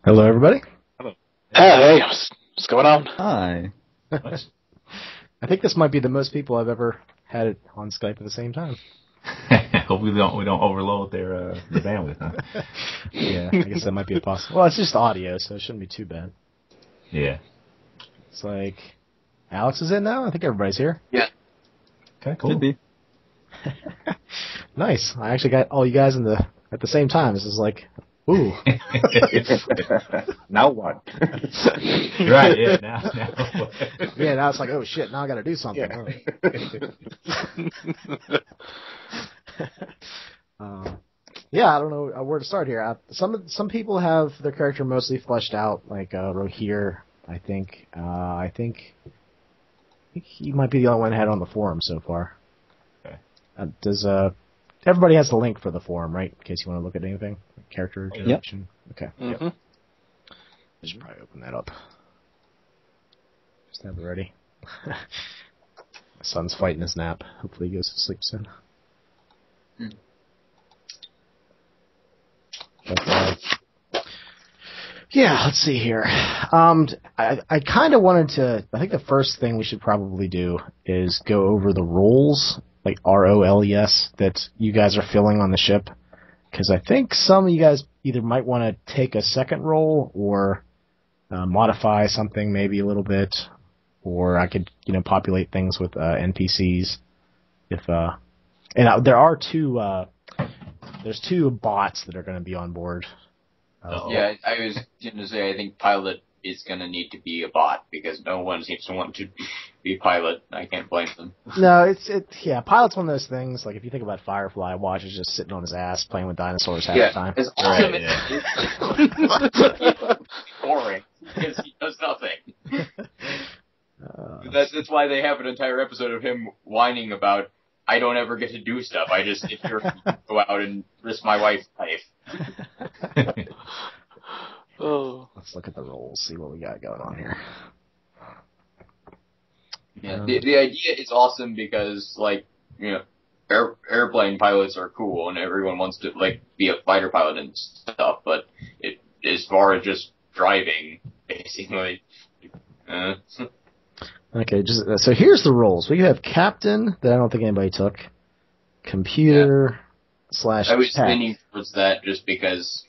Hello, everybody. Hello. Hey, what's going on? Hi. I think this might be the most people I've ever had it on Skype at the same time. Hope we don't overload their bandwidth, huh? Yeah, I guess that might be a possible. Well, it's just audio, so it shouldn't be too bad. Yeah. It's like Alex is in now. I think everybody's here. Yeah. Okay, cool. Could be. Nice. I actually got all you guys at the same time. This is like, ooh. Now what? Right, yeah, now. Yeah, now it's like, oh shit, now I gotta do something. Yeah, I don't know where to start here. Some people have their character mostly fleshed out, like Rohir. I think he might be the only one that had it on the forum so far. Okay. Everybody has the link for the forum, right? In case you want to look at anything, character generation. Yep. Okay. Mm-hmm. Yep. I should probably open that up. Just have it ready. My son's fighting his nap. Hopefully he goes to sleep soon. But, yeah, let's see here. I kind of wanted to. I think the first thing we should probably do is go over the roles, like ROLES, that you guys are filling on the ship, because I think some of you guys either might want to take a second role or modify something maybe a little bit, or I could populate things with NPCs. There are there's two bots that are going to be on board. Yeah, I was going to say I think Pilot is going to need to be a bot because no one seems to want to be Pilot. I can't blame them. No, Pilot's one of those things. Like if you think about Firefly, Watch is just sitting on his ass playing with dinosaurs half the time. It's awesome. It's boring because he does nothing. That's why they have an entire episode of him whining about, I don't ever get to do stuff. I just sit here and go out and risk my wife's life. Oh. Let's look at the roles, see what we got going on here. Yeah, the idea is awesome because, airplane pilots are cool and everyone wants to, be a fighter pilot and stuff, but as far as just driving, basically, Okay, so here's the roles. We have Captain, that I don't think anybody took. Computer / I was tech. leaning towards that just because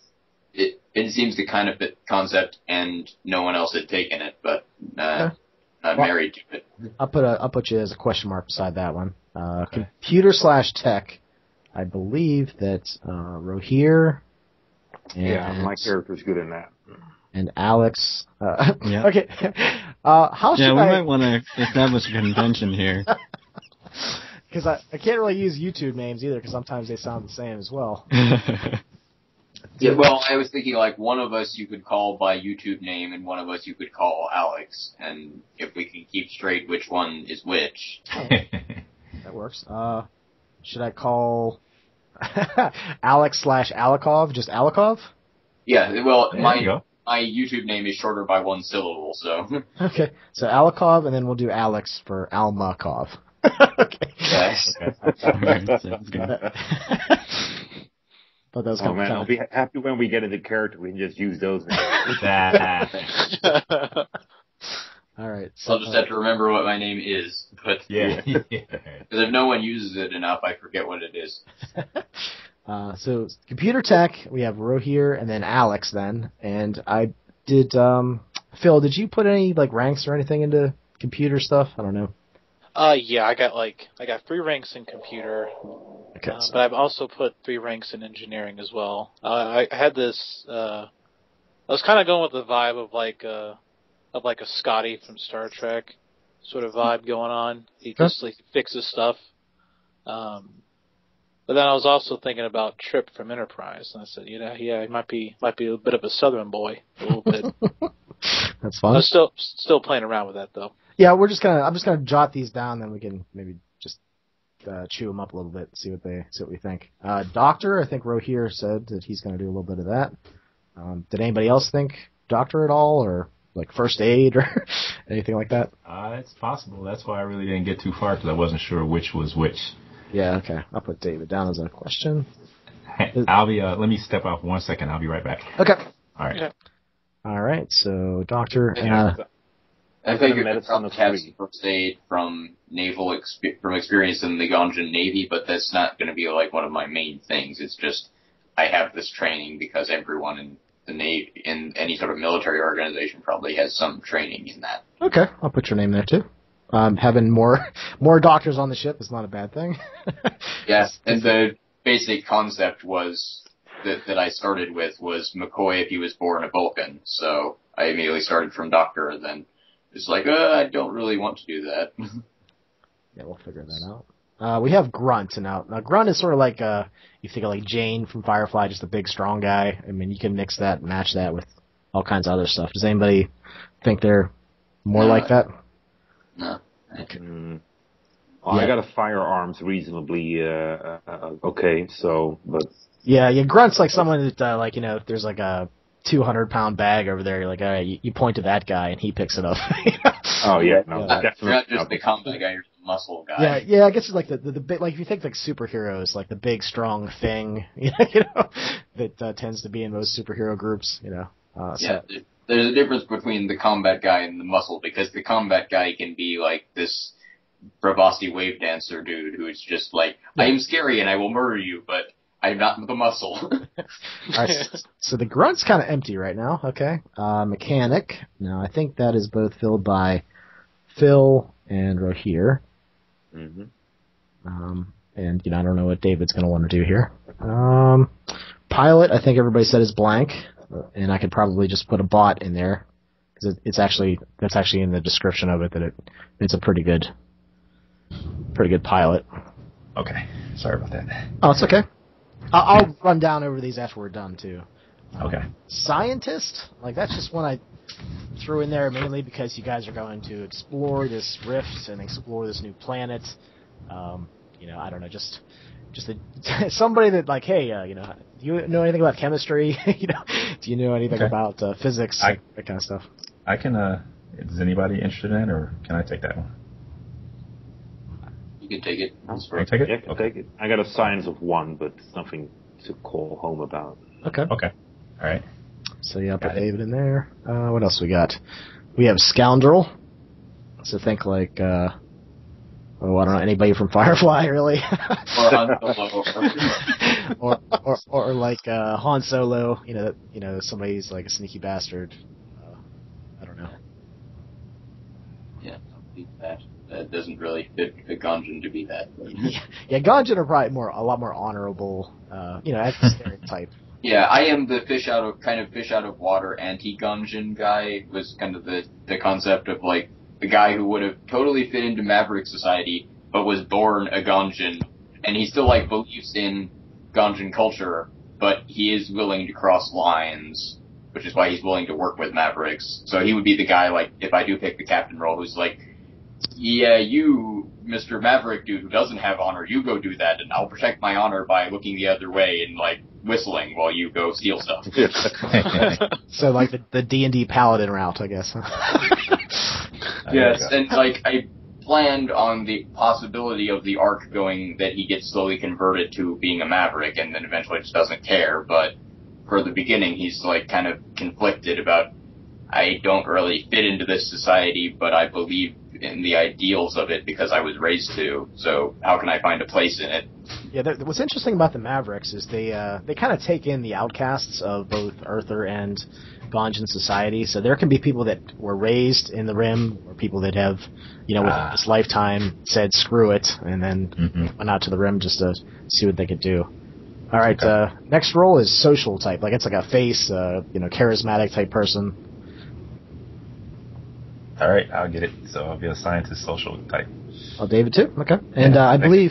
it seems the kind of concept and no one else had taken it, but I'm married to it. I'll put you as a question mark beside that one. Computer / tech. I believe that Rohir. And my character's good in that. And Alex. Yeah. Okay. How should we might want to establish a convention here. Because I can't really use YouTube names either, because sometimes they sound the same as well. Yeah, well, I was thinking one of us you could call by YouTube name and one of us you could call Alex, and if we can keep straight which one is which. That works. Should I call Alex / Alikov, just Alikov? Yeah, well, my YouTube name is shorter by one syllable, so. Okay, so Alikov, and then we'll do Alex for Almakov. Okay. Yes. Sounds good. Thought that was kind of I'll be happy when we get into character. We can just use those. All right. So, I'll just have to remember what my name is, but Yeah. because if no one uses it enough, I forget what it is. So computer tech, we have Rohir and then Alex then, and I did. Phil, did you put any ranks or anything into computer stuff? I don't know. Yeah, I got 3 ranks in computer, Okay, but I've also put 3 ranks in engineering as well. I had this. I was kind of going with the vibe of a Scotty from Star Trek sort of vibe going on. He just fixes stuff. But then I was also thinking about Trip from Enterprise, and I said, he might be a bit of a Southern boy, a little bit. That's fun. I'm still playing around with that though. Yeah, I'm just gonna jot these down, then we can maybe just chew them up a little bit, see what we think. Doctor, I think Rohir said that he's gonna do a little bit of that. Did anybody else think Doctor at all, or first aid or anything like that? It's possible. That's why I really didn't get too far because I wasn't sure which was which. Yeah, okay. I'll put David down as a question. I'll be. Let me step off 1 second. I'll be right back. Okay. All right. Yeah. All right, so Doctor. I think medicine of have three. first aid from from experience in the Gonjan Navy, but that's not going to be like one of my main things. It's just I have this training because everyone in the Navy, in any sort of military organization, probably has some training in that. Okay, I'll put your name there too. Having more doctors on the ship is not a bad thing. Yeah, and the basic concept was that I started with was McCoy if he was born a Vulcan. So I immediately started from Doctor, and then it's like, I don't really want to do that. Yeah, we'll figure that out. We have Grunt now. Now Grunt is sort of like you think of like Jane from Firefly, just a big, strong guy. I mean, you can mix that, match that with all kinds of other stuff. Does anybody think they're more like that? No. Okay. Well, I got a firearms reasonably okay, so, but... Yeah, Grunt's like someone that, like, you know, if there's like a 200-pound bag over there, you're like, all right, you point to that guy and he picks it up. Oh, yeah, no, You're definitely. not just the combat guy, you're the muscle guy. Yeah, I guess it's like the big, like if you think like superheroes, like the big strong thing, you know, that tends to be in most superhero groups, you know. Yeah, there's a difference between the combat guy and the muscle, because the combat guy can be like this Bravasti wave dancer dude who is just like, I am scary and I will murder you, but I'm not the muscle. Alright, so the Grunt's kind of empty right now, okay. Mechanic, now I think that is both filled by Phil and Rohir. Mm-hmm. And, you know, I don't know what David's going to want to do here. Pilot, I think everybody said is blank, and I could probably just put a bot in there, because that's actually in the description of it that it's a pretty good pilot. Okay. Sorry about that. Oh, it's okay. I'll run down over these after we're done, too. Okay. Scientist, like that's just one I threw in there mainly because you guys are going to explore this rift and explore this new planet. You know, I don't know, just somebody that like, hey, you know, do you know anything about chemistry? You know, do you know anything about physics, that kind of stuff? I can. Is anybody interested in it, or can I take that one? You can take it. I'll take it. Yeah, take it. I got a science of 1, but it's nothing to call home about. Okay. All right. So yeah, put David in there. What else we got? We have Scoundrel. So think like, I don't know, anybody from Firefly, really? or like Han Solo. You know, somebody's like a sneaky bastard. I don't know. Yeah, that doesn't really fit a Gonjan to be that. Yeah, Gonjan are probably a lot more honorable. You know, as a stereotype. Yeah, I am the fish out of water anti-Gonjan guy. Was kind of the concept of like the guy who would have totally fit into Maverick society, but was born a Gonjan, and he still like believes in Gonjan culture, but he is willing to cross lines, which is why he's willing to work with Mavericks. So he would be the guy, like, if I do pick the captain role, who's like, yeah, you, Mr. Maverick dude who doesn't have honor, you go do that, and I'll protect my honor by looking the other way and, like, whistling while you go steal stuff. So, like, the D&D paladin route, I guess. Yes, and, like, I planned on the possibility of the arc going that he gets slowly converted to being a Maverick and then eventually just doesn't care, but for the beginning he's, like, kind of conflicted about, I don't really fit into this society, but I believe in the ideals of it because I was raised to, so how can I find a place in it? Yeah, what's interesting about the Mavericks is they kind of take in the outcasts of both Earther and Gonjan society. So there can be people that were raised in the Rim, or people that have, you know, within this lifetime said screw it, and then went out to the Rim just to see what they could do. All right, next role is social type. Like it's like a face, you know, charismatic type person. All right, I'll get it. So I'll be a scientist, social type. Oh, David too. Okay, and I believe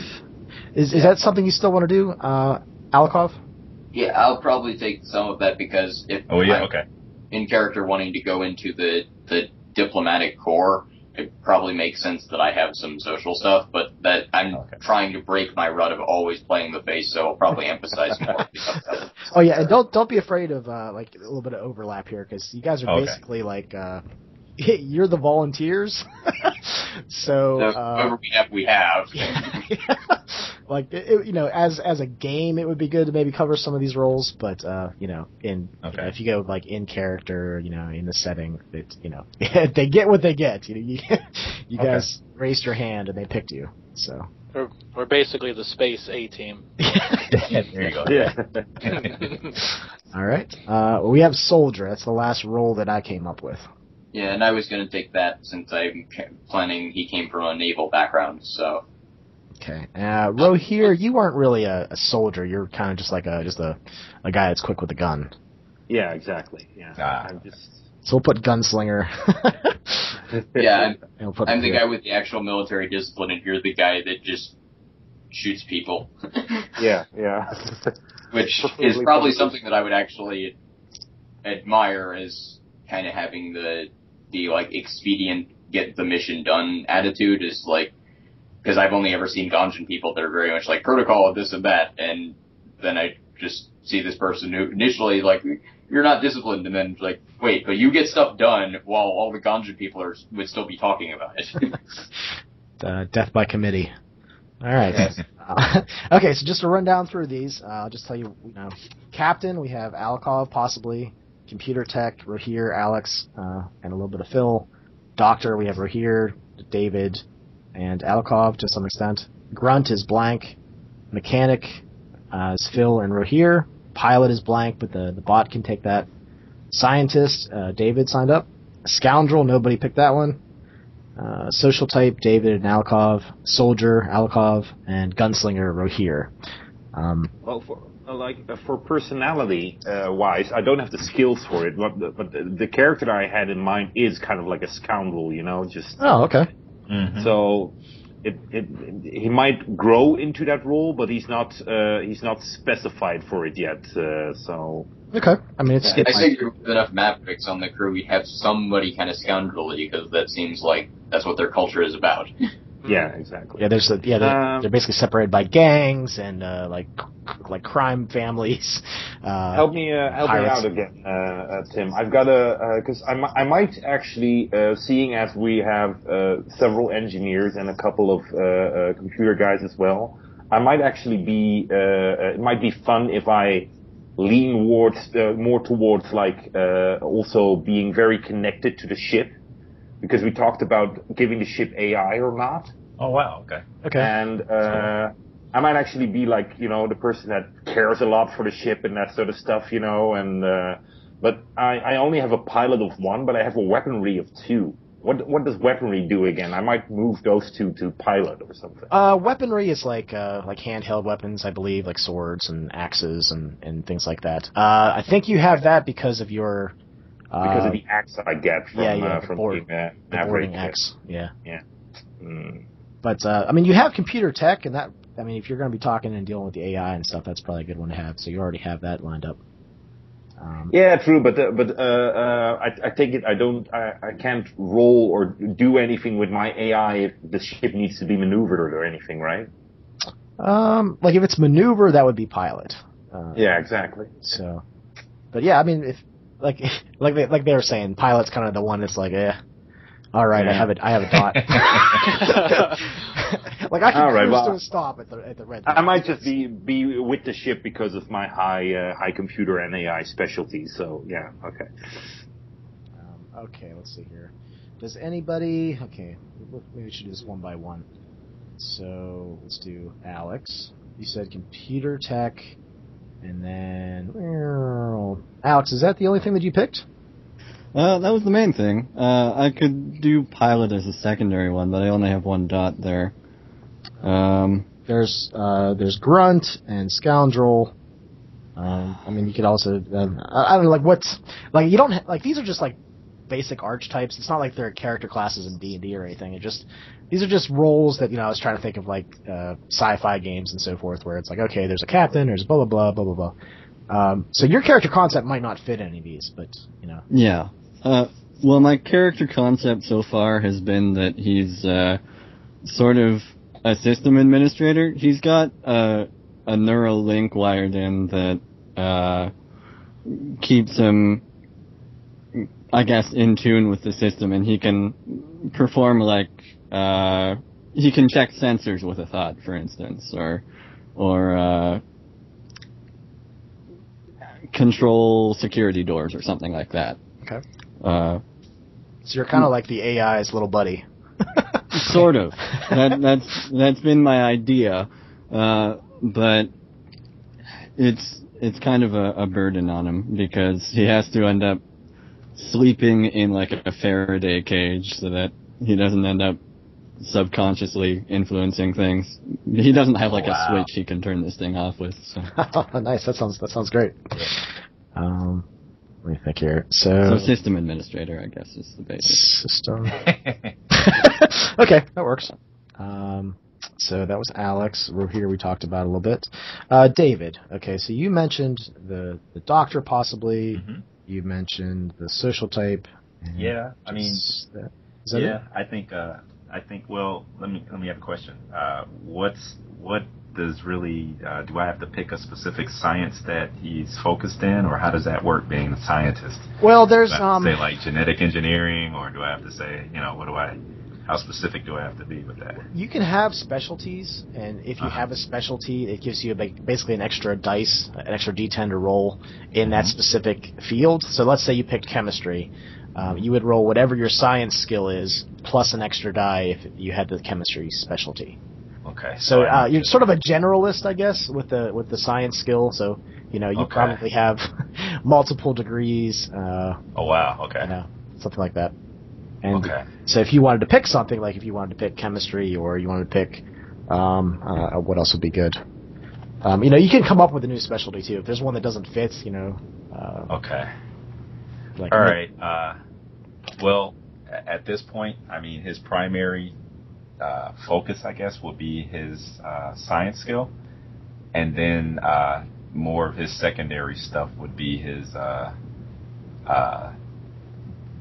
is that something you still want to do, Alikov? Yeah, I'll probably take some of that because if I'm in character wanting to go into the diplomatic corps, it probably makes sense that I have some social stuff, but that I'm trying to break my rut of always playing the face, so I'll probably emphasize more. Oh yeah, and don't be afraid of like a little bit of overlap here, because you guys are basically like you're the volunteers. So whoever we have. Like as a game, it would be good to maybe cover some of these roles, but if you go like in character, in the setting, they get what they get. You guys raised your hand and they picked you. So we're basically the space A-team. There you go. Yeah. All right. We have Soldier. That's the last role that I came up with. Yeah, and I was going to take that since I'm planning he came from a naval background, so. Okay. Rohir, you weren't really a soldier. You're kind of just like a guy that's quick with a gun. Yeah, exactly. Yeah. So we'll put gunslinger. Yeah, I'm the guy with the actual military discipline, and you're the guy that just shoots people. Yeah. Which is probably something that I would actually admire, as kind of having the like expedient, get the mission done attitude, is like, because I've only ever seen Ganjin people that are very much like protocol, this and that, and then I just see this person who initially like, you're not disciplined, and then like, wait, but you get stuff done while all the Ganjin people would still be talking about it. Death by committee. All right. Okay, so just to run down through these, I'll just tell you, Captain, we have Alakov, possibly. Computer Tech, Rohir, Alex, and a little bit of Phil. Doctor, we have Rohir, David, and Alakov to some extent. Grunt is blank. Mechanic is Phil and Rohir. Pilot is blank, but the bot can take that. Scientist, David signed up. Scoundrel, nobody picked that one. Social type, David and Alakov. Soldier, Alakov. And Gunslinger, Rohir. Well, for personality wise, I don't have the skills for it, but the character that I had in mind is kind of like a scoundrel, just. Oh, okay. Mm-hmm. So he might grow into that role, but he's not specified for it yet. So. Okay. I mean, it's. I think with enough Mavericks on the crew, we'd have somebody kind of scoundrelly, because that seems like that's what their culture is about. Yeah, exactly. Yeah, they're basically separated by gangs and like crime families. Help me out again, Tim. I've got because I might actually, seeing as we have several engineers and a couple of computer guys as well, I might actually be. It might be fun if I lean more towards like also being very connected to the ship. Because we talked about giving the ship AI or not. Oh, wow, okay. And I might actually be like, the person that cares a lot for the ship and that sort of stuff, but I only have a pilot of 1, but I have a weaponry of 2. What does weaponry do again? I might move those 2 to pilot or something. Weaponry is like handheld weapons, I believe, like swords and axes and things like that. I think you have that because of your... because of the axe I get from the boarding axe. Yeah. Mm. But you have computer tech, and that. If you're going to be talking and dealing with the AI and stuff, that's probably a good one to have. So you already have that lined up. Yeah, true. But I take it. I can't roll or do anything with my AI if the ship needs to be maneuvered or anything, right? Like if it's maneuver, that would be pilot. Yeah, exactly. So, but yeah, if. Like they were saying, pilot's kind of the one that's like, all right, yeah. I have a dot. Like I can cruise to a stop at the red. I might just be with the ship because of my high computer and AI specialty. So yeah, okay. Okay, let's see here. Does anybody? Okay, maybe we should do this one by one. So let's do Alex. You said computer tech. And then, Alex, is that the only thing that you picked? That was the main thing. I could do pilot as a secondary one, but I only have 1 dot there. There's grunt and scoundrel. You could also, I don't know, you don't, these are just basic archetypes. It's not like they're character classes in D&D or anything. These are just roles that, I was trying to think of sci-fi games and so forth, where it's like, okay, there's a captain, there's blah, blah, blah, blah, blah, blah. So your character concept might not fit any of these, but, Yeah. Well, my character concept so far has been that he's, sort of a system administrator. He's got, a neural link wired in that, keeps him I guess, in tune with the system, and he can perform he can check sensors with a thought, for instance, or control security doors or something like that. Okay. So you're kind of like the AI's little buddy. Sort of. That's been my idea, but it's kind of a burden on him because he has to end up sleeping in like a Faraday cage so that he doesn't end up subconsciously influencing things. He doesn't have a switch he can turn this thing off with. So. Nice. That sounds great. Let me think here. So system administrator, I guess, is the basic system. Okay, that works. So that was Alex. Here we talked about a little bit. David. Okay, so you mentioned the doctor possibly. Mm-hmm. You mentioned the social type. Yeah, I mean, is that it? I think. Well, let me have a question. What does really? Do I have to pick a specific science that he's focused in, or how does that work? Being a scientist. Well, there's do I have to say like genetic engineering, or do I have to say how specific do I have to be with that? You can have specialties, and if you have a specialty, it gives you basically an extra dice, an extra D10 to roll in that specific field. So let's say you picked chemistry. You would roll whatever your science skill is, plus an extra die if you had the chemistry specialty. Okay. So you're sort of a generalist, I guess, with the science skill. So you probably have multiple degrees. Oh wow. Okay. Something like that. And so if you wanted to pick something, like if you wanted to pick chemistry or you wanted to pick, what else would be good? You can come up with a new specialty too. If there's one that doesn't fit, Okay. Like, all right. Well, at this point, I mean, his primary focus, I guess, would be his science skill, and then more of his secondary stuff would be his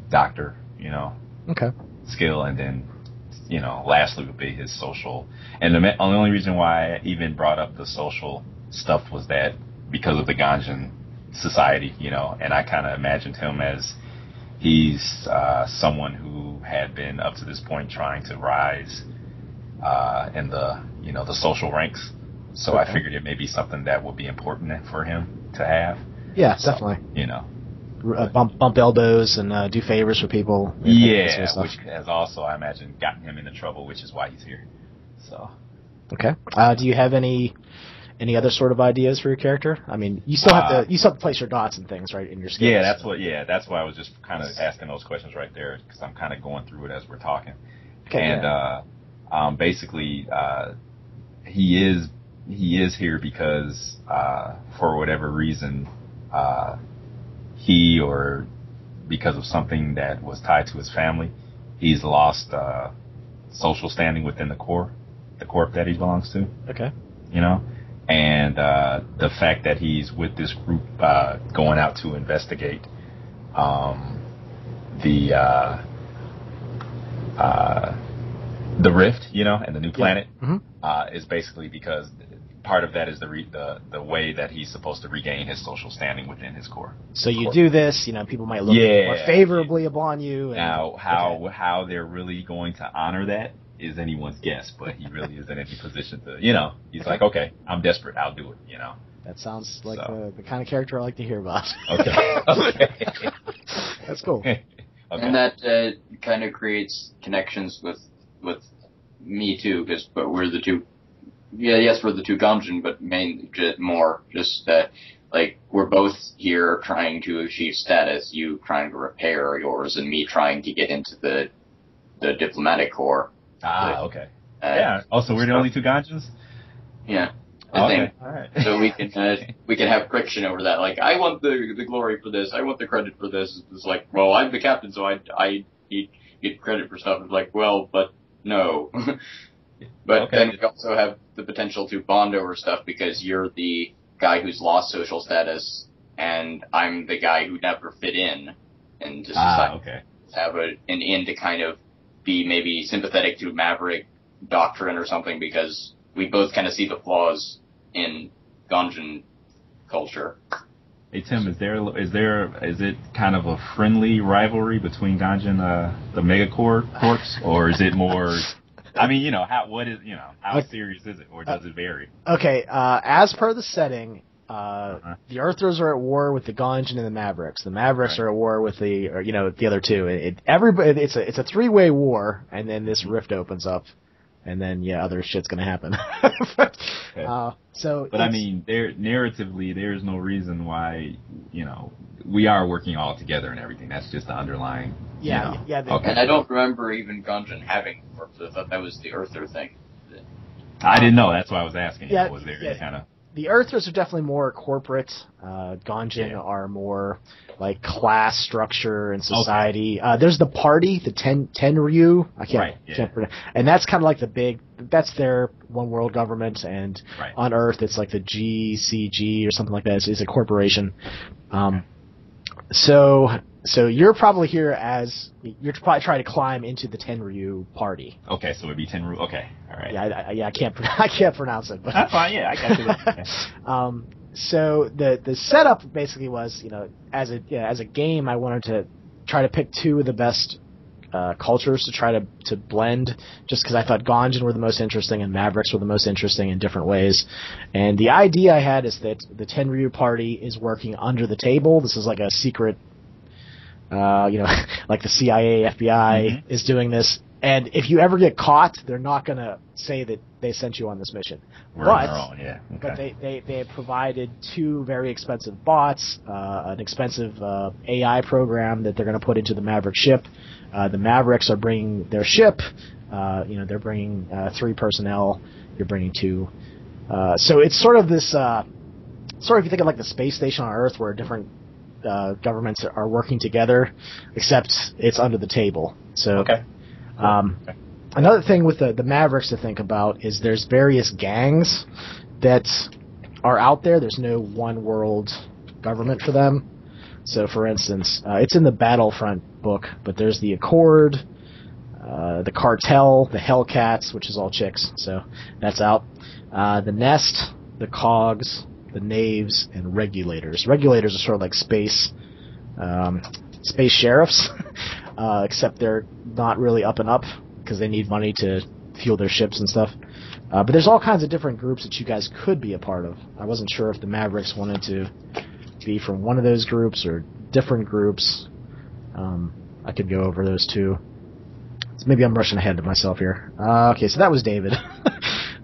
doctor, skill, and then, lastly would be his social. And the only reason why I even brought up the social stuff was that because of the Ganjan society, and I kind of imagined him as he's someone who had been up to this point trying to rise in the the social ranks. So I figured it may be something that would be important for him to have. Yeah, so, definitely. Bump elbows and do favors for people. Yeah, which has also, I imagine, gotten him into trouble, which is why he's here. So. Okay. Do you have any other sort of ideas for your character? I mean, you still have to place your dots and things, right, in your skills. Yeah, that's why I was just kind of asking those questions right there, because I'm kind of going through it as we're talking. Okay. And basically, he is here because for whatever reason, he or because of something that was tied to his family, he's lost social standing within the corp that he belongs to. Okay. And the fact that he's with this group going out to investigate the rift, and the new planet, is basically because part of that is the way that he's supposed to regain his social standing within his core. So you do this, people might look more favorably upon you. Now, how they're really going to honor that is anyone's guess, but he really is in any position to, he's like, okay, I'm desperate, I'll do it, That sounds like the kind of character I like to hear about. Okay. That's cool. Okay. And that kind of creates connections with me too, but we're the two. Yeah, yes, we're the two Ganjin, but we're both here trying to achieve status. You trying to repair yours, and me trying to get into the diplomatic corps. Okay. Yeah. Also, we're the only two Ganjins? Yeah. I think. All right. So we can have friction over that. Like, I want the glory for this. I want the credit for this. It's like, well, I'm the captain, so I get credit for stuff. It's like, well, but no. But then we also have the potential to bond over stuff because you're the guy who's lost social status, and I'm the guy who never fit in into society. Okay. Have an in to kind of be maybe sympathetic to Maverick doctrine or something, because we both kind of see the flaws in Ganjin culture. Hey Tim, is it kind of a friendly rivalry between Ganja and the Megacorps, or is it more? I mean, how serious is it, or does it vary? Okay, as per the setting, the Earthers are at war with the Ganjan and the Mavericks. The Mavericks are at war with the other two. It's a three-way war, and then this rift opens up. And then, other shit's gonna happen. But I mean, narratively, there's no reason why, we are working all together and everything. That's just the underlying. Yeah. Okay. And I don't remember even Gungeon having orcs. I thought that was the Earther thing. I didn't know. That's why I was asking. Was there any kind of? The Earthers are definitely more corporate. Ganjin are more like class structure and society. Okay. There's the party, the Tenryu. I can't pronounce. And that's kind of like that's their one world government. And on Earth, it's like the GCG or something like that. It's a corporation. So you're probably here as you're probably trying to climb into the Tenryu party. Okay, so it'd be Tenryu. Okay, all right. I can't pronounce it. But that's fine. Yeah, I got you. So the setup basically was, as a game, I wanted to try to pick two of the best cultures to try to blend, just because I thought Ganjin were the most interesting and Mavericks were the most interesting in different ways. And the idea I had is that the Tenryu party is working under the table. This is like a secret. Like the CIA, FBI is doing this, and if you ever get caught, they're not going to say that they sent you on this mission. But they have provided two very expensive bots, an expensive AI program that they're going to put into the Maverick ship. The Mavericks are bringing their ship. They're bringing 3 personnel. You're bringing 2. So it's sort of this. If you think of like the space station on Earth, where different governments are working together, except it's under the table. So, another thing with the Mavericks to think about is there's various gangs that are out there. There's no one world government for them. So, for instance, it's in the Battlefront book, but there's the Accord, the Cartel, the Hellcats, which is all chicks, so that's out. The Nest, the Cogs, the Knaves, and Regulators. Regulators are sort of like space sheriffs, except they're not really up and up because they need money to fuel their ships and stuff. But there's all kinds of different groups that you guys could be a part of. I wasn't sure if the Mavericks wanted to be from one of those groups or different groups. I could go over those too. So maybe I'm rushing ahead to myself here. Okay, so that was David.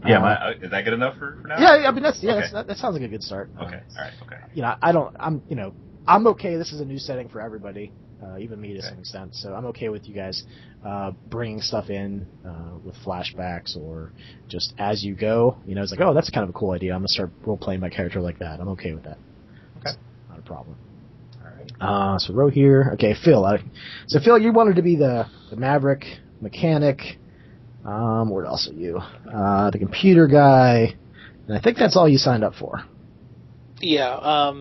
Is that good enough for now? Yeah, I mean that sounds like a good start. Okay, all right, okay. I'm okay. This is a new setting for everybody, even me to some extent. So I'm okay with you guys bringing stuff in with flashbacks or just as you go. It's like, oh, that's kind of a cool idea. I'm gonna start role playing my character like that. I'm okay with that. Okay, not a problem. All right. So row here. Okay, Phil. So Phil, you wanted to be the Maverick mechanic. What else are you? The computer guy. And I think that's all you signed up for. Yeah.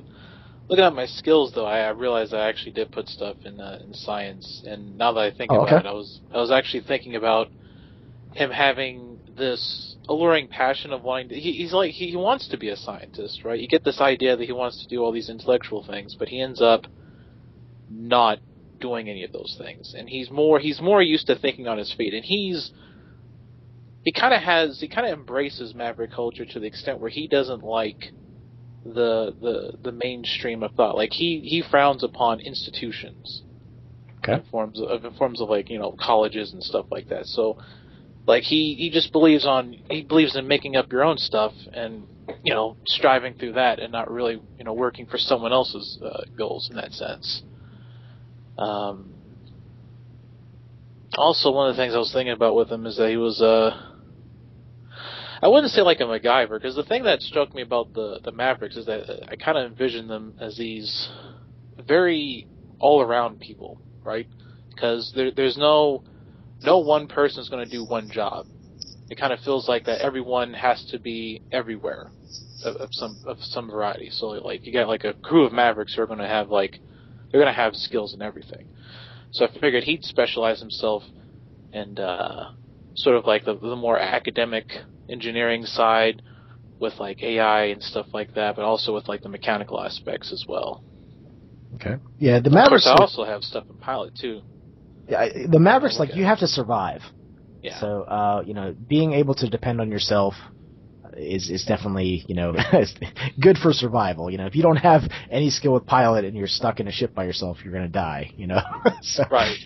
Looking at my skills, though, I realized I actually did put stuff in science. And now that I think about it, I was actually thinking about him having this alluring passion of wanting to. He wants to be a scientist, right? You get this idea that he wants to do all these intellectual things, but he ends up not doing any of those things. And he's more used to thinking on his feet, and he kind of embraces Maverick culture to the extent where he doesn't like the mainstream of thought. Like he frowns upon institutions, in forms of like colleges and stuff like that. So like he just believes in making up your own stuff and striving through that and not really working for someone else's goals in that sense. Also, one of the things I was thinking about with him is that he was I wouldn't say like a MacGyver, because the thing that struck me about the Mavericks is that I kind of envisioned them as these very all-around people, right? Because there's no one person is going to do one job. It kind of feels like that everyone has to be everywhere of some variety. So like you got like a crew of Mavericks who are going to have they're going to have skills in everything. So I figured he'd specialize himself in sort of like the more academic engineering side, with like AI and stuff like that, but also with like the mechanical aspects as well. Okay. Yeah, the Mavericks. Of course, I also have stuff in Pilot too. Yeah, the Mavericks, like, you have to survive. Yeah. So, being able to depend on yourself is definitely, good for survival. If you don't have any skill with Pilot and you're stuck in a ship by yourself, you're going to die, So, right.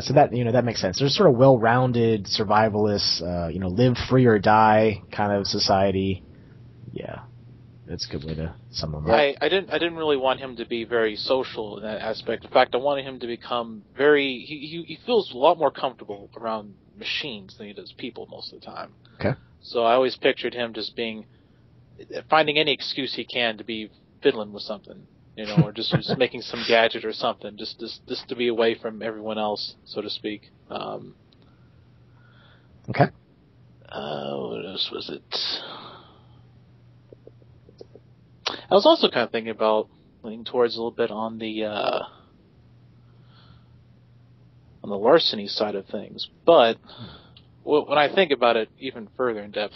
So that, that makes sense. There's sort of well-rounded, survivalist, live free or die kind of society. Yeah. That's a good way to sum them up. I didn't really want him to be very social in that aspect. In fact, I wanted him to become very. He feels a lot more comfortable around machines than he does people most of the time. Okay. So I always pictured him just finding any excuse he can to be fiddling with something, or just making some gadget or something, just to be away from everyone else, so to speak. Okay. What else was it? I was also kind of thinking about leaning towards a little bit on the larceny side of things, but when I think about it even further in depth,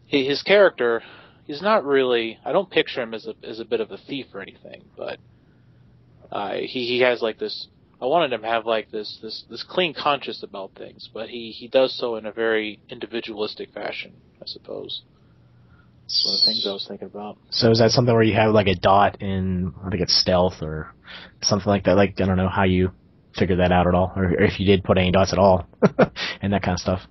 his character, he's not really. I don't picture him as a bit of a thief or anything, but he has like this. I wanted him to have like this clean conscience about things, but he does so in a very individualistic fashion, I suppose. That's one of the things I was thinking about. So is that something where you have like a dot in, I think it's stealth or something like that? Like, I don't know how you figured that out at all, or if you did put any dots at all, and that kind of stuff.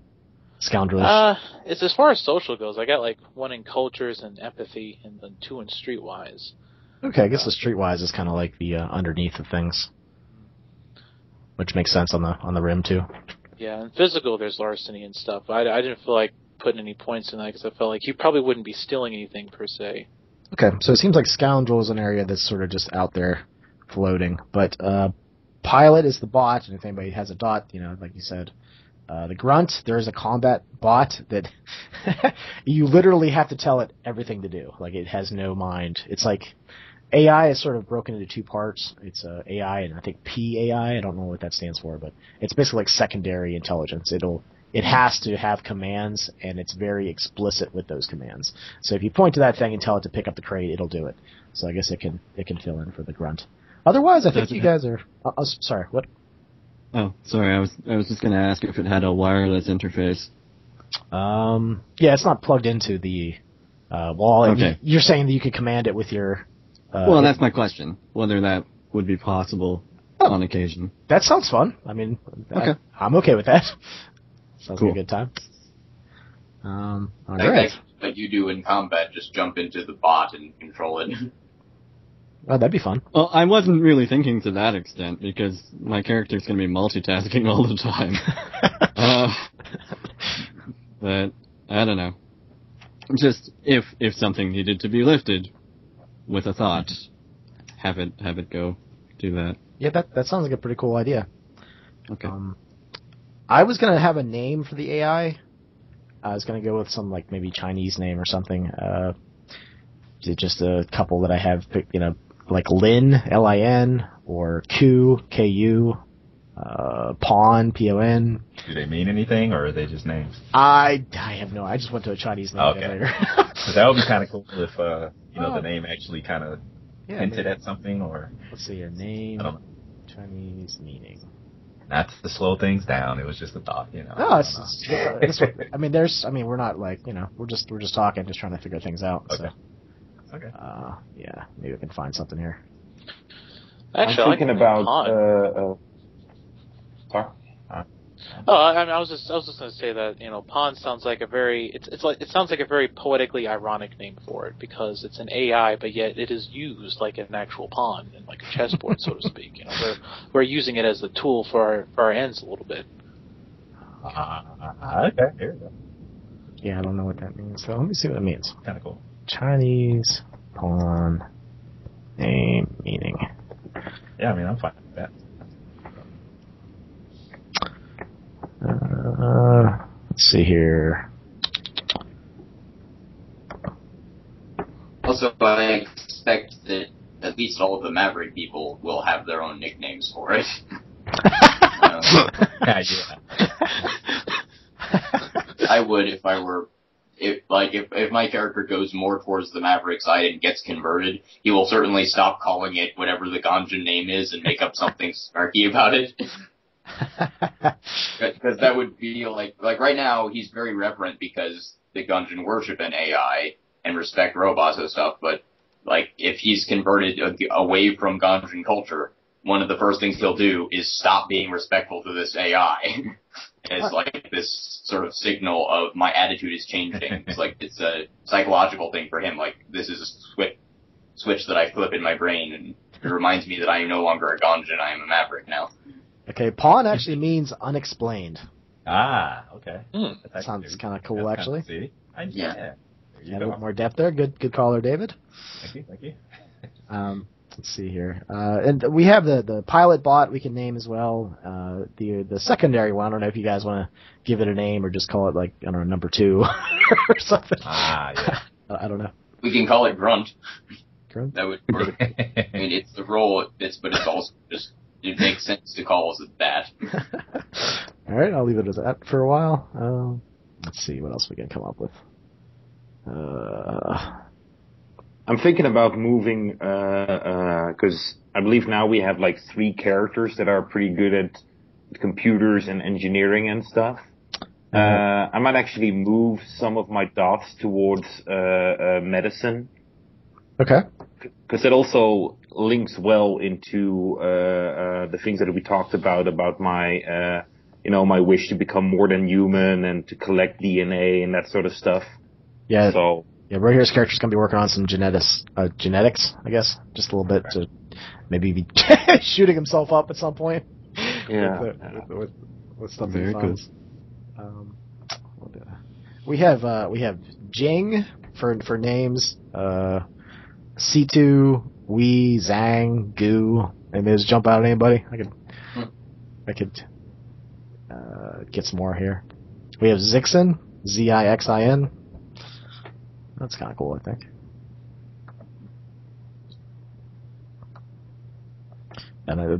Scoundrelish. It's as far as social goes. I got like 1 in cultures and empathy, and then 2 in streetwise. Okay, I guess the streetwise is kind of like the underneath of things, which makes sense on the rim too. Yeah, and physical, there's larceny and stuff. I didn't feel like putting any points in that because I felt like he probably wouldn't be stealing anything per se. Okay, so it seems like scoundrel is an area that's sort of just out there floating, but Pilot is the bot, and if anybody has a dot, like you said, the grunt, there is a combat bot that you literally have to tell it everything to do. Like, it has no mind. It's like AI is sort of broken into 2 parts. It's AI and I think PAI. I don't know what that stands for, but it's basically like secondary intelligence. It has to have commands, and it's very explicit with those commands. So if you point to that thing and tell it to pick up the crate, it'll do it. So I guess it can fill in for the grunt. Otherwise, I think you guys are. Sorry, what? Oh, sorry. I was just going to ask if it had a wireless interface. Yeah, it's not plugged into the wall. Okay. You're saying that you could command it with your. Well, that's my question. Whether that would be possible on occasion. That sounds fun. I mean, okay. I'm okay with that. Sounds cool. like a good time. All like, right. Like you do in combat, just jump into the bot and control it. Oh, that'd be fun. Well, I wasn't really thinking to that extent, because my character's going to be multitasking all the time. But, I don't know. Just, if something needed to be lifted with a thought, have it go do that. Yeah, that sounds like a pretty cool idea. Okay. I was going to have a name for the AI. I was going to go with some, like, maybe Chinese name or something. Just a couple that I have, like Lin, Lin, or Q, Ku, Pon, Pon. Do they mean anything, or are they just names? I have no. I just went to a Chinese name generator. So that would be kind of cool if the name actually kind of hinted at something, or let's see, your name, I don't know. Chinese meaning. Not to slow things down. It was just a thought, No, I mean, we're not like, we're just talking, just trying to figure things out. Okay. So. Okay. Yeah, maybe we can find something here. Actually, I'm thinking about. Sorry. I was just going to say that Pon sounds like it sounds like a very poetically ironic name for it, because it's an AI, but yet it is used like an actual pawn in like a chessboard, so to speak. We're using it as a tool for our ends a little bit. Okay, here we go. Yeah, I don't know what that means. So let me see what it means. Kind of cool. Chinese pawn name meaning. Yeah, I mean, I'm fine with that. Let's see here. Also, I expect that at least all of the Maverick people will have their own nicknames for it. Yeah. I would if I were if my character goes more towards the Maverick side and gets converted, he will certainly stop calling it whatever the Ganjin name is and make up something snarky about it. Because that would be like right now he's very reverent because the Ganjin worship an AI and respect robots and stuff, but like if he's converted away from Ganjin culture, one of the first things he'll do is stop being respectful to this AI. As like this sort of signal of my attitude is changing. It's like it's a psychological thing for him. Like this is a switch that I flip in my brain, and it reminds me that I am no longer a Ganjin. I am a Maverick now. Okay, pawn actually means unexplained. Ah, okay. That sounds kind of cool, actually. Yeah. A little more depth there. Good caller, David. Thank you. Let's see here. And we have the pilot bot we can name as well. The secondary one, I don't know if you guys want to give it a name or just call it like, I don't know, number 2 or something. Yeah. I don't know. We can call it Grunt. Grunt? That would work. I mean, it's the role it fits, but it's also just, it makes sense to call it that. All right, I'll leave it as that for a while. Let's see what else we can come up with. I'm thinking about moving, because I believe now we have like 3 characters that are pretty good at computers and engineering and stuff. I might actually move some of my dots towards medicine. Okay. Because it also links well into the things that we talked about my, my wish to become more than human and to collect DNA and that sort of stuff. Yeah. So. Yeah, right here's character's gonna be working on some genetics, I guess, just a little bit to maybe be shooting himself up at some point. Yeah. with stuff Very he cool. finds. We have Jing for names. C2, Wee, Zhang, Gu. Maybe just jump out at anybody. I could get some more here. We have Zixin, Zixin. That's kind of cool, I think.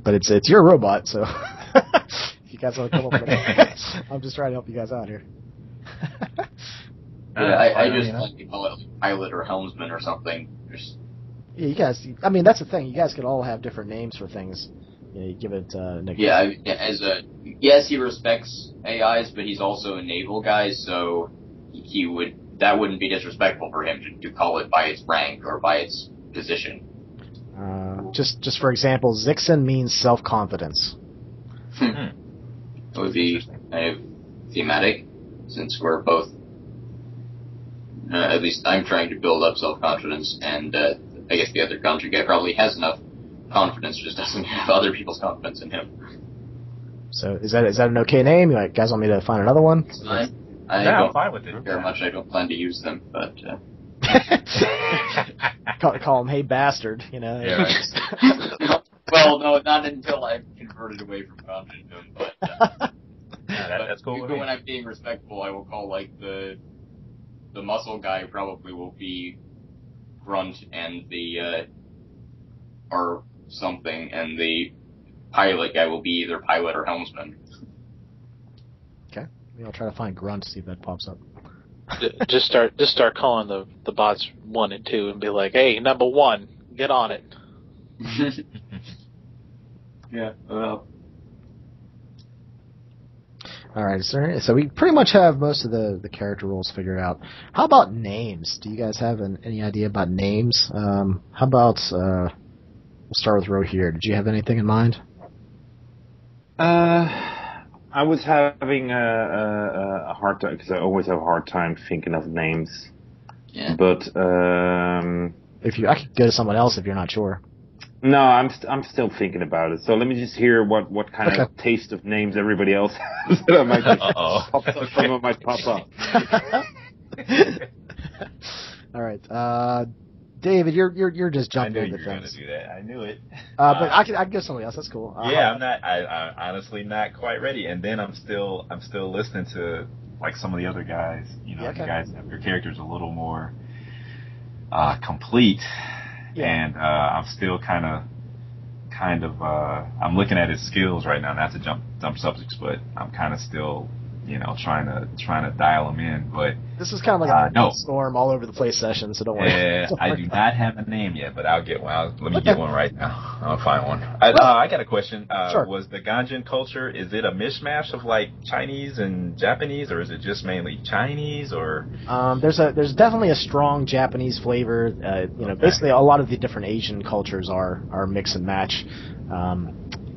But it's your robot, so if you guys want to come up with it, I'm just trying to help you guys out here. Yeah, I just like to call it like pilot or helmsman or something. Yeah, you guys. I mean, that's the thing. You guys could all have different names for things. You give it. Yes, he respects AIs, but he's also a naval guy, so that wouldn't be disrespectful for him to call it by its rank or by its position. Just for example, Zixin means self-confidence. It would be kind of thematic, since we're both. At least I'm trying to build up self-confidence, and I guess the other country guy probably has enough confidence, just doesn't have other people's confidence in him. So is that an okay name? You guys want me to find another one? I'm fine with it. Very much. I don't plan to use them, but call him "Hey bastard," you know. Yeah, right. Well, no, not until I've converted away from Ganjin, but that's cool. Even when I'm being respectful, I will call like the muscle guy probably will be Grunt, and the or something, and the pilot guy will be either pilot or helmsman. Okay, maybe I'll try to find Grunt, see if that pops up. Just start calling the bots 1 and 2 and be like, hey, number 1, get on it. Yeah. Well. All right, sir. So we pretty much have most of the character roles figured out. How about names? Do you guys have any idea about names? How about we'll start with Ro here. Did you have anything in mind? I was having a hard time because I always have a hard time thinking of names. Yeah. But I could go to someone else if you're not sure. No, I'm still thinking about it. So let me just hear what kind of taste of names everybody else has. That I might some of might pop up. All right, David, you're just jumping into things. I knew you were going to do that. I knew it. But I can go somebody else. That's cool. I'm honestly not quite ready. And then I'm still listening to like some of the other guys. You know, you guys have your characters a little more complete. Yeah. And I'm still kind of I'm looking at his skills right now, not to jump subjects, but I'm kind of still trying to dial them in. But this is kind of like a storm all over the place session, so don't worry. I do not have a name yet, but I'll get one. Let me get one right now. I'll find one. I got a question. Sure. Was the Ganjin culture, is it a mishmash of like Chinese and Japanese, or is it just mainly Chinese? Or there's definitely a strong Japanese flavor. Basically a lot of the different Asian cultures are mix and match.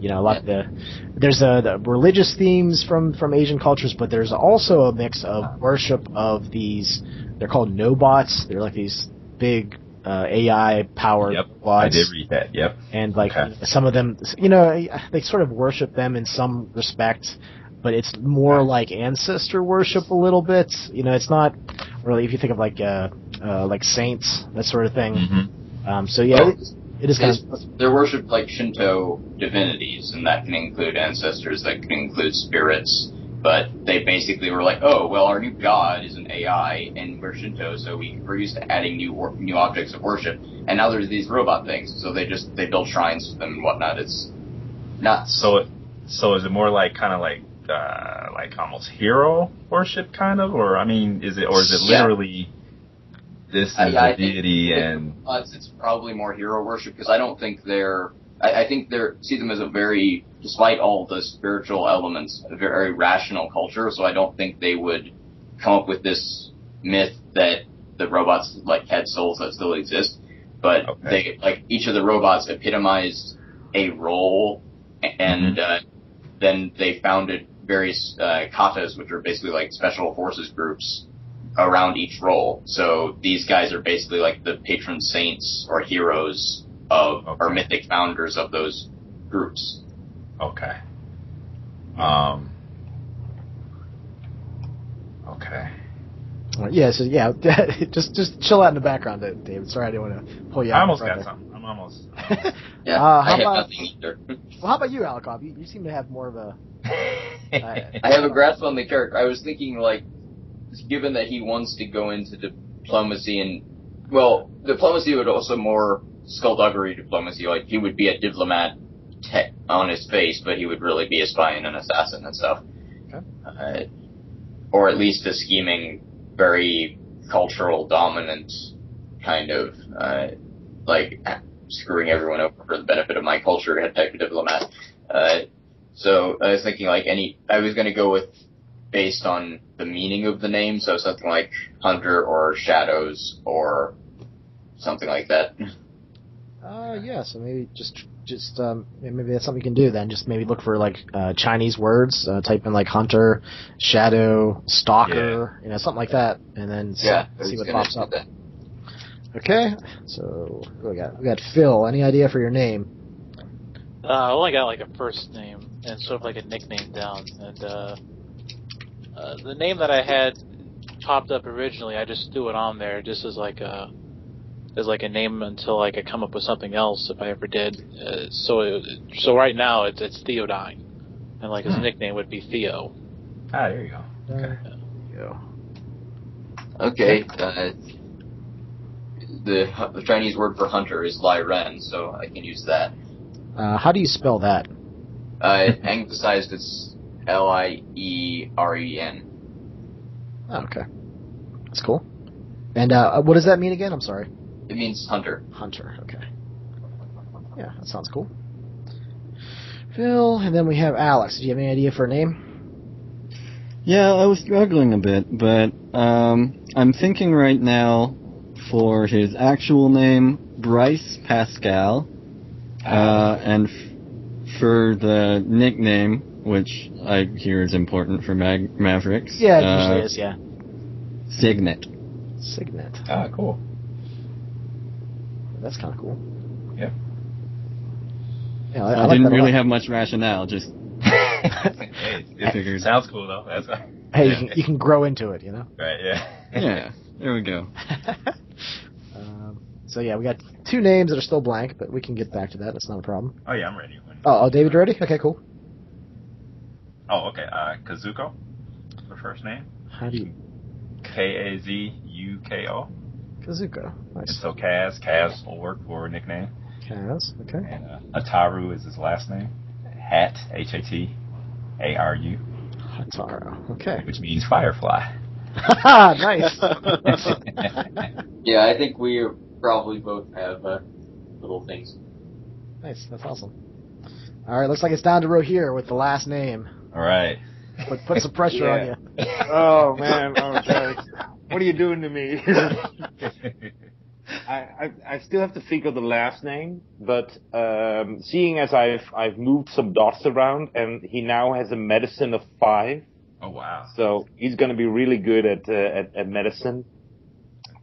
A lot of there's the religious themes from Asian cultures, but there's also a mix of worship of these. They're called NWODs. They're like these big AI powered bots. I did read that. Yep. And some of them, they sort of worship them in some respect, but it's more like ancestor worship a little bit. It's not really, if you think of like saints, that sort of thing. Mm-hmm. It is kind of... They're worshipped like Shinto divinities, and that can include ancestors, that can include spirits, but they basically were like, oh, well, our new god is an AI, and we're Shinto, so we're used to adding new objects of worship, and now there's these robot things, so they build shrines for them and whatnot. It's not... So is it more like kind of like almost hero worship kind of, or is it literally... This is a deity, and it's probably more hero worship, because I don't think I think see them as a very, despite all the spiritual elements, a very rational culture. So I don't think they would come up with this myth that the robots had souls that still exist. But they each of the robots epitomized a role, and then they founded various katas, which are basically like special forces groups around each role. So these guys are basically like the patron saints or heroes or mythic founders of those groups. Okay. Okay. Just chill out in the background, David. Sorry, I didn't want to pull you out. I almost got something. I'm almost. I have nothing either. Well, how about you, Alikov? You seem to have more of a... I have a grasp on the character. I was thinking, given that he wants to go into diplomacy, and diplomacy would also more skullduggery diplomacy. Like, he would be a diplomat on his face, but he would really be a spy and an assassin and stuff. Okay. Or at least a scheming, very cultural dominant kind of screwing everyone over for the benefit of my culture type of diplomat. So I was thinking I was going to go with based on the meaning of the name, so something like Hunter or Shadows or something like that. So maybe just maybe that's something you can do then. Just maybe look for Chinese words, type in Hunter, Shadow, Stalker, something like that, and then see what pops up. Okay, so we got Phil. Any idea for your name? I only got a first name and sort of a nickname down, and the name that I had popped up originally, I just threw it on there just as a name until I could come up with something else if I ever did. So right now it's Theodine, and his nickname would be Theo. Ah, there you go. Okay. Okay. The Chinese word for hunter is Lai Ren, so I can use that. How do you spell that? Anglicized, it's Lieren. Oh, okay. That's cool. And what does that mean again? I'm sorry. It means hunter. Hunter, okay. Yeah, that sounds cool. Phil, and then we have Alex. Do you have any idea for a name? Yeah, I was struggling a bit, but I'm thinking right now for his actual name, Bryce Pascal, and for the nickname, which I hear is important for Mavericks. Yeah, it usually is, yeah. Signet. Signet. Ah, cool. That's kind of cool. Yeah. Yeah, I didn't really have much rationale, just... It sounds cool, though. That's hey, you can grow into it, Right, yeah. Yeah, there we go. So yeah, we got two names that are still blank, but we can get back to that. That's not a problem. Oh yeah, I'm ready. Oh, David, ready? Okay, cool. Oh, okay. Kazuko, the first name. How do you? Kazuko. Kazuko. Nice. And so Kaz will work for a nickname. Kaz, okay. And Ataru is his last name. Hat, Hataru. Hataro. Okay. Which means firefly. Nice. Yeah, I think we probably both have little things. Nice. That's awesome. All right. Looks like it's down to Rohir with the last name. All right. Put some pressure on you. Oh man. Oh god. What are you doing to me? I still have to think of the last name, but seeing as I've moved some dots around, and he now has a medicine of 5. Oh wow! So he's going to be really good at medicine,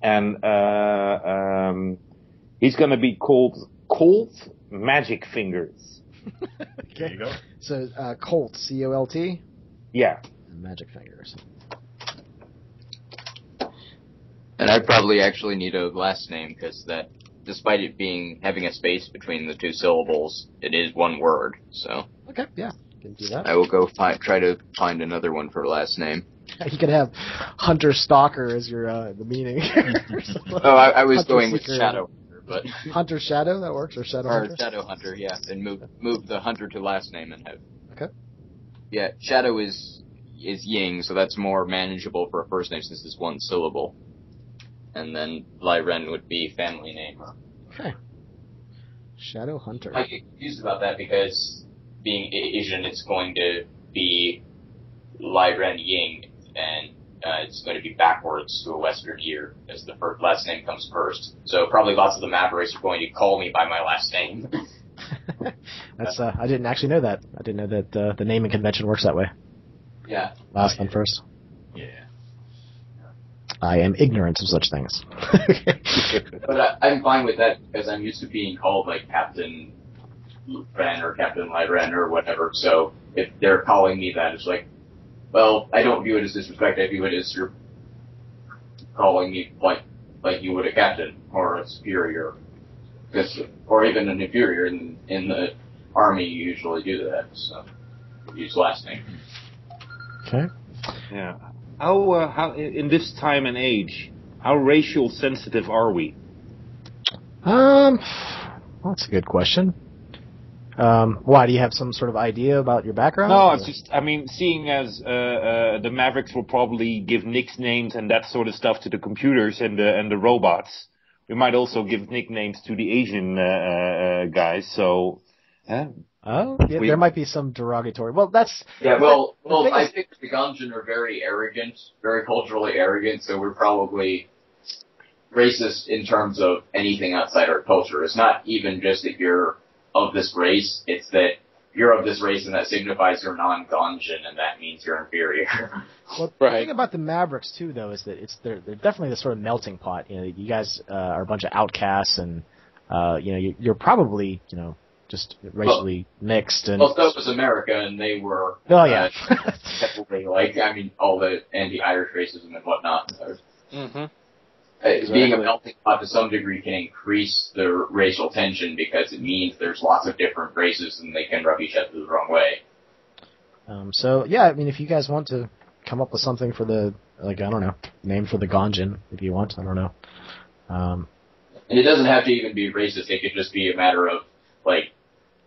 and he's going to be called Colt Magic Fingers. Okay. There you go. So Colt, C-O-L-T. Yeah. Magic Fingers. And I probably actually need a last name because that, despite it having a space between the 2 syllables, it is one word. So. Okay. Yeah. Can do that. I will go try to find another one for last name. You could have Hunter Stalker as your the meaning. I was going with Shadow Hunter, but Hunter Shadow, that works, or Shadow Hunter. Or Shadow Hunter, yeah. Then move the Hunter to last name and have. Okay. Yeah, Shadow is Ying, so that's more manageable for a first name since it's 1 syllable. And then Lai Ren would be family name. Okay. Shadow Hunter. I get confused about that because being Asian, it's going to be Lai Ren Ying, and it's going to be backwards to a Western ear as the last name comes first. So probably lots of the Mavericks are going to call me by my last name. That's I didn't actually know that. I didn't know that the naming convention works that way. Yeah. Last name first. Yeah. I am ignorant of such things. But I'm fine with that because I'm used to being called like Captain Ren or Captain Lai Ren or whatever. So if they're calling me that, it's like, well, I don't view it as disrespect. I view it as you're calling me like you would a captain or a superior, or even an inferior. In the army, you usually do that. So use last name. Okay. Yeah. How in this time and age, how racial sensitive are we? That's a good question. Why, do you have some sort of idea about your background? No, it's just, I mean, seeing as the Mavericks will probably give nicknames and that sort of stuff to the computers and the robots, we might also give nicknames to the Asian guys. So, oh, yeah, there might be some derogatory. Well, that's I think the Ganjin are very arrogant, very culturally arrogant. So we're probably racist in terms of anything outside our culture. It's not even just that you're of this race, it's that you're of this race and that signifies you're non-Ganjin and that means you're inferior. Well, the thing about the Mavericks too, though, is that they're definitely the sort of melting pot. You know, you guys are a bunch of outcasts, and you're probably just racially mixed. And well, so was America, and they were. Oh yeah. All the anti-Irish racism and whatnot. Mm-hmm. Exactly. Being a melting pot to some degree can increase the racial tension because it means there's lots of different races and they can rub each other the wrong way. So yeah, I mean, if you guys want to come up with something for the name for the Ganjin, if you want, I don't know. And it doesn't have to even be racist. It could just be a matter of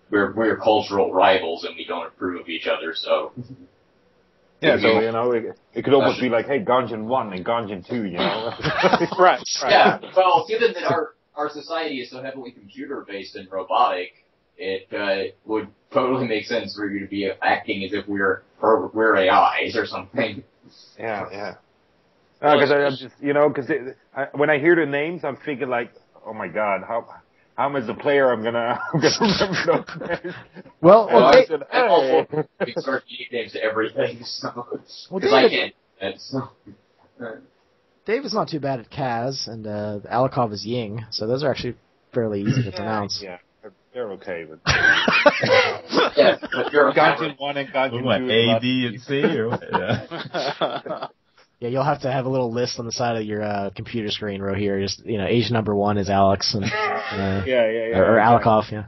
we're cultural rivals and we don't approve of each other. So. Yeah, so, it could almost be like, hey, Ganjin 1 and Ganjin 2, Right. Yeah, well, given that our society is so heavily computer-based and robotic, it would totally make sense for you to be acting as if we're AIs or something. Yeah. Because I'm just, when I hear the names, I'm thinking like, oh my god, how as a player I'm gonna remember those names. Well, I'm also big start nicknames to everything, so because I can't. Dave is not too bad at Kaz, and Alikov is Ying, so those are actually fairly easy to pronounce. Yeah, they're okay, but yeah, but you're Ganjin 1 and Ganjin 2. What, A, B, and C? Or what? Yeah. Yeah, you'll have to have a little list on the side of your computer screen, Rohir. Just Asian number 1 is Alex, and yeah, or Alikov, yeah.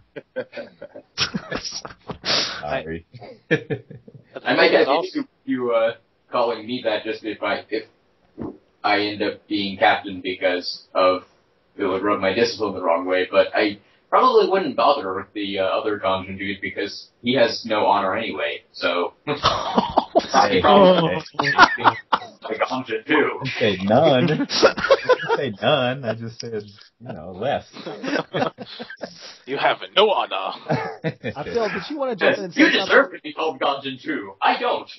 Sorry. I might get you calling me that just if I end up being captain because of it would rub my discipline the wrong way, but I probably wouldn't bother with the other Ganjin dude because he has no honor anyway. So. Hey, Like 102. I say none. I didn't say none. I just said, less. You have no honor. Phil, did you want to jump in and say You something? deserve to be called Gonjin too. I don't.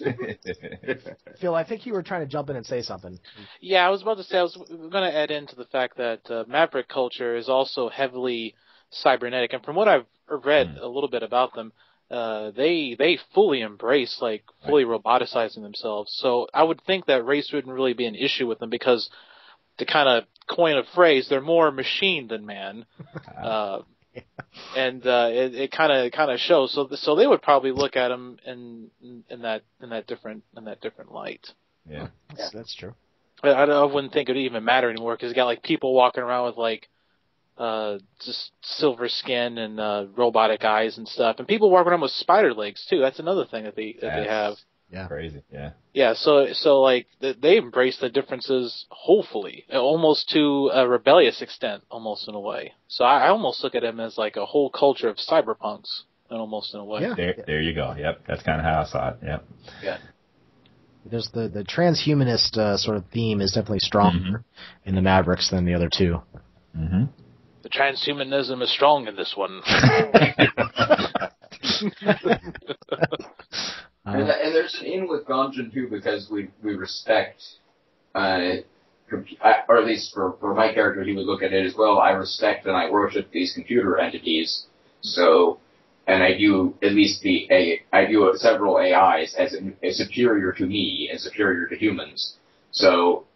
Phil, I think you were trying to jump in and say something. Yeah, I was about to say, I was going to add into the fact that Maverick culture is also heavily cybernetic, and from what I've read a little bit about them, they fully embrace, fully roboticizing themselves. So I would think that race wouldn't really be an issue with them because, to kind of coin a phrase, they're more machine than man. And it kind of shows. So they would probably look at them in that different light. Yeah, that's true. I wouldn't think it would even matter anymore because you got people walking around with just silver skin and robotic eyes and stuff, and people walking around with spider legs too. That's another thing that they have. Yeah, crazy. Yeah. Yeah. So they embrace the differences, hopefully, almost to a rebellious extent, almost in a way. So I almost look at them as a whole culture of cyberpunks, almost in a way. Yeah. There you go. Yep, that's kind of how I saw it. Yep. Yeah. There's the transhumanist sort of theme is definitely stronger in the Mavericks than the other two. Mm-hmm. The transhumanism is strong in this one. And there's an in with Gonjin too because we respect, or at least for my character, he would look at it as well. I respect and I worship these computer entities. So, and I view at least I view several AIs as superior to me and superior to humans. So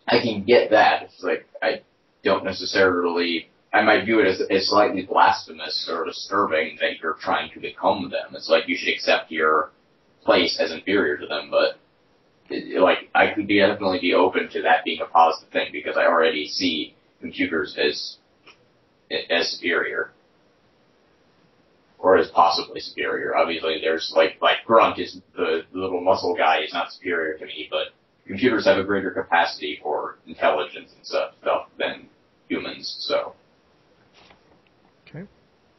I can get that. It's I don't necessarily. I might view it as slightly blasphemous or disturbing that you're trying to become them. It's you should accept your place as inferior to them, but I could definitely be open to that being a positive thing because I already see computers as superior. Or as possibly superior. Obviously there's Grunt is the little muscle guy is not superior to me, but computers have a greater capacity for intelligence and stuff than humans, so. Okay.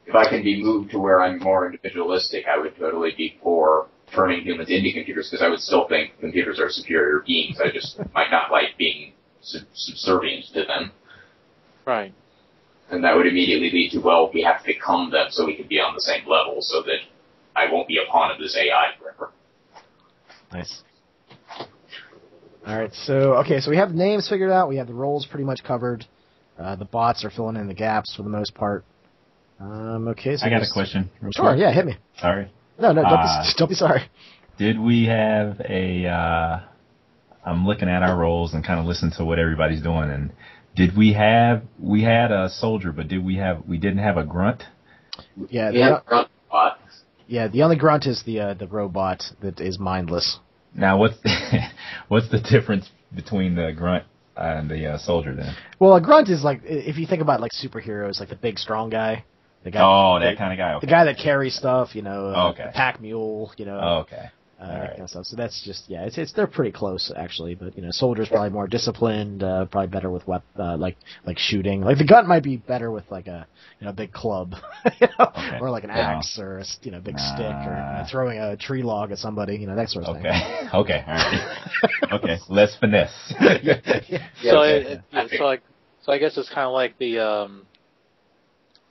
If I can be moved to where I'm more individualistic, I would totally be for turning humans into computers, because I would still think computers are superior beings. I just might not like being subservient to them. Right. And that would immediately lead to, we have to become them so we can be on the same level, so that I won't be a pawn of this AI forever. Nice. All right, so we have the names figured out. We have the roles pretty much covered. The bots are filling in the gaps for the most part. Okay, so I got a question. Sure, yeah, hit me. Sorry. No, don't be sorry. Did we have I'm looking at our roles and kind of listening to what everybody's doing, and we had a soldier, but we didn't have a grunt? Yeah, grunt bot. Yeah, the only grunt is the robot that is mindless. Now, what's the difference between the grunt and the soldier then? Well, a grunt is if you think about superheroes, the big strong guy. The guy, that kind of guy. Okay. The guy that carries stuff, the pack mule, okay. That kind of stuff. So that's just they're pretty close actually, but soldier's probably more disciplined, probably better with shooting. The gun might be better with a big club, okay. or an axe or a big stick, or throwing a tree log at somebody, that sort of thing. Okay, all right. Okay, less finesse. So I guess it's kind of like the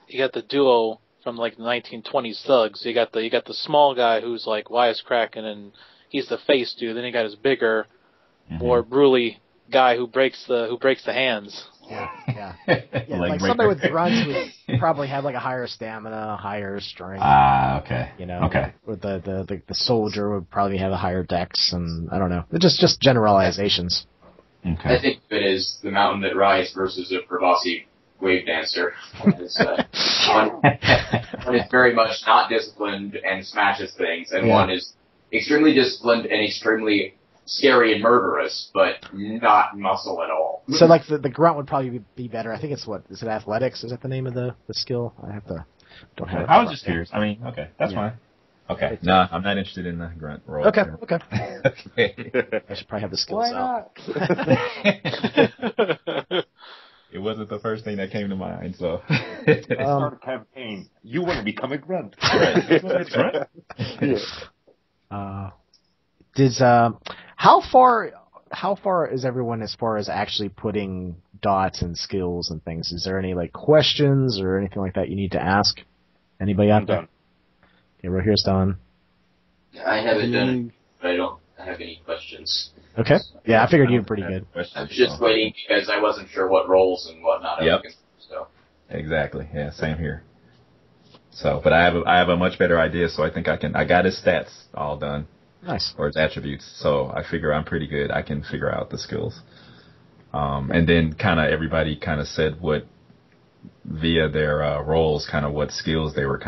you got the duo from the 1920s thugs. You got the small guy who's wisecracking and he's the face dude. Then you got his bigger, more bruly guy who breaks the hands. Yeah. Somebody with grunts would probably have a higher stamina, higher strength. Okay. Okay. With the soldier would probably have a higher dex, and I don't know. They're just generalizations. Okay. I think of it as the mountain that rise versus a Pravasi wave dancer. One is very much not disciplined and smashes things, and one is extremely disciplined and extremely scary and murderous, but not muscle at all. So the grunt would probably be better. I think it's is it athletics? Is that the name of the skill? Don't have it. I was just curious. I mean, okay, that's fine. Okay, no, I'm not interested in the grunt role. Okay. I should probably have the skills out. It wasn't the first thing that came to mind, so. Start a campaign. You want to become a grunt. That's right. how far is everyone as far as actually putting dots and skills and things? Is there any like questions or anything like that you need to ask? Anybody out there? Okay, right here's done. I haven't done it, but I don't have any questions. Okay. Yeah, I figured you were pretty good. I was just waiting because I wasn't sure what roles and whatnot. Yep. So. Exactly. Yeah, same here. So, but I have a much better idea, so I think I got his stats all done. Nice. Or his attributes. So I figure I'm pretty good. I can figure out the skills. And then everybody said what, via their roles, what skills they were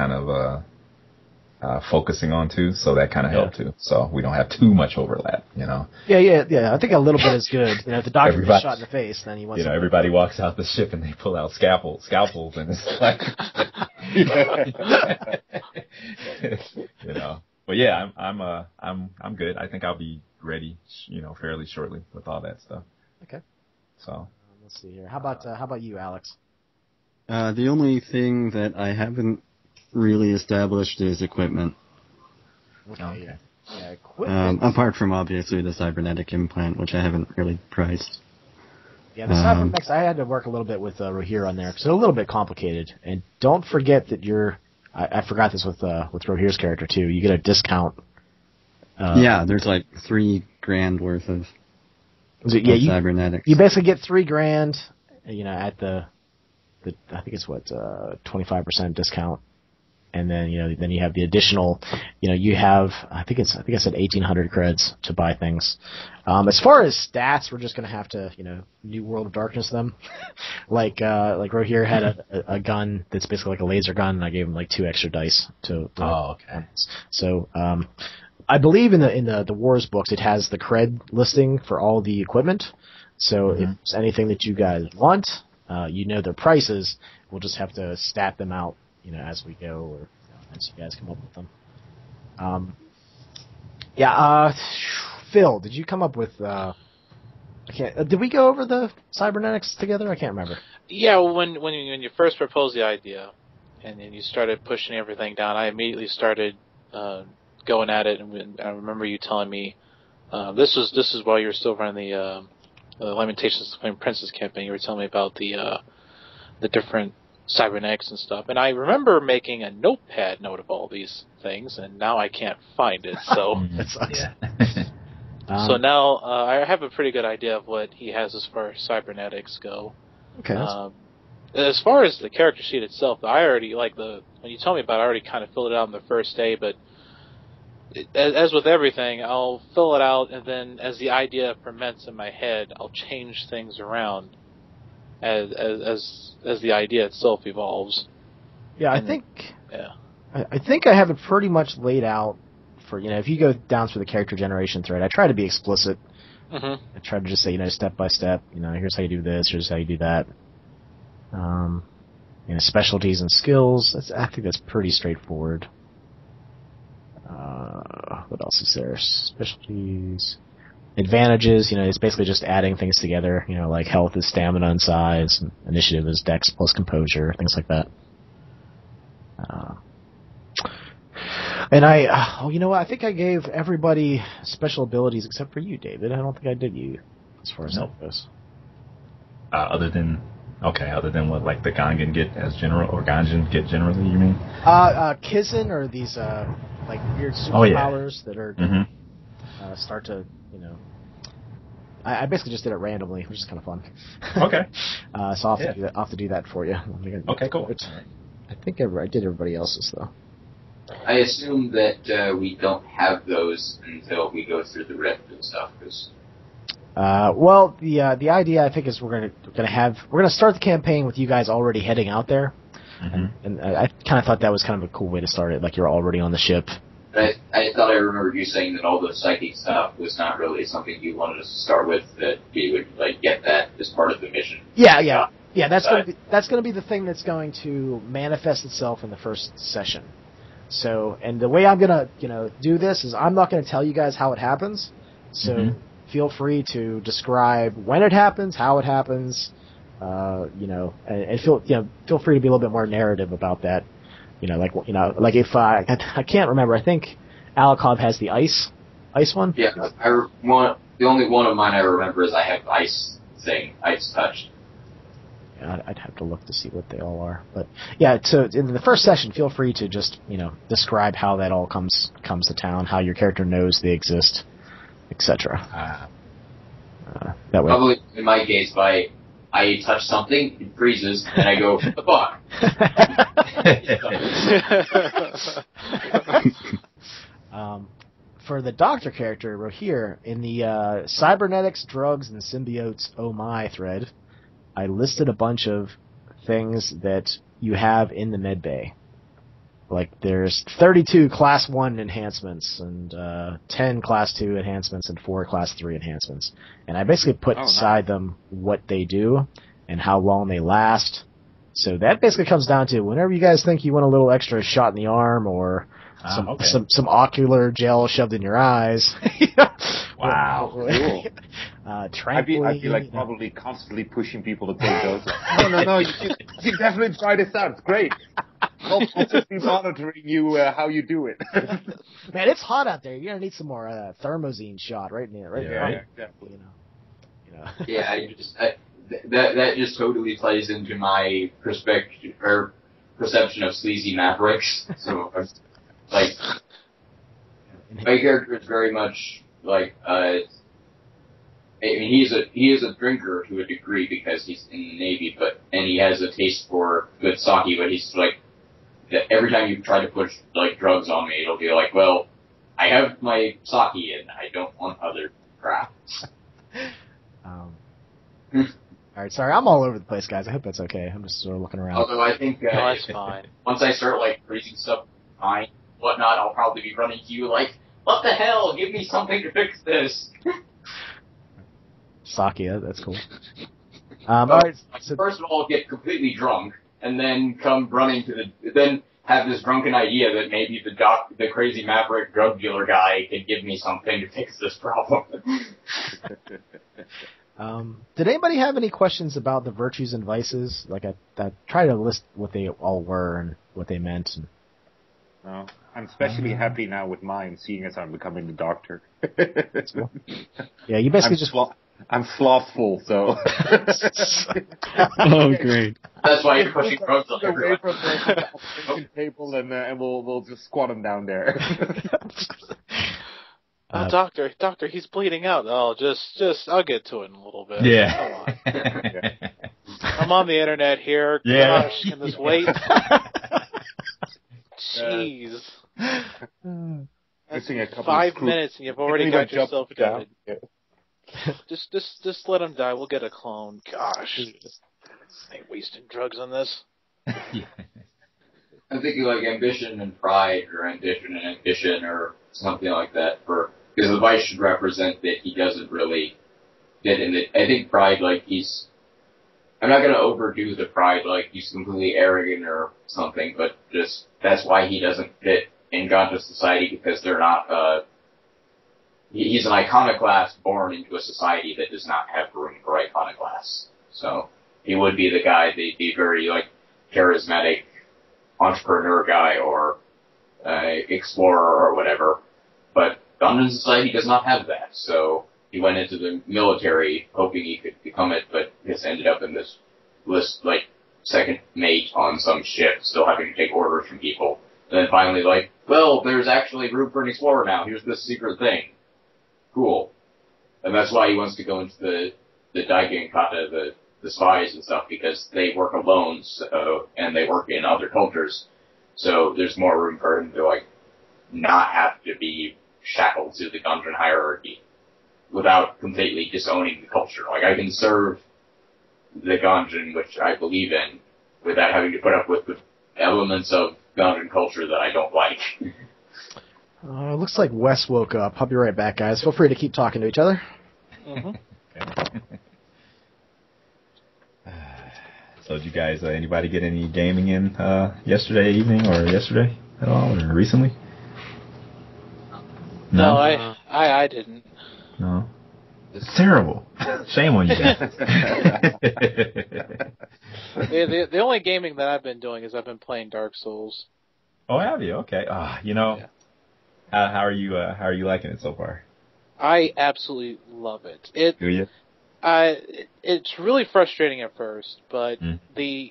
focusing on too. So that helped too. So we don't have too much overlap, Yeah. I think a little bit is good. If the doctor gets shot in the face, then he wants. Everybody walks out the ship and they pull out scalpels, and it's like, But yeah, I'm good. I think I'll be ready, fairly shortly with all that stuff. Okay. So let's see here. How about you, Alex? The only thing that I haven't really established is equipment. Okay. Yeah, equipment. Apart from obviously the cybernetic implant, which I haven't really priced. Yeah, the cybernetics, I had to work a little bit with Rohir on there because it's a little bit complicated. And don't forget that I forgot this with Rohir's character too. You get a discount. There's like $3,000 worth of cybernetics. You basically get $3,000, at the I think it's 25% discount, and then then you have the additional, you have I think I said 1,800 creds to buy things. As far as stats, we're just gonna have to New World of Darkness them, like Rohir had a gun that's basically like a laser gun, and I gave him like 2 extra dice to. Oh, okay. So I believe in the Wars books it has the cred listing for all the equipment. So if there's anything that you guys want, their prices, we'll just have to stat them out, as we go, or as you guys come up with them. Phil, did you come up with? Did we go over the cybernetics together? I can't remember. Yeah, when you first proposed the idea, and then you started pushing everything down, I immediately started going at it, and I remember you telling me this is while you were still running the Lamentations of the Flame Princess campaign. You were telling me about the different cybernetics and stuff, and I remember making a notepad note of all these things, and now I can't find it. So that sucks. Yeah. So now I have a pretty good idea of what he has as far as cybernetics go. Okay. As far as the character sheet itself, I already when you told me about it, I already kind of filled it out on the first day, but as with everything, I'll fill it out, and then as the idea ferments in my head, I'll change things around as the idea itself evolves. Yeah, I think I have it pretty much laid out for, if you go down through the character generation thread, I try to be explicit. I try to just say, step by step, here's how you do this, here's how you do that. Specialties and skills, I think that's pretty straightforward. What else is there? Specialties. Advantages, it's basically just adding things together, like health is stamina and size, and initiative is dex plus composure, things like that. And I think I gave everybody special abilities except for you, David. I don't think I did you, as far as health goes. Other than what, like the Gangan get as general, or Ganjan get generally, you mean? Kizin are these, like weird superpowers that are, start to, I basically just did it randomly, which is kind of fun. Okay. So I'll have to do that for you. Okay, cool. I think I did everybody else's, though. I assume that we don't have those until we go through the rift and stuff, because... the idea I think is we're gonna start the campaign with you guys already heading out there, and I kind of thought that was kind of a cool way to start it, like you're already on the ship. I thought I remembered you saying that all the psychic stuff was not really something you wanted us to start with, that we would get that as part of the mission. Yeah. That's gonna be the thing that's going to manifest itself in the first session. So, and the way I'm gonna do this is I'm not gonna tell you guys how it happens. So. Feel free to describe when it happens, how it happens, and feel free to be a little bit more narrative about that. Like if I can't remember, I think Alakov has the ice Ice one? Yeah, the only one of mine I remember is I have ice thing, ice touch. Yeah, I'd have to look to see what they all are. But yeah, so in the first session, feel free to just, describe how that all comes to town, how your character knows they exist, etc. That way. Probably in my case, I touch something, it freezes, and I go, the fuck? For the Doctor character, Rohir, in the Cybernetics, Drugs, and Symbiotes Oh My thread, I listed a bunch of things that you have in the medbay. Like, there's 32 Class 1 enhancements, and 10 Class 2 enhancements, and 4 Class 3 enhancements. And I basically put beside them what they do, and how long they last. So that basically comes down to whenever you guys think you want a little extra shot in the arm, or some ocular gel shoved in your eyes. Wow. Cool. I'd be like probably constantly pushing people to take those. No, you should definitely try this out. It's great. I'll just be monitoring you how you do it. Man, it's hot out there. You're gonna need some more thermozine shot right in there, Yeah, exactly. Yeah, that just totally plays into my perspective or perception of sleazy mavericks. So, like, my character is very much like he is a drinker to a degree because he's in the Navy, and he has a taste for good sake, but he's like, every time you try to push like drugs on me, it'll be like, well, I have my sake and I don't want other crap. All right, sorry, I'm all over the place, guys. I hope that's okay. I'm just sort of looking around. Although I think that's fine. Once I start like freezing stuff, whatnot, I'll probably be running to you like, what the hell? Give me something to fix this. Sake, that's cool. All right. So, first of all, get completely drunk, and then come running then have this drunken idea that maybe the crazy maverick drug dealer guy can give me something to fix this problem. Did anybody have any questions about the virtues and vices? Like, I tried to list what they all were and what they meant. No, I'm especially happy now with mine, seeing as I'm becoming the Doctor. That's cool. Yeah, you basically I'm slothful, so. Oh, great. That's why you're pushing drugs on everyone. Away from the operation table, and we'll just squat him down there. Doctor, he's bleeding out. Oh, just, I'll get to it in a little bit. Yeah. I'm on the internet here. Yeah. Gosh, can this wait? Jeez. Missing a couple 5 of minutes and you've already got yourself down. dead. Just let him die. We'll get a clone. Gosh. I ain't wasting drugs on this. I'm thinking like ambition and pride, or ambition and ambition, or something like that. Because the vice should represent that he doesn't really fit in it. I think pride, like I'm not going to overdo the pride, like he's completely arrogant or something, but just that's why he doesn't fit in Ganja society, because they're not. He's an iconoclast born into a society that does not have room for iconoclasts. So he would be the guy. They'd be very like charismatic entrepreneur guy or explorer or whatever. But Gunjan society does not have that. So he went into the military hoping he could become it, but just ended up in this list like second mate on some ship, still having to take orders from people. And then finally, like, well, there's actually room for an explorer now. Here's this secret thing. Cool. And that's why he wants to go into the Daigen Kata, the spies and stuff, because they work alone, and they work in other cultures. So there's more room for him to, like, not have to be shackled to the Gunjan hierarchy without completely disowning the culture. Like, I can serve the Gunjan, which I believe in, without having to put up with the elements of Gunjan culture that I don't like. Looks like Wes woke up. I'll be right back, guys. Feel free to keep talking to each other. Mm-hmm. So did you guys, anybody get any gaming in yesterday evening or yesterday at all, or recently? No, I didn't. No. It's terrible. Shame on you guys. The only gaming that I've been doing is I've been playing Dark Souls. Oh, have you? Okay. Yeah. How are you liking it so far? I absolutely love it. Do you? It's really frustrating at first, but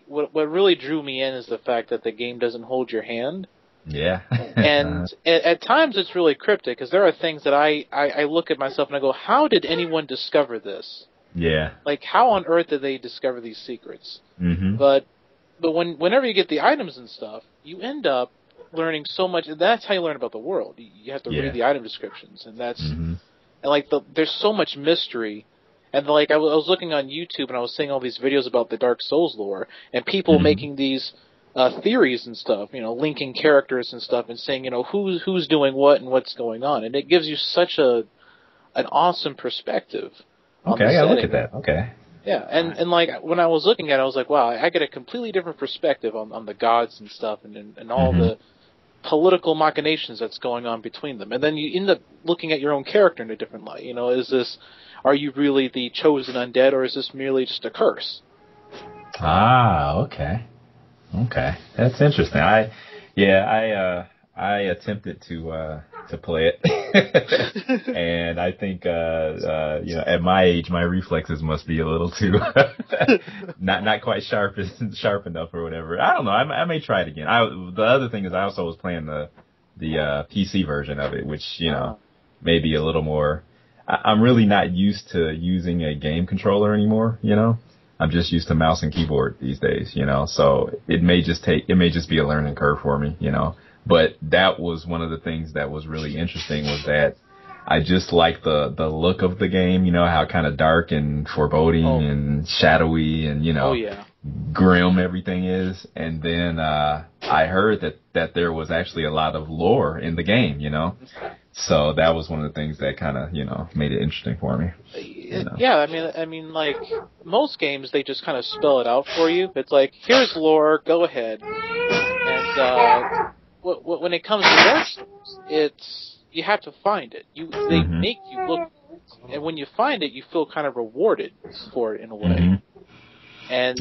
what really drew me in is the fact that the game doesn't hold your hand. Yeah. And at times it's really cryptic, because there are things that I look at myself and I go, how did anyone discover this? Yeah. Like, how on earth did they discover these secrets? Mm-hmm. But whenever you get the items and stuff, you end up learning so much. And that's how you learn about the world. You have to read the item descriptions, and that's and like there's so much mystery. And like I was looking on YouTube and I was seeing all these videos about the Dark Souls lore and people making these theories and stuff, linking characters and stuff and saying, who's doing what and what's going on, and it gives you such an awesome perspective. Okay, I gotta look at that. Okay. Yeah, and like when I was looking at it, I was like, wow, I get a completely different perspective on the gods and stuff, and all the political machinations that's going on between them. And then you end up looking at your own character in a different light. Are you really the chosen undead, or is this merely just a curse? Ah, okay. Okay, that's interesting. I attempted to play it, and I think at my age, my reflexes must be a little too not quite sharp enough or whatever. I don't know. I may try it again. The other thing is I also was playing the PC version of it, which may be a little more. I'm really not used to using a game controller anymore. I'm just used to mouse and keyboard these days. So it may just be a learning curve for me. But that was one of the things that was really interesting, was that I just like the look of the game, how kind of dark and foreboding and shadowy and, grim everything is. And then I heard that there was actually a lot of lore in the game, So that was one of the things that kind of, made it interesting for me. Yeah, I mean, like, most games, they just kind of spell it out for you. It's like, here's lore, go ahead. And when it comes to Dark Souls, you have to find it. They make you look, and when you find it, you feel kind of rewarded for it in a way. And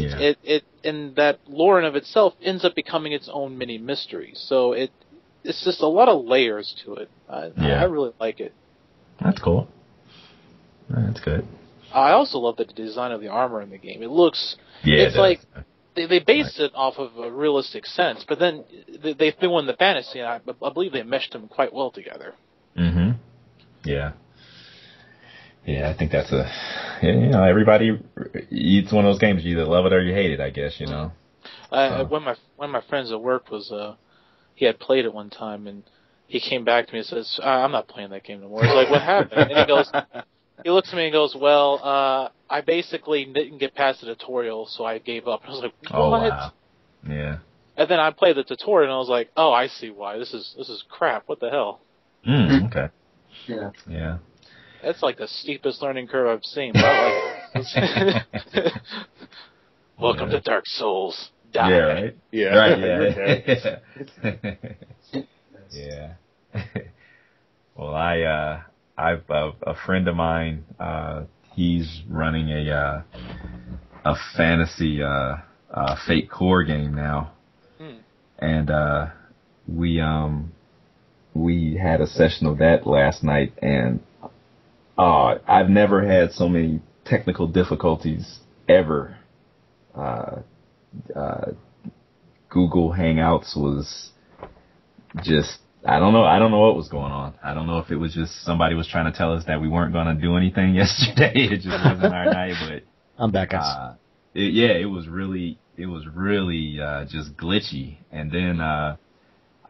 and that lore in of itself ends up becoming its own mini mystery. So it's just a lot of layers to it. I really like it. That's cool. That's good. I also love the design of the armor in the game. It looks, it's like, they based it off of a realistic sense, but then they threw in the fantasy, and I believe they meshed them quite well together. Mm-hmm. Yeah. Yeah, I think that's everybody, it's one of those games, you either love it or you hate it, I guess, One of my friends at work he had played it one time, and he came back to me and says, I'm not playing that game anymore. I was like, what happened? And he looks at me and goes, well, I basically didn't get past the tutorial, so I gave up. I was like, what? Oh, wow. Yeah. And then I played the tutorial, and I was like, oh, I see why. This is crap. What the hell? Okay. Yeah. Yeah. That's like the steepest learning curve I've seen. But I like it. Welcome to Dark Souls. Die. Yeah, right? Yeah. Right, yeah. Yeah. Well, I've a friend of mine, he's running a fantasy Fate Core game now. And we had a session of that last night, and I've never had so many technical difficulties ever. Google Hangouts was just, I don't know what was going on. I don't know if it was just somebody was trying to tell us that we weren't going to do anything yesterday. It just wasn't our night, but I'm back, guys. It was really just glitchy. And then I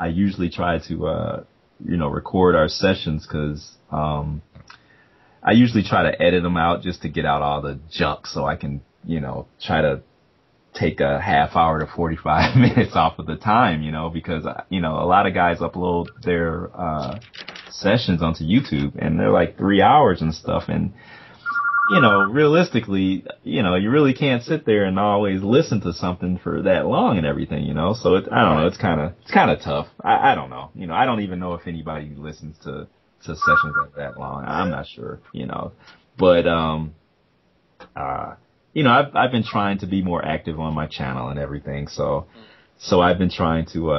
usually try to record our sessions, because I usually try to edit them out just to get out all the junk, so I can try to take a half hour to 45 minutes off of the time, because a lot of guys upload their sessions onto YouTube, and they're like 3 hours and stuff, and realistically, you really can't sit there and always listen to something for that long and everything, so I don't know, it's kind of tough. I don't know, I don't even know if anybody listens to sessions like that long. I'm not sure, but I've been trying to be more active on my channel and everything, so So I've been trying to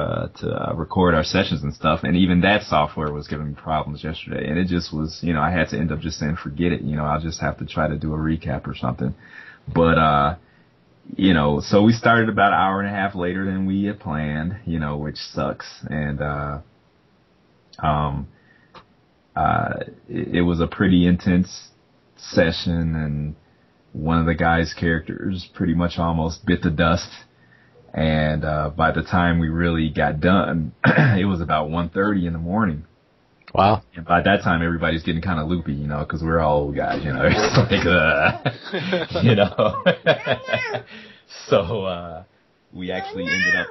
record our sessions and stuff, and even that software was giving me problems yesterday, and it just was, I had to end up just saying, forget it, I'll just have to try to do a recap or something. But, so we started about an hour and a half later than we had planned, which sucks. And, it was a pretty intense session, and one of the guys' characters pretty much almost bit the dust. And, by the time we really got done, it was about 1:30 in the morning. Wow. And by that time, everybody's getting kind of loopy, because we're all old guys, It's like, So, we actually ended up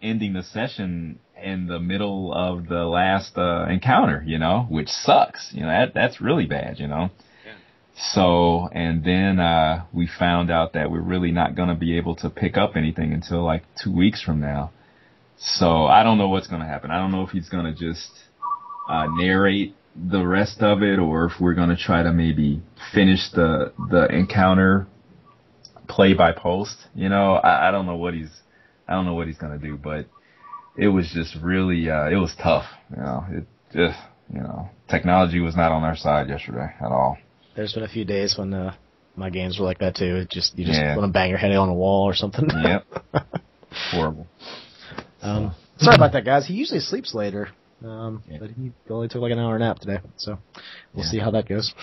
ending the session in the middle of the last, encounter, which sucks. That's really bad, Yeah. So, and then, we found out that we're really not going to be able to pick up anything until like 2 weeks from now. So I don't know what's going to happen. I don't know if he's going to just, narrate the rest of it, or if we're going to try to maybe finish the encounter play by post. I don't know what he's going to do, but it was just really, it was tough. It just, technology was not on our side yesterday at all. There's been a few days when my games were like that too. You just want to bang your head on a wall or something. Yep. Horrible. Sorry about that, guys. He usually sleeps later, but he only took like an hour nap today. So we'll see how that goes.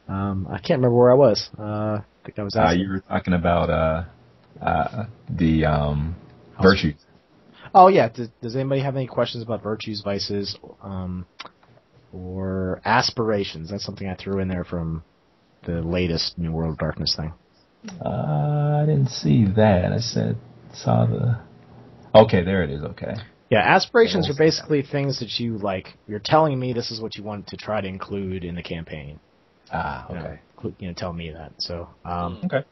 I can't remember where I was. I think I was asking. You were talking about the virtues. Oh yeah. Does anybody have any questions about virtues, vices, or aspirations? That's something I threw in there from the latest New World of Darkness thing. I didn't see that. I saw the... Okay, there it is. Okay. Yeah, aspirations are basically things that you like. You're telling me this is what you want to try to include in the campaign. Okay. Tell me that. So, okay.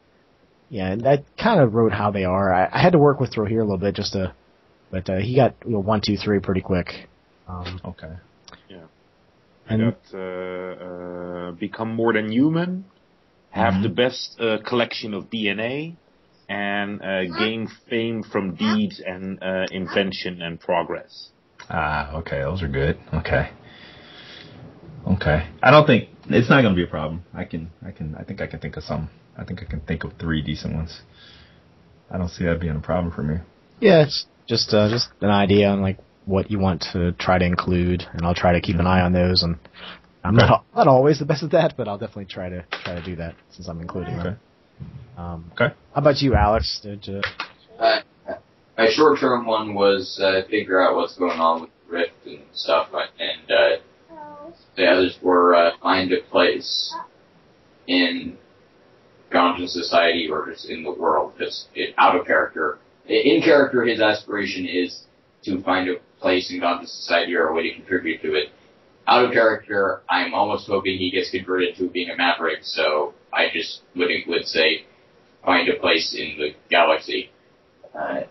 Yeah, and I kind of wrote how they are. I had to work with Throw here a little bit but he got 1, 2, 3 pretty quick. Okay. I got become more than human, have the best collection of DNA, and gain fame from deeds and invention and progress. Okay, those are good. Okay. I don't think it's not going to be a problem. I think I can think of some. I think I can think of 3 decent ones. I don't see that being a problem for me. Yeah, it's just an idea on like what you want to try to include, and I'll try to keep an eye on those. And I'm not always the best at that, but I'll definitely try to do that since I'm including them. Okay. How about you, Alex? My short-term one was figure out what's going on with Rift and stuff, and the others were find a place in Gauntlet Society or just in the world, just out of character. In character, his aspiration is to find a place in Gauntlet Society or a way to contribute to it. Out of character, I'm almost hoping he gets converted to being a maverick, so I just would say find a place in the galaxy.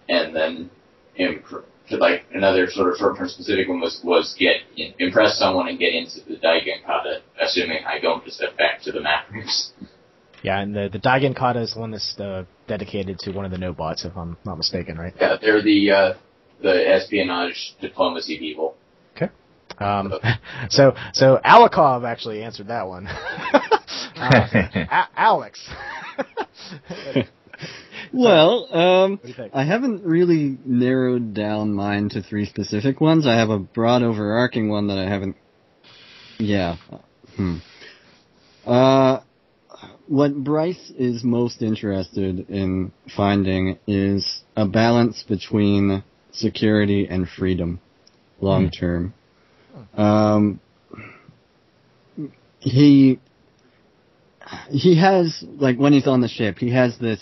And then like another sort of short-term specific one was impress someone and get into the Daigen Kata, assuming I don't just step back to the mavericks. Yeah, and the Daigen Kata is one that's dedicated to one of the NWODs, if I'm not mistaken, right? Yeah, they're the espionage diplomacy people. Okay. So Alikov actually answered that one. Alex. Well, I haven't really narrowed down mine to 3 specific ones. I have a broad overarching one that I haven't... Yeah. What Bryce is most interested in finding is a balance between security and freedom, long term. He has, like, when he's on the ship, he has this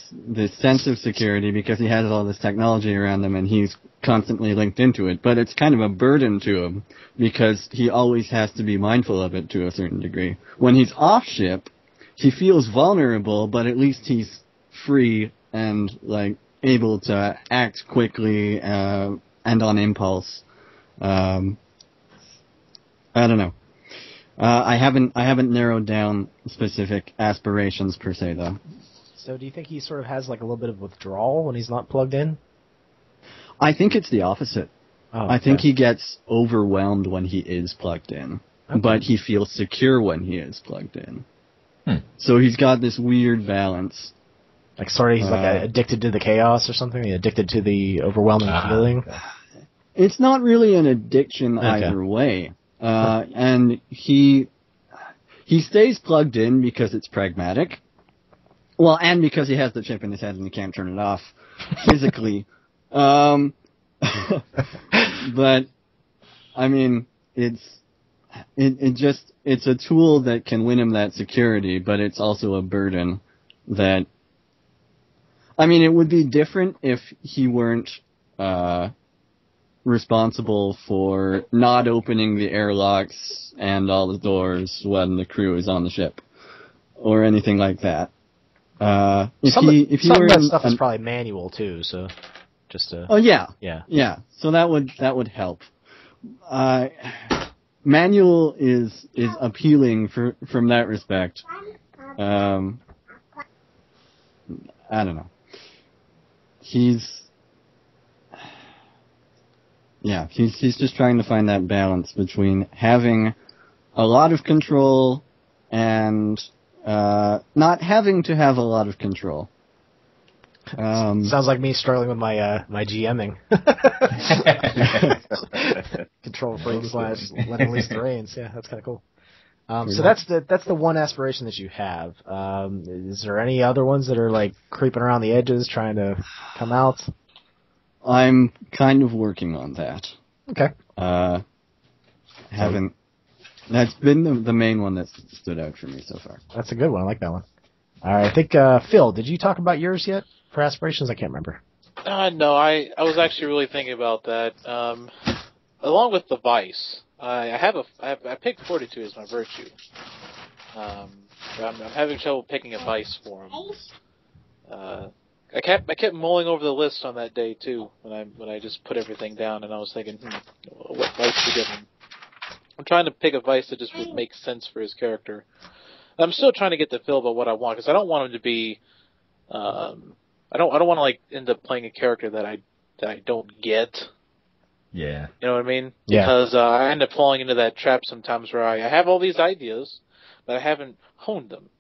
sense of security because he has all this technology around him and he's constantly linked into it, but it's kind of a burden to him because he always has to be mindful of it to a certain degree. When he's off ship, he feels vulnerable, but at least he's free and, like, able to act quickly, and on impulse. I don't know. I haven't narrowed down specific aspirations per se, though. So do you think he sort of has like a little bit of withdrawal when he's not plugged in? I think it's the opposite. Oh, I think he gets overwhelmed when he is plugged in, but he feels secure when he is plugged in. So he's got this weird balance. Like sort of he's like addicted to the chaos or something? Addicted to the overwhelming feeling? Okay. It's not really an addiction either way. And he stays plugged in because it's pragmatic. Well, and because he has the chip in his head and he can't turn it off physically. But, I mean, it's a tool that can win him that security, but it's also a burden that, I mean, it would be different if he weren't, responsible for not opening the airlocks and all the doors when the crew is on the ship, or anything like that. Some of that stuff is probably manual too, so just yeah. So that would help. Manual is appealing from that respect. I don't know. He's just trying to find that balance between having a lot of control and not having to have a lot of control. Sounds like me struggling with my GMing. Control freak / letting loose the reins. Yeah, that's kind of cool. So that's the one aspiration that you have. Is there any other ones that are like creeping around the edges, trying to come out? I'm kind of working on that. Okay. That's been the main one that's stood out for me so far. That's a good one. I like that one. All right. I think, Phil, did you talk about yours yet for aspirations? I can't remember. No, I was actually really thinking about that. Along with the vice, I picked 42 as my virtue. I'm having trouble picking a vice for him. I kept mulling over the list on that day too when I just put everything down, and I was thinking, what vice to give him? I'm trying to pick a vice that just would make sense for his character. I'm still trying to get the feel about what I want, because I don't want him to be. I don't want to like end up playing a character that I don't get. Yeah. You know what I mean? Yeah. Because I end up falling into that trap sometimes where I have all these ideas, but I haven't honed them.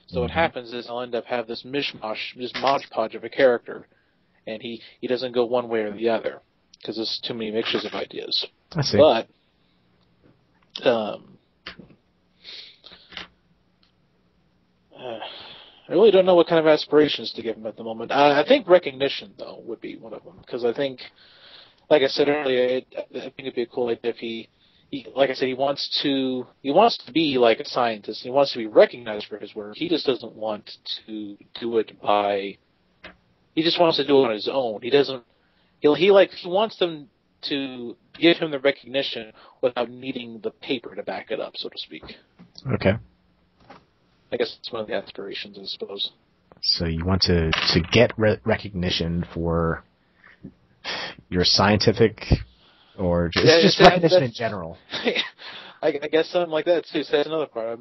So what happens is I'll end up have this mishmash, this modgepodge of a character, and he doesn't go one way or the other because there's too many mixtures of ideas. I see. But I really don't know what kind of aspirations to give him at the moment. I think recognition, though, would be one of them, because I think, like I said earlier, I think it'd be a cool idea if he, like I said, he wants to be like a scientist. He wants to be recognized for his work. He just doesn't want to do it by. He just wants to do it on his own. He doesn't. He wants them to give him the recognition without needing the paper to back it up, so to speak. Okay. I guess it's one of the aspirations, I suppose. So you want to get recognition for your scientific, or just recognition in general? I guess something like that too. So that's another part.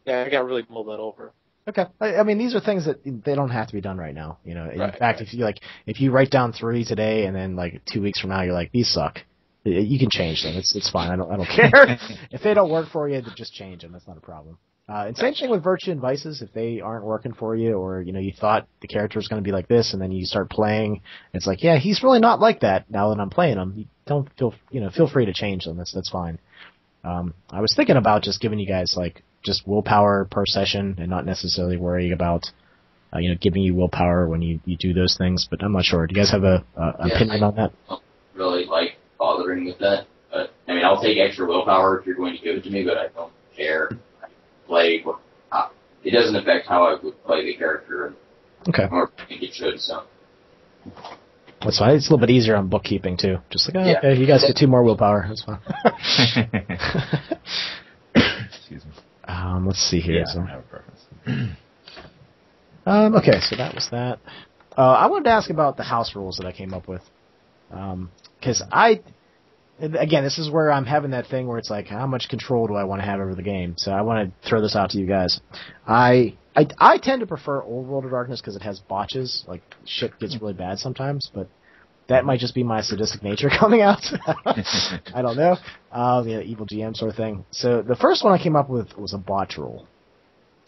I got really mulled that over. Okay. I mean, these are things that they don't have to be done right now. You know, in fact, right. if you write down 3 today and then like 2 weeks from now you're like, these suck, you can change them. It's fine. I don't care. If they don't work for you, just change them. That's not a problem. And same thing with Virtue and Vices. If they aren't working for you, or you thought the character was going to be like this, and then you start playing, it's like, yeah, he's really not like that. Now that I'm playing him, you don't feel free to change them. That's fine. I was thinking about just giving you guys like just willpower per session, and not necessarily worrying about giving you willpower when you do those things. But I'm not sure. Do you guys have a opinion on that? I don't really like bothering with that. But I mean, I'll take extra willpower if you're going to give it to me, but I don't care. It doesn't affect how I would play the character. Okay. Or I think it should, so. That's fine. It's a little bit easier on bookkeeping, too. Just like, okay, you guys get 2 more willpower. That's fine. Excuse me. Let's see here. Yeah, I don't have a preference. Okay, so that was that. I wanted to ask about the house rules that I came up with. Because again, this is where I'm having that thing where it's like, how much control do I want to have over the game? So I want to throw this out to you guys. I I tend to prefer Old World of Darkness because it has botches. Like, shit gets really bad sometimes, but that might just be my sadistic nature coming out. I don't know. Evil GM sort of thing. So the first one I came up with was a botch roll.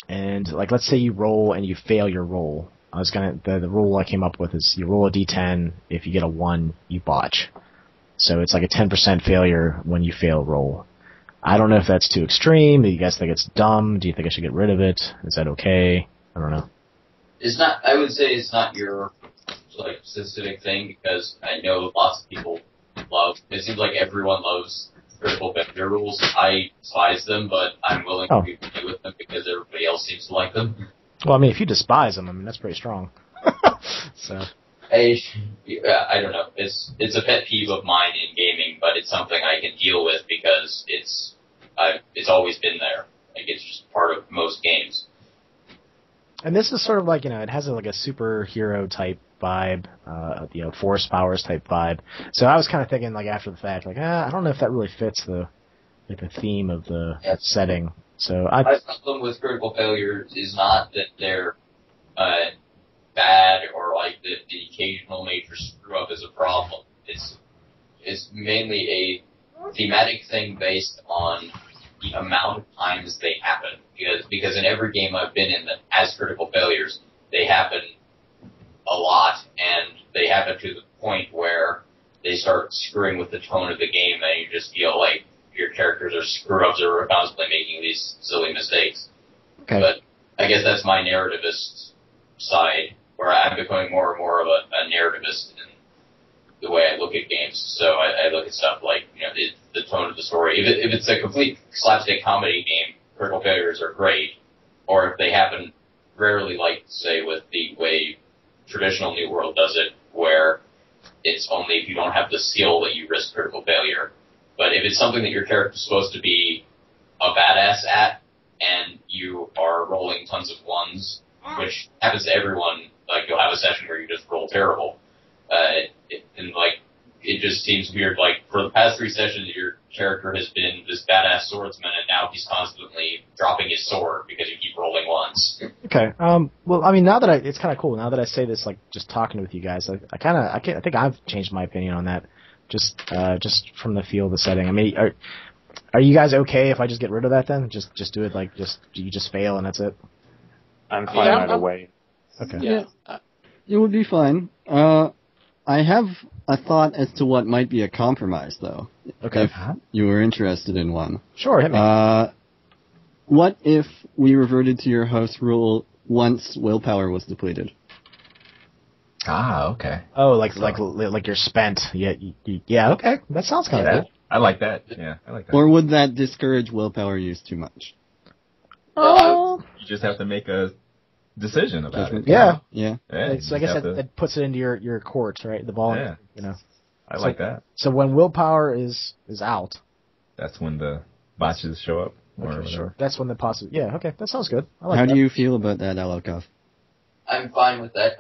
And, like, let's say you roll and you fail your roll. The rule I came up with is you roll a d10. If you get a 1, you botch. So it's like a 10% failure when you fail a roll. I don't know if that's too extreme. Do you guys think it's dumb? Do you think I should get rid of it? Is that okay? I don't know. It's not. I would say it's not your like specific thing because I know lots of people love. It seems like everyone loves critical failure rules. I despise them, but I'm willing to be with them because everybody else seems to like them. Well, I mean, if you despise them, I mean that's pretty strong. So. I don't know. It's a pet peeve of mine in gaming, but it's something I can deal with because it's always been there. Like it's just part of most games. And this is sort of like it has like a superhero type vibe, force powers type vibe. So I was kind of thinking like after the fact, like I don't know if that really fits the theme of the setting. So my problem with critical failures is not that they're bad or like the occasional major screw up is a problem. It's mainly a thematic thing based on the amount of times they happen. Because in every game I've been in that has critical failures, they happen a lot and they happen to the point where they start screwing with the tone of the game and you just feel like your characters are screw-ups or are constantly making these silly mistakes. Okay. But I guess that's my narrativist side, where I'm becoming more and more of a narrativist in the way I look at games. So I look at stuff like, the tone of the story. If it's a complete slapstick comedy game, critical failures are great. Or if they happen rarely, like, say, with the way traditional New World does it, where it's only if you don't have the skill that you risk critical failure. But if it's something that your character's supposed to be a badass at, and you are rolling tons of 1s, which happens to everyone, like, you'll have a session where you just roll terrible. It just seems weird. Like, for the past 3 sessions, your character has been this badass swordsman, and now he's constantly dropping his sword because you keep rolling 1s. Okay. Well, I mean, now that it's kind of cool. Now that I say this, like, just talking with you guys, I think I've changed my opinion on that. Just from the feel of the setting. I mean, are you guys okay if I just get rid of that then? Just do it like you just fail and that's it? I'm fine either way. Okay. Yeah. It would be fine. I have a thought as to what might be a compromise, though. Okay. If you were interested in one. Sure, hit me. What if we reverted to your host rule once willpower was depleted? Ah, okay. Oh, like you're spent. Yeah, okay. That sounds kind of good. I like that. Yeah, I like that. Or would that discourage willpower use too much? You just have to make a decision about it. Yeah. So I guess that puts it into your court, right? The ball. Yeah. I like that. So when willpower is out, that's when the botches show up. Okay, sure. That's when the possible. Yeah. Okay. That sounds good. I like How that. do you feel about that, Alokov? I'm fine with that.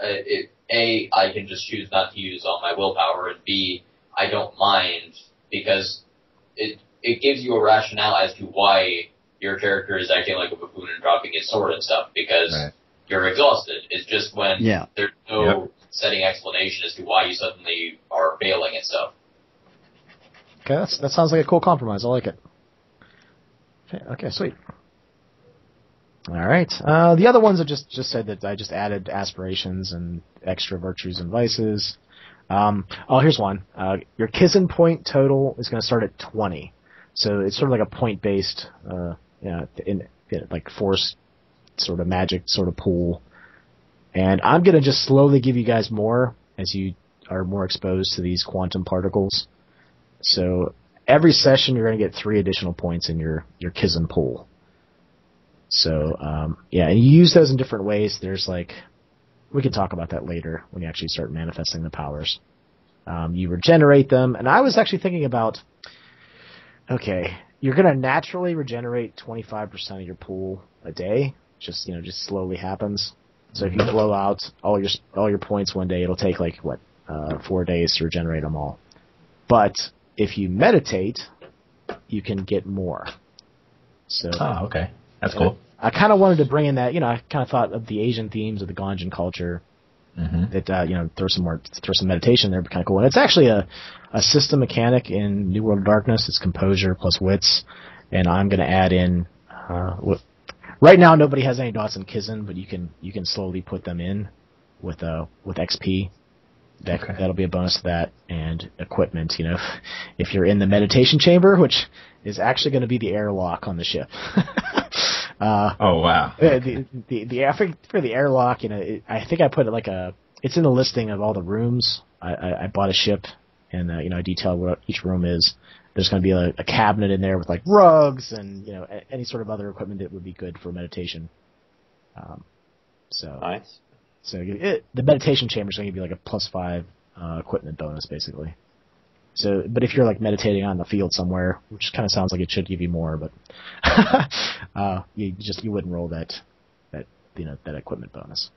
A, I can just choose not to use all my willpower, and B, I don't mind because it gives you a rationale as to why your character is acting like a buffoon and dropping his sword and stuff, because you're exhausted. It's just when there's no setting explanation as to why you suddenly are failing and stuff. Okay, that sounds like a cool compromise. I like it. Okay, sweet. All right. The other ones I just said that I just added aspirations and extra virtues and vices. Here's one. Your Kizzen point total is going to start at 20. So it's sort of like a point-based, like force sort of magic sort of pool. And I'm going to just slowly give you guys more as you are more exposed to these quantum particles. So every session you're going to get 3 additional points in your Kizzen pool. So, and you use those in different ways. There's we can talk about that later when you actually start manifesting the powers. You regenerate them, and I was actually thinking about, you're going to naturally regenerate 25% of your pool a day. Just slowly happens. So if you blow out all your points one day, it'll take 4 days to regenerate them all. But if you meditate, you can get more. So. Oh, okay. That's cool. I kind of wanted to bring in that, I kind of thought of the Asian themes of the Ganjin culture. That throw some meditation there, but kind of cool. And it's actually a system mechanic in New World of Darkness. It's composure plus wits, and I'm going to add in. Right now, nobody has any dots in Kizun, but you can slowly put them in with XP. That'll be a bonus to that, and equipment. If you're in the meditation chamber, which is actually going to be the airlock on the ship. Oh wow! For the airlock, I think I put it it's in the listing of all the rooms. I bought a ship, and I detailed what each room is. There's going to be a cabinet in there with rugs and any sort of other equipment that would be good for meditation. Nice. So the meditation chamber is going to be a +5 equipment bonus basically. So, but if you're meditating on the field somewhere, which kind of sounds like it should give you more, but you wouldn't roll that equipment bonus.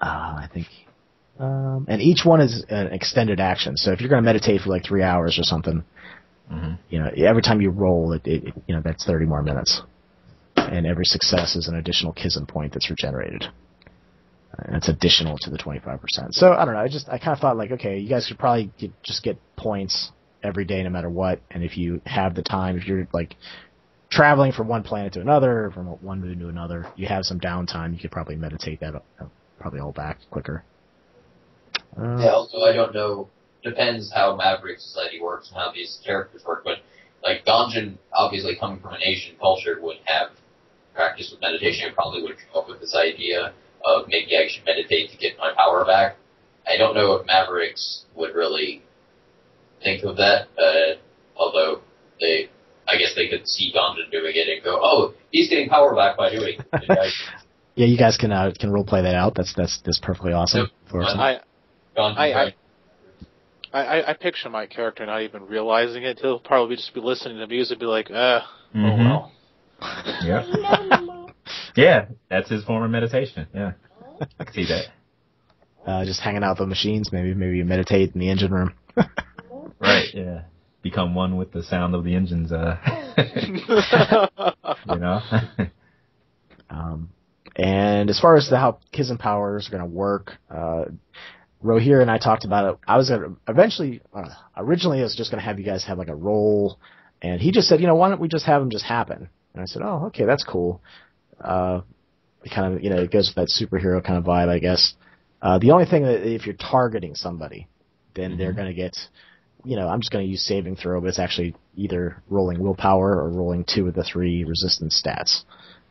I think, and each one is an extended action. So if you're going to meditate for 3 hours or something, every time you roll it that's 30 more minutes, and every success is an additional Kizun point that's regenerated. And it's additional to the 25%. So, I don't know, I kind of thought, okay, you guys could probably just get points every day no matter what, and if you have the time, if you're, traveling from one planet to another, from one moon to another, you have some downtime, you could probably meditate that probably all back quicker. Also, I don't know, depends how Maverick Society works and how these characters work, but, Ganjin, obviously coming from an Asian culture, would have practice with meditation and probably would come up with this idea of maybe I should meditate to get my power back. I don't know if Mavericks would really think of that, although I guess they could see Ganjin doing it and go, oh, he's getting power back by doing it. Yeah, you guys can roleplay that out. That's perfectly awesome. Yep. I picture my character not even realizing it. He'll probably just be listening to music and be like, oh well. Yeah. Yeah, that's his form of meditation. Yeah, I can see that. Just hanging out with the machines. Maybe you meditate in the engine room. Right. Yeah. Become one with the sound of the engines. And as far as how Kizun powers are going to work, Rohir and I talked about it. I was originally I was just going to have you guys have a roll, and he just said, why don't we just have them just happen? And I said, oh, okay, that's cool. It kind of, it goes with that superhero kind of vibe, I guess. The only thing that if you're targeting somebody, then they're going to get, I'm just going to use saving throw, but it's actually either rolling willpower or rolling 2 of the 3 resistance stats.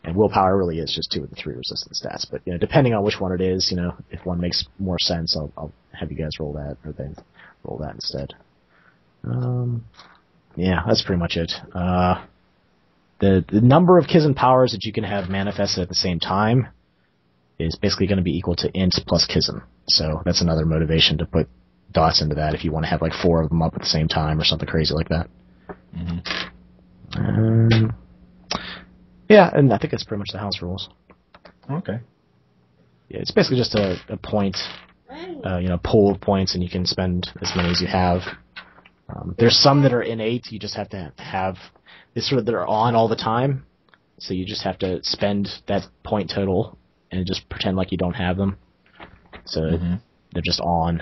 And willpower really is just 2 of the 3 resistance stats. But, depending on which one it is, if one makes more sense, I'll have you guys roll that, or they roll that instead. Yeah, that's pretty much it. The number of Kizun powers that you can have manifested at the same time is basically going to be equal to int plus Kizun. So that's another motivation to put dots into that if you want to have 4 of them up at the same time or something crazy like that. Yeah, and I think that's pretty much the house rules. Okay. Yeah, it's basically just a point, pool of points, and you can spend as many as you have. There's some that are innate. You just have to have they're on all the time, so you just have to spend that point total and just pretend like you don't have them. So they're just on,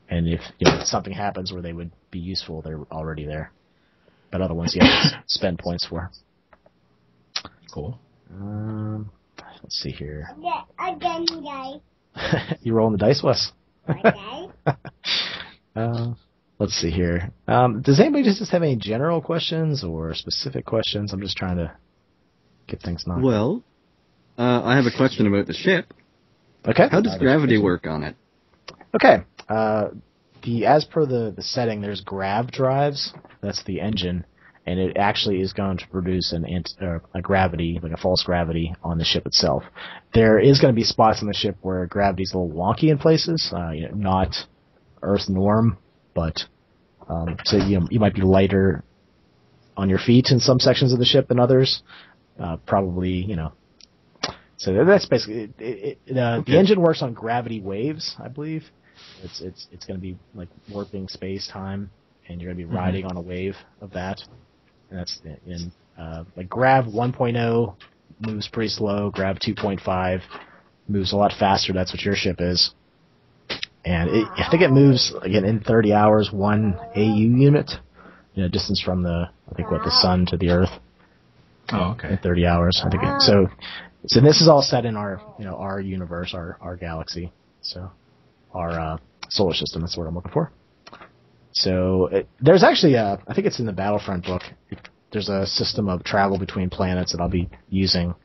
and if something happens where they would be useful, they're already there. But other ones you have to spend points for. Cool. Let's see here. Again, guys. You rolling the dice, Wes? Okay. Let's see here. Does anybody just have any general questions or specific questions? I'm just trying to get things knocked. Well, I have a question about the ship. Okay. How does gravity work on it? Okay. As per the setting, there's grav drives. That's the engine, and it actually is going to produce a gravity, a false gravity, on the ship itself. There is going to be spots on the ship where gravity's a little wonky in places, not Earth norm, but so you might be lighter on your feet in some sections of the ship than others. Probably, So that's basically it. Okay. The engine works on gravity waves, I believe. It's going to be like warping space time, and you're going to be riding on a wave of that. And that's in like Grav 1.0. moves pretty slow. Grav 2.5 moves a lot faster. That's what your ship is. And I think it moves, again, in 30 hours, 1 AU unit. Distance from the sun to the Earth. Oh, okay. In 30 hours. I think so this is all set in our, our universe, our galaxy. So, our solar system, that's what I'm looking for. So, there's actually, I think it's in the Battlefront book, there's a system of travel between planets that I'll be using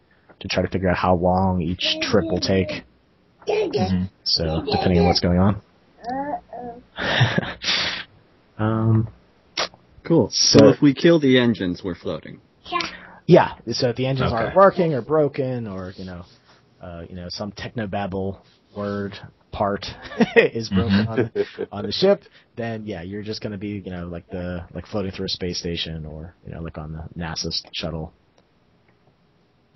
to try to figure out how long each trip will take. Mm-hmm. So, depending on what's going on. Cool. So if we kill the engines, we're floating. Yeah. So if the engines aren't working or broken, or some technobabble word part is broken on the ship, then yeah, you're just going to be like floating through a space station, or like on the NASA shuttle.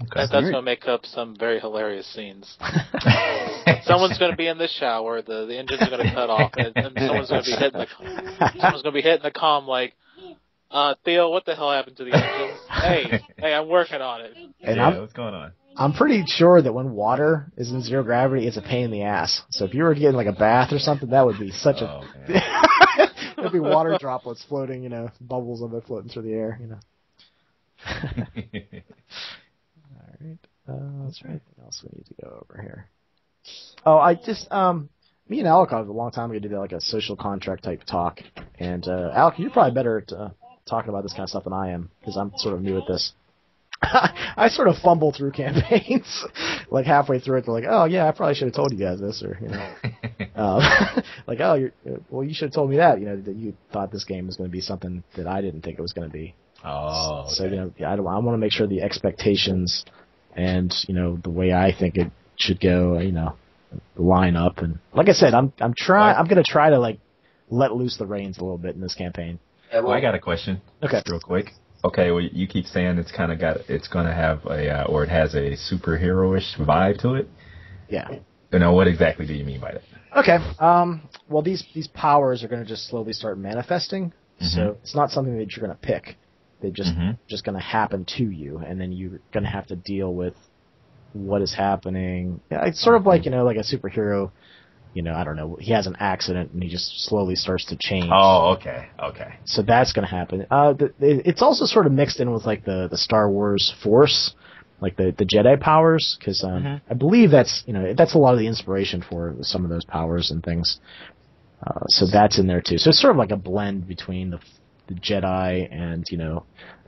Okay. That's going to make up some very hilarious scenes. Someone's going to be in the shower, the engines are going to cut off, and someone's going to be hitting the comm like, Theo, what the hell happened to the engines? Hey, I'm working on it. And what's going on? I'm pretty sure that when water is in zero gravity, it's a pain in the ass. So if you were getting like a bath or something, that would be such there'd be water droplets floating, bubbles of it floating through the air, All right. Is there anything else we need to go over here? Oh, I just, me and Alec, a long time ago, did like a social contract type talk. And, Alec, you're probably better at talking about this kind of stuff than I am, because I'm sort of new at this. I sort of fumble through campaigns, like halfway through it, they're like, oh yeah, I probably should have told you guys this, or, like, oh, you should have told me that, that you thought this game was going to be something that I didn't think it was going to be. Oh, okay. So, I want to make sure the expectations and, the way I think it should go, line up. And like I said, I'm going to try to like let loose the reins a little bit in this campaign. Well, I got a question. Okay. Real quick. Okay, well, you keep saying it's going to have or it has a superhero-ish vibe to it. Yeah. What exactly do you mean by that? Okay. Well, these powers are going to just slowly start manifesting. Mm-hmm. So it's not something that you're going to pick. They're just going to happen to you, and then you're going to have to deal with what is happening. Yeah, it's sort of like, like a superhero, I don't know, he has an accident and he just slowly starts to change. Oh, okay. So that's going to happen. It's also sort of mixed in with like the Star Wars Force, like the Jedi powers, because I believe that's a lot of the inspiration for some of those powers and things. So that's in there too. So it's sort of like a blend between the Jedi and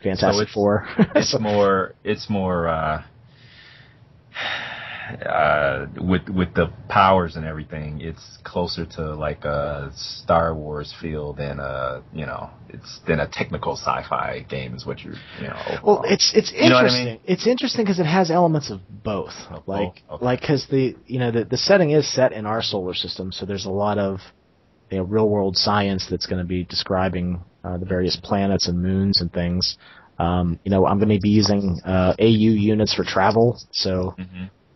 Fantastic Four. It's more with the powers and everything. It's closer to like a Star Wars feel than a technical sci-fi game is what you're Well, it's interesting. What I mean? It's interesting because it has elements of both. Because the setting is set in our solar system, so there's a lot of real world science that's going to be describing the various planets and moons and things. I'm going to be using AU units for travel, so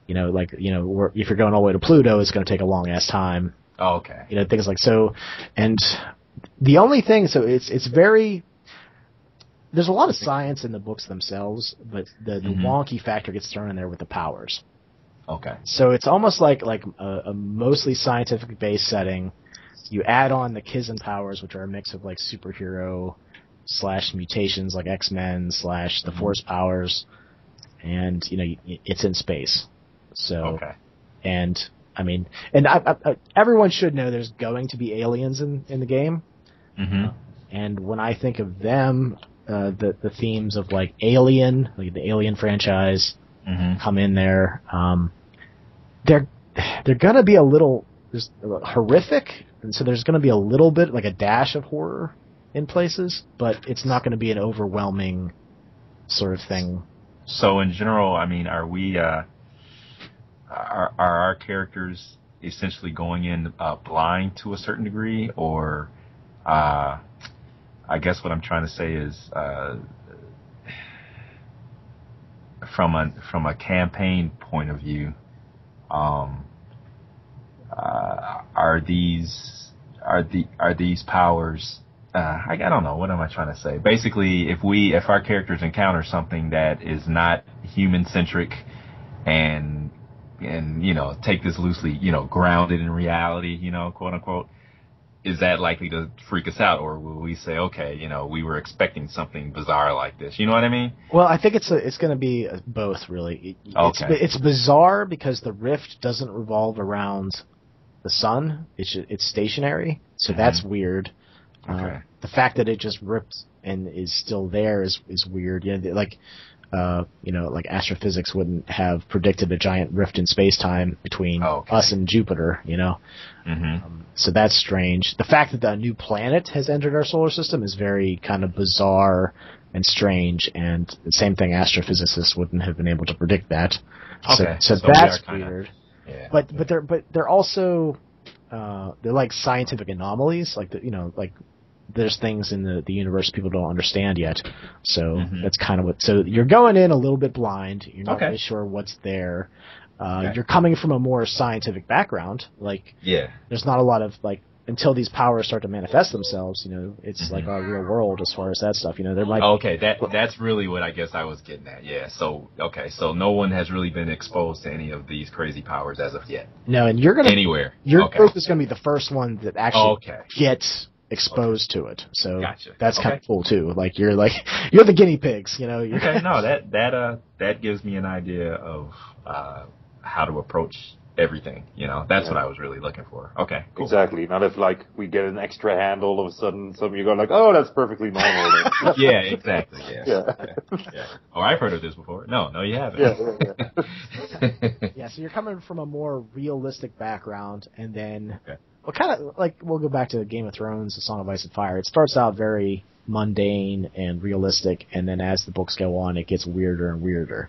if you're going all the way to Pluto, it's going to take a long ass time. Oh, okay. Things like so, and the only thing, so it's very. There's a lot of science in the books themselves, but the wonky factor gets thrown in there with the powers. Okay. So it's almost like a mostly scientific based setting. You add on the Kizan powers, which are a mix of like superhero / mutations, like X-Men / the Force powers, and it's in space. So, and I mean, and everyone should know there's going to be aliens in the game. Mm-hmm. And when I think of them, the themes of like Alien, like the Alien franchise, come in there. They're gonna be a little horrific. And so there's going to be a little bit, like a dash of horror in places, but it's not going to be an overwhelming sort of thing. So in general, I mean, are we, are our characters essentially going in blind to a certain degree, or I guess what I'm trying to say is from a campaign point of view, are these powers I don't know. What am I trying to say? Basically, if our characters encounter something that is not human centric and take this loosely, grounded in reality, quote unquote, is that likely to freak us out, or will we say, okay, we were expecting something bizarre like this? You know what I mean? Well, I think it's going to be both, really. Okay. It's bizarre because the rift doesn't revolve around the sun. It's stationary, so that's weird. Okay. The fact that it just ripped and is still there is weird. Like astrophysics wouldn't have predicted a giant rift in space-time between us and Jupiter, so that's strange. The fact that the new planet has entered our solar system is very kind of bizarre and strange, and the same thing, astrophysicists wouldn't have been able to predict that. Okay. So that's weird. Yeah. But they're also they're like scientific anomalies, like there's things in the universe people don't understand yet. So that's kind of so you're going in a little bit blind. You're not really sure what's there. You're coming from a more scientific background. There's not a lot of until these powers start to manifest themselves, it's like our real world as far as that stuff. There might that's really what I guess I was getting at. Yeah. So no one has really been exposed to any of these crazy powers as of yet. No, and anywhere. Your group is gonna be the first one that actually gets exposed to it. So that's kind of cool too. You're the guinea pigs, Okay, no, that gives me an idea of how to approach everything. That's what I was really looking for. Okay, cool. Exactly. Not if we get an extra hand all of a sudden, you go oh, that's perfectly normal. Yeah, exactly. Yeah. Oh, I've heard of this before. No, you haven't. Yeah. So you're coming from a more realistic background, and then we'll go back to Game of Thrones, The Song of Ice and Fire. It starts out very mundane and realistic, and then as the books go on, it gets weirder and weirder.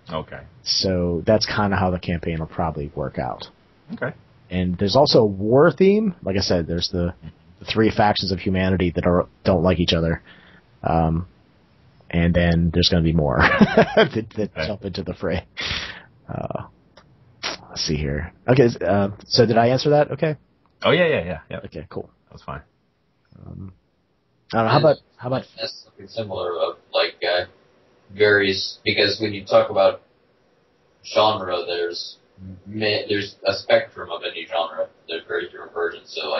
Okay. So that's kind of how the campaign will probably work out. Okay. And there's also a war theme. Like I said, there's the three factions of humanity that don't like each other. And then there's going to be more that jump into the fray. Let's see here. Okay, so did I answer that? Okay. Oh yeah. Okay, cool. That's fine. I don't know. How about that's something similar of varies, because when you talk about genre, there's a spectrum of any genre. There's very different versions. So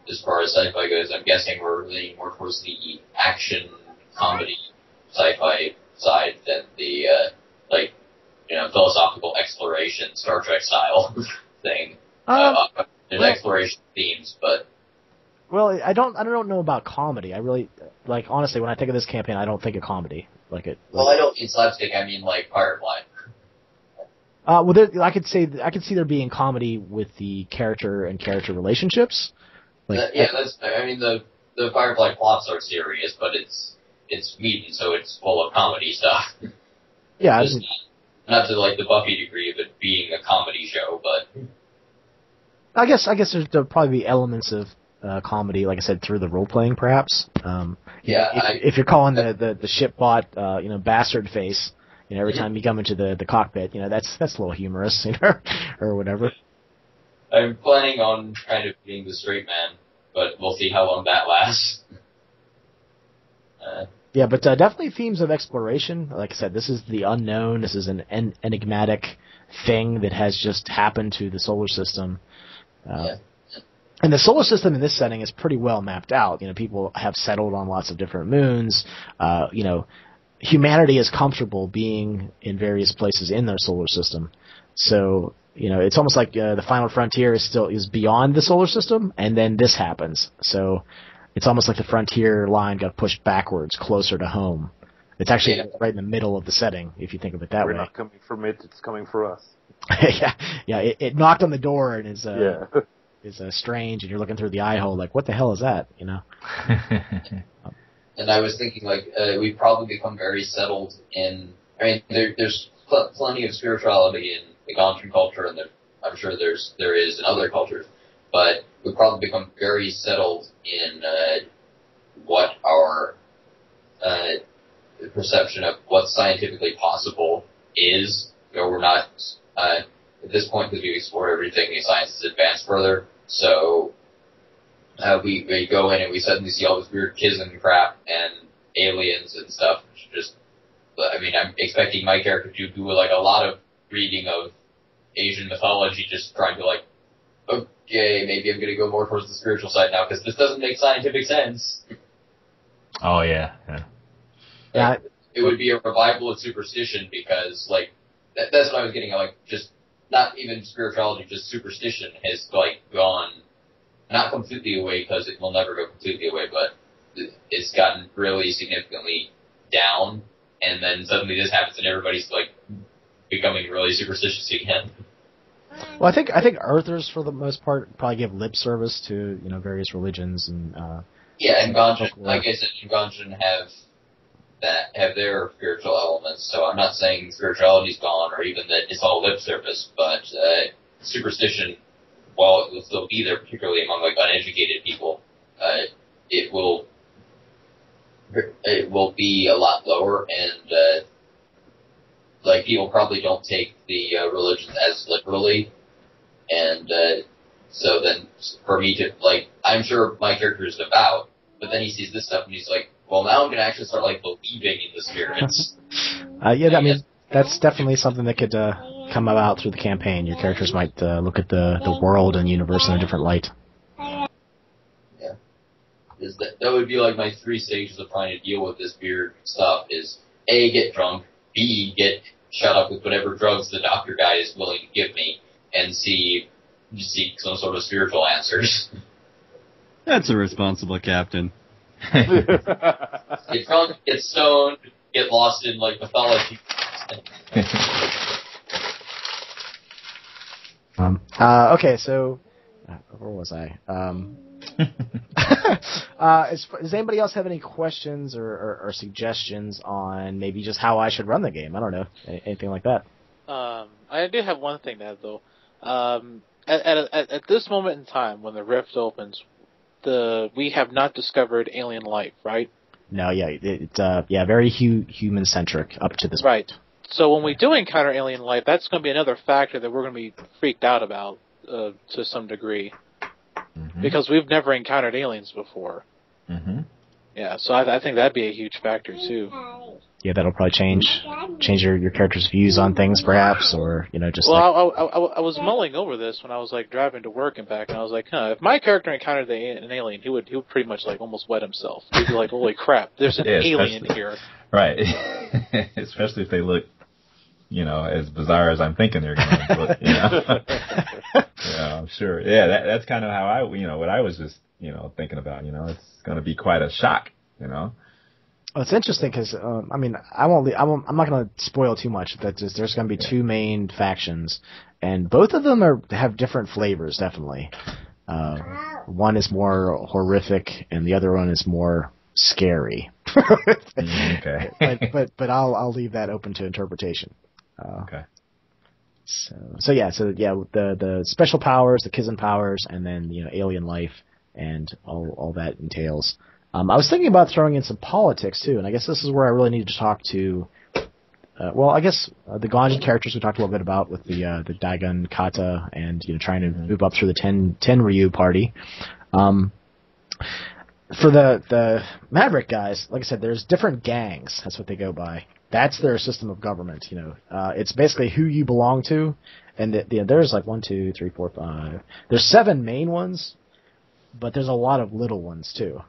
as far as sci-fi goes, I'm guessing we're leaning more towards the action comedy sci-fi side than the philosophical exploration Star Trek style thing. There's exploration themes, but I don't know about comedy. I really honestly, when I think of this campaign, I don't think of comedy. I don't mean slapstick. I mean Firefly. I could see there being comedy with the character and character relationships. The Firefly plots are serious, but it's Whedon, so it's full of comedy stuff. Yeah, not to the Buffy degree of it being a comedy show, but I guess there'll probably be elements of comedy, like I said, through the role playing, perhaps. If you're calling the ship bot, bastard face, every time you come into the cockpit, that's a little humorous, or whatever. I'm planning on kind of being the straight man, but we'll see how long that lasts. But definitely themes of exploration. Like I said, this is the unknown. This is an enigmatic thing that has just happened to the solar system. And the solar system in this setting is pretty well mapped out. People have settled on lots of different moons. Humanity is comfortable being in various places in their solar system. So, it's almost like the final frontier is beyond the solar system, and then this happens. So, it's almost like the frontier line got pushed backwards, closer to home. It's actually right in the middle of the setting, if you think of it that way. We're not coming from it; it's coming for us. It knocked on the door and is strange, and you're looking through the eye hole what the hell is that, And I was thinking we've probably become very settled in, there's plenty of spirituality in the Gantry culture, and I'm sure there is in other cultures, but we've probably become very settled in what our perception of what's scientifically possible is. We're not, at this point, because we've explored everything, science has advanced further, so we go in and we suddenly see all this weird Kizan crap and aliens and stuff. Just, I mean, I'm expecting my character to do like a lot of reading of Asian mythology, just trying to like, okay, maybe I'm gonna go more towards the spiritual side now because this doesn't make scientific sense. Oh yeah. Like, it would be a revival of superstition because like that's what I was getting at. Like just not even spirituality, just superstition has like gone not completely away because it will never go completely away, but it's gotten really significantly down. And then suddenly this happens and everybody's like becoming really superstitious again. Well, I think Earthers for the most part probably give lip service to various religions and and Ganjin, like I said, Ganjin have their spiritual elements. So I'm not saying spirituality's gone or even that it's all lip service, but superstition, while it will still be there, particularly among like uneducated people, it will be a lot lower, and like people probably don't take the religion as literally, and so then for me to like, I'm sure my character is devout, but then he sees this stuff and he's like, well, now I'm gonna actually start like believing in the spirits. I mean that's definitely something that could come about through the campaign. Your characters might look at the world and universe in a different light. Yeah, that would be like my 3 stages of trying to deal with this weird stuff: is A, get drunk, B, get shut up with whatever drugs the doctor guy is willing to give me, and C, seek some sort of spiritual answers. That's a responsible captain. Get drunk, get stoned, get lost in like mythology. Okay, so where was I? Does anybody else have any questions or suggestions on maybe just how I should run the game? I don't know, anything like that. I did have one thing to add though. At this moment in time, when the rift opens, we have not discovered alien life, right? No, it's very human centric up to this right. point. So when we do encounter alien life, that's going to be another factor that we're going to be freaked out about to some degree, because we've never encountered aliens before. Mm-hmm. Yeah, so I think that'd be a huge factor too. Yeah, that'll probably change your character's views on things, perhaps, or just. Well, I was mulling over this when I was like driving to work and back, and I was like, if my character encountered an alien, he would pretty much like almost wet himself. He'd be like, holy crap, there's an alien here. Right, especially if they look, as bizarre as I'm thinking they're going to look. Yeah, I'm sure. Yeah, that's kind of how I, what I was just, thinking about. It's going to be quite a shock. Well, it's interesting because I'm not going to spoil too much. There's going to be 2 main factions, and both of them have different flavors. Definitely, one is more horrific, and the other one is more scary. Okay. but I'll leave that open to interpretation. Okay. So the special powers, the Kizan powers, and then alien life and all that entails. I was thinking about throwing in some politics too, and I guess this is where I really need to talk to. The Ganjin characters we talked a little bit about with the Daigon Kata and trying to move up through the Tenryu party. For the Maverick guys, like I said, there's different gangs. That's what they go by. That's their system of government. It's basically who you belong to, and there's like 1, 2, 3, 4, 5. There's 7 main ones, but there's a lot of little ones too.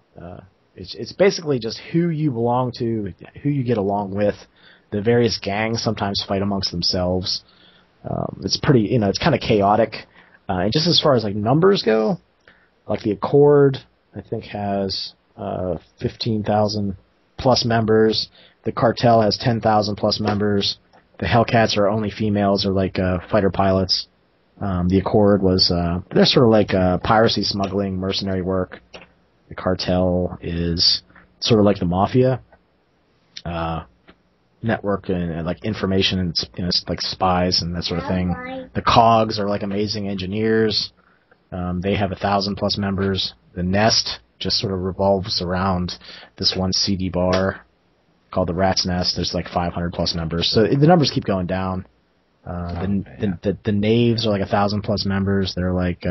It's basically just who you belong to, who you get along with. The various gangs sometimes fight amongst themselves. It's pretty, it's kind of chaotic. And just as far as like numbers go, like the Accord, I think has 15,000 plus members. The Cartel has 10,000 plus members. The Hellcats are only females, or like fighter pilots. The Accord was they're sort of like piracy, smuggling, mercenary work. The Cartel is sort of like the Mafia, network and like information and like spies and that sort of thing. The Cogs are like amazing engineers. They have 1,000 plus members. The Nest just sort of revolves around this one CD bar called the Rat's Nest. There's like 500 plus members. So the numbers keep going down. The Knaves are like 1,000 plus members. They're like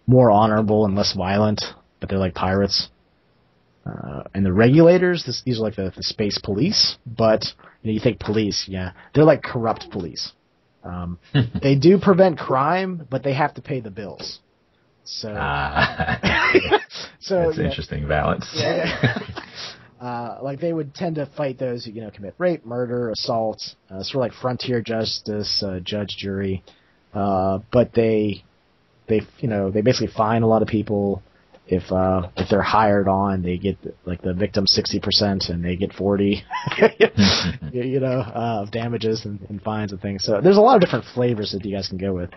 more honorable and less violent. but they're like pirates. And the regulators, these are like the space police, but you think police, yeah, they're like corrupt police. They do prevent crime, but they have to pay the bills. So, so that's an interesting balance. Yeah. Like they would tend to fight those who commit rape, murder, assault, sort of like frontier justice, judge, jury. But they basically fine a lot of people. If they're hired on, they get like the victim 60% and they get 40, of damages and fines and things. So there's a lot of different flavors that you guys can go with.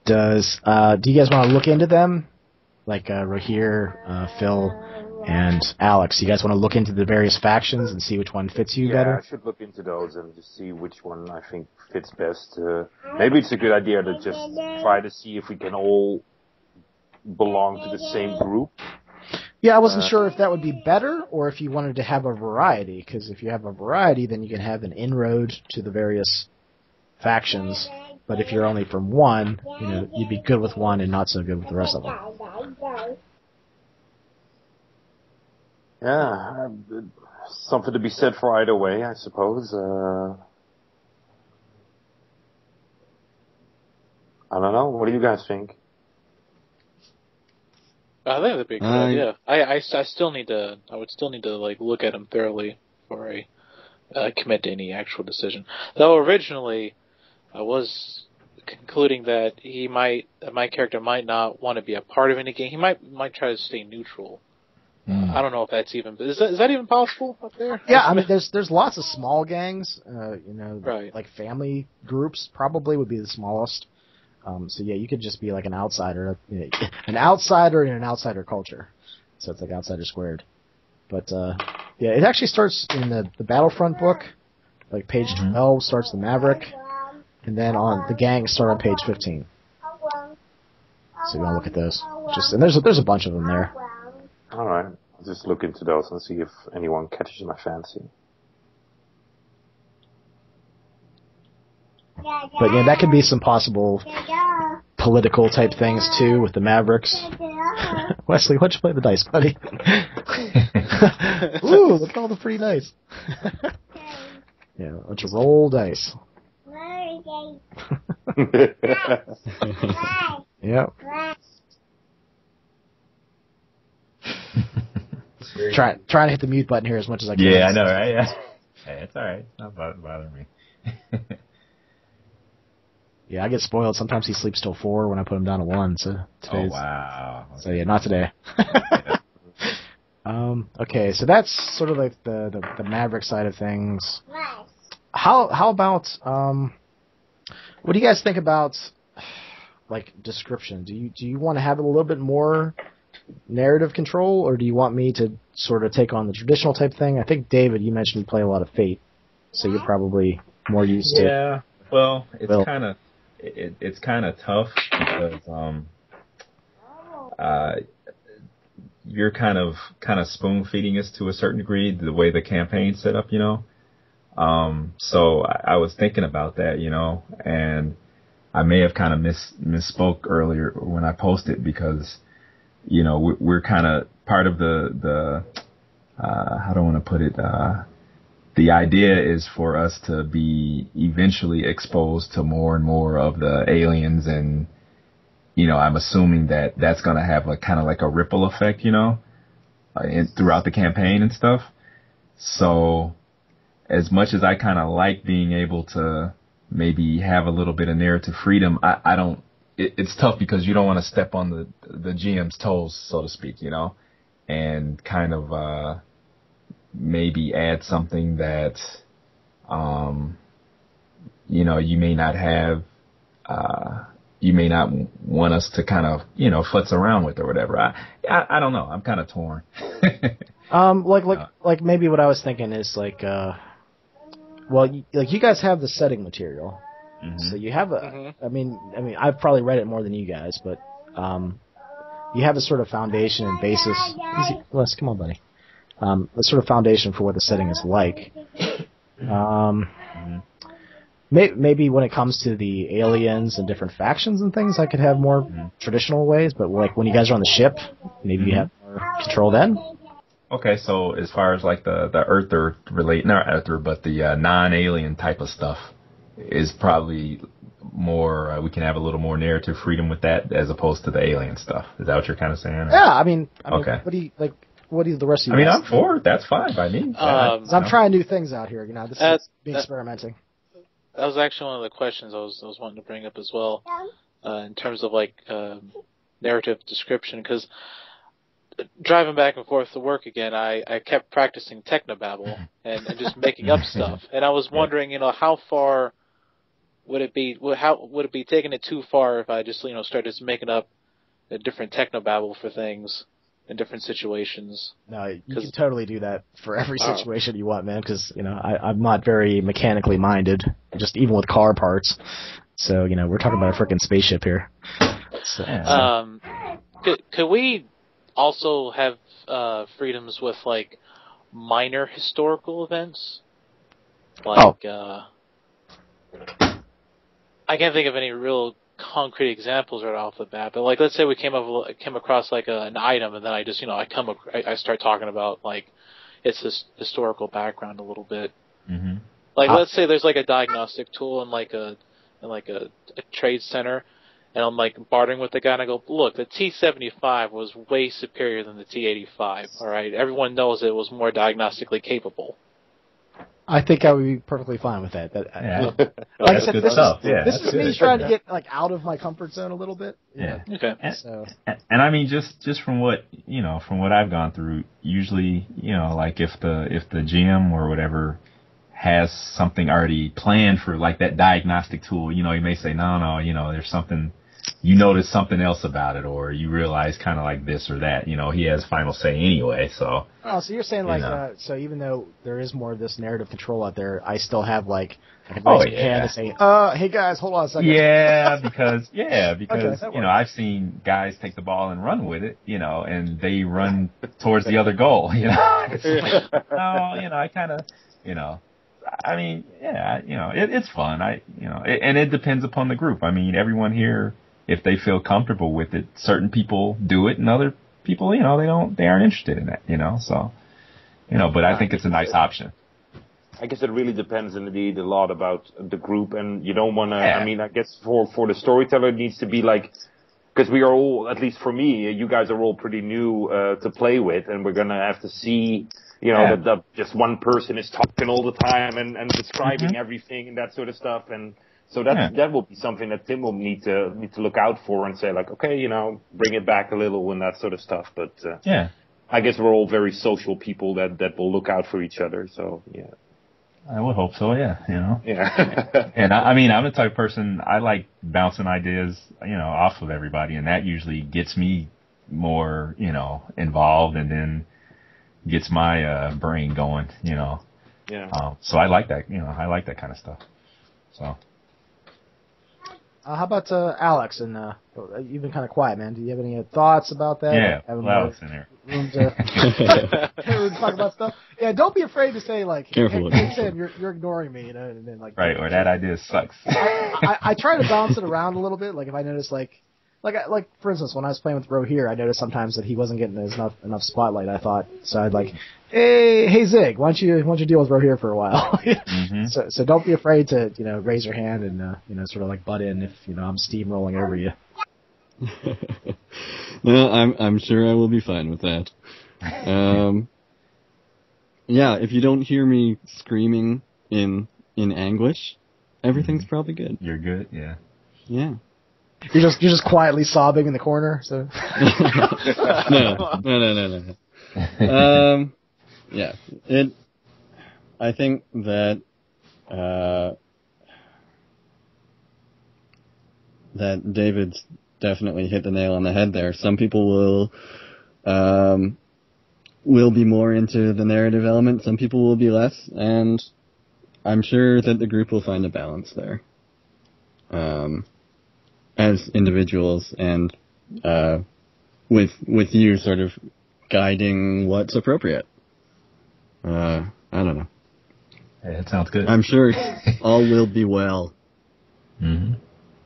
Do you guys want to look into them? Like Rahir, Phil, and Alex, you guys want to look into the various factions and see which one fits you better? Yeah, I should look into those and just see which one I think fits best. Maybe it's a good idea to just try to see if we can all belong to the same group. Yeah, I wasn't sure if that would be better or if you wanted to have a variety, because if you have a variety, then you can have an inroad to the various factions. But if you're only from one, you'd be good with one and not so good with the rest of them. Yeah, something to be said for either way, I suppose. I don't know. What do you guys think? I think that'd be a good idea. I still need to. I would still need to look at them thoroughly before I commit to any actual decision. Though originally, I was concluding that my character might not want to be a part of any game. He might try to stay neutral. I don't know if that's even. Is that even possible up there? Yeah, I mean, there's lots of small gangs. Right. Like family groups probably would be the smallest. So yeah, you could just be like an outsider in an outsider culture. So it's like outsider squared. But yeah, it actually starts in the Battlefront book. Like page 12 starts the Maverick, and then on the gangs start on page 15. So you want to look at those. And there's a bunch of them there. All right, I'll just look into those and see if anyone catches my fancy. But yeah, that could be some possible political type things too with the Mavericks. Wesley, why'd you play the dice, buddy? Ooh, look at all the pretty dice. Yeah, let's roll dice. Yep. Trying to hit the mute button here as much as I can. Yeah, I know, right? Yeah. Hey, it's all right. It's not bothering me. Yeah, I get spoiled. Sometimes he sleeps till 4 when I put him down to 1. So today's, wow. So yeah, not today. Okay, so that's sort of like the Maverick side of things. How about what do you guys think about like description? Do you want to have a little bit more narrative control, or do you want me to sort of take on the traditional type thing? I think David, you mentioned you play a lot of Fate, so you're probably more used to. Yeah, well, it's kind of tough because you're kind of spoon feeding us to a certain degree the way the campaign's set up, So I was thinking about that, and I may have kind of misspoke earlier when I posted because, we're kind of part of the how do I want to put it? The idea is for us to be eventually exposed to more and more of the aliens, and I'm assuming that that's going to have a kind of like a ripple effect, throughout the campaign and stuff. So as much as I kind of like being able to maybe have a little bit of narrative freedom, I don't. It's tough because you don't want to step on the GM's toes, so to speak, and kind of maybe add something that you may not have. You may not want us to kind of futz around with or whatever. I don't know. I'm kind of torn. Like maybe what I was thinking is like you guys have the setting material. Mm-hmm. So you have I mean, I've probably read it more than you guys, but you have a sort of foundation and basis. Les, come on, buddy. A sort of foundation for what the setting is like. maybe when it comes to the aliens and different factions and things, I could have more traditional ways. But like when you guys are on the ship, maybe you have more control then. Okay, so as far as like the Earther not Earther, but the non-alien type of stuff is probably more. We can have a little more narrative freedom with that as opposed to the alien stuff. Is that what you're kind of saying? Or? Yeah, I mean, okay. What do the rest of you? I mean, I'm for it. That's fine by me. I'm trying new things out here. This is being experimenting. That was actually one of the questions I was wanting to bring up as well, in terms of like narrative description. Because driving back and forth to work again, I kept practicing technobabble and just making up stuff. And I was wondering, how far would it be? How would it be taking it too far if I just started making up a different technobabble for things in different situations? No, you can totally do that for every situation you want, man, because, I'm not very mechanically minded, just even with car parts. So, we're talking about a freaking spaceship here. So, could we also have freedoms with, like, minor historical events? Like, I can't think of any real concrete examples right off the bat, but like, let's say we came across like an item, and then I just, I start talking about like its historical background a little bit. Mm-hmm. Like, let's say there's like a diagnostic tool in like a trade center, and I'm like bartering with the guy, and I go, look, the T75 was way superior than the T85. All right, everyone knows it was more diagnostically capable. I think I would be perfectly fine with that. Like I said, this is me trying to get like out of my comfort zone a little bit. Yeah. Okay. And I mean, just from what I've gone through, usually, like if the GM or whatever has something already planned for like that diagnostic tool, he may say, no, there's something, notice something else about it, or you realize kind of like this or that. He has final say anyway. So. Oh, so you're saying like, so even though there is more of this narrative control out there, I still have like a nice hand to say, hey guys, hold on a second. Yeah, because okay, I've seen guys take the ball and run with it, and they run towards the other goal. It's like, I kind of, I mean, it's fun. And it depends upon the group. I mean, everyone here, if they feel comfortable with it, certain people do it, and other people, they aren't interested in that, so, but I think it's a nice option. I guess it really depends indeed a lot about the group, and you don't want to, I mean, I guess for the storyteller it needs to be like, because we are all, at least for me, you guys are all pretty new to play with, and we're going to have to see, that just one person is talking all the time and describing everything and that sort of stuff, and so that will be something that Tim will need to look out for and say like, okay, bring it back a little and that sort of stuff. But I guess we're all very social people that will look out for each other. So I would hope so. Yeah. Yeah. And I mean, I'm the type of person, I like bouncing ideas, off of everybody, and that usually gets me more, involved, and then gets my brain going. Yeah. So I like that. I like that kind of stuff. So. How about Alex? And you've been kind of quiet, man. Do you have any thoughts about that? Yeah, Alex in here. Room to talk about stuff. Yeah, don't be afraid to say like, careful. Hey Sam, you're ignoring me, and then like. Right, or that idea sucks. I try to bounce it around a little bit. Like if I notice like for instance, when I was playing with Ro here, I noticed sometimes that he wasn't getting enough spotlight. I thought so. I'd like, hey Zig, why don't you deal with Ro here for a while? So don't be afraid to raise your hand and sort of like butt in if I'm steamrolling over you. No, I'm sure I will be fine with that. Yeah, if you don't hear me screaming in anguish, everything's probably good. You're good, yeah. Yeah. You're just quietly sobbing in the corner, so. No. Yeah. I think that that David's definitely hit the nail on the head there. Some people will be more into the narrative element. Some people will be less, and I'm sure that the group will find a balance there. As individuals, and with you sort of guiding what's appropriate. I don't know. Yeah, it sounds good. I'm sure all will be well. Mm-hmm.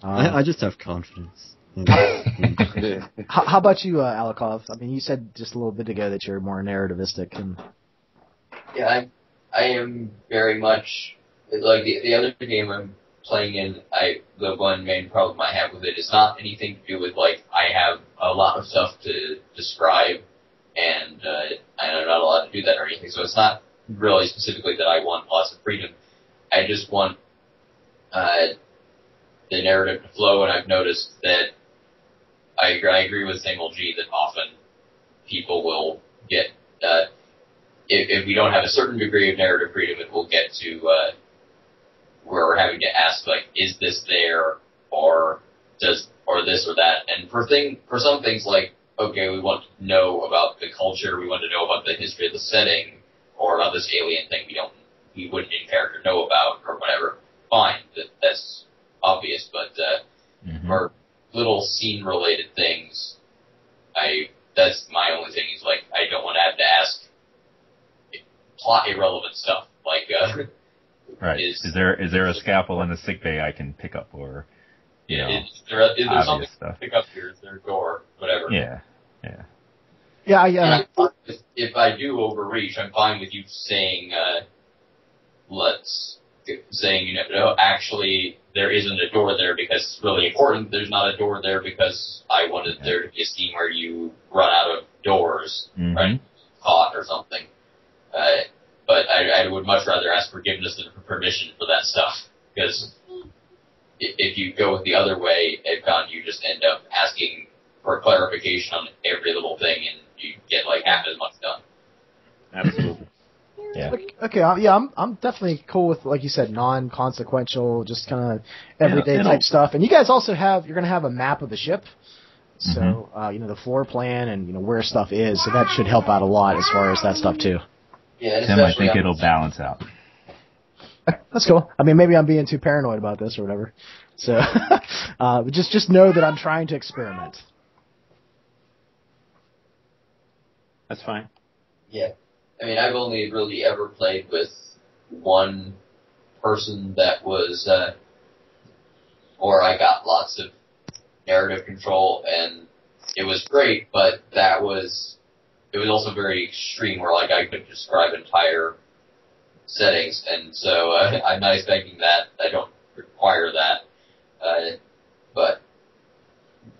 I just have confidence. How about you, Alikov? I mean, you said just a little bit ago that you're more narrativistic. Yeah, I am very much like the other game I'm playing in. The one main problem I have with it is not anything to do with like I have a lot of stuff to describe, and I'm not allowed to do that or anything. So it's not really specifically that I want lots of freedom. I just want the narrative to flow, and I've noticed that I agree with Samuel G that often people will get if we don't have a certain degree of narrative freedom, it will get to where we're having to ask like, is this there or this or that? And for some things like, okay, we want to know about the culture, we want to know about the history of the setting, or about this alien thing we wouldn't in character know about or whatever. Fine, that's obvious, but for little scene related things, that's my only thing is like I don't want to have to ask plot irrelevant stuff like right. Is there a scalpel in the sickbay I can pick up, or is there something stuff to pick up here? Is there a door? Whatever. Yeah. If I do overreach, I'm fine with you saying actually there isn't a door there because it's really important. There's not a door there because I wanted there to be a scene where you run out of doors, right? Caught or something. But I would much rather ask forgiveness than permission for that stuff. Because if you go the other way, at Con, you just end up asking for clarification on every little thing, and you get like half as much done. Absolutely. Yeah. Okay. I'm definitely cool with, like you said, non-consequential, just kind of everyday type stuff. And you guys also you're going to have a map of the ship. So, the floor plan and, where stuff is. So that should help out a lot as far as that stuff too. Yeah, Tim, I think it'll balance out. That's cool. I mean, maybe I'm being too paranoid about this or whatever. So, just know that I'm trying to experiment. That's fine. Yeah. I mean, I've only really ever played with one person that was, or I got lots of narrative control, and it was great, but it was also very extreme, where like I could describe entire settings, and so I'm not expecting that. I don't require that, but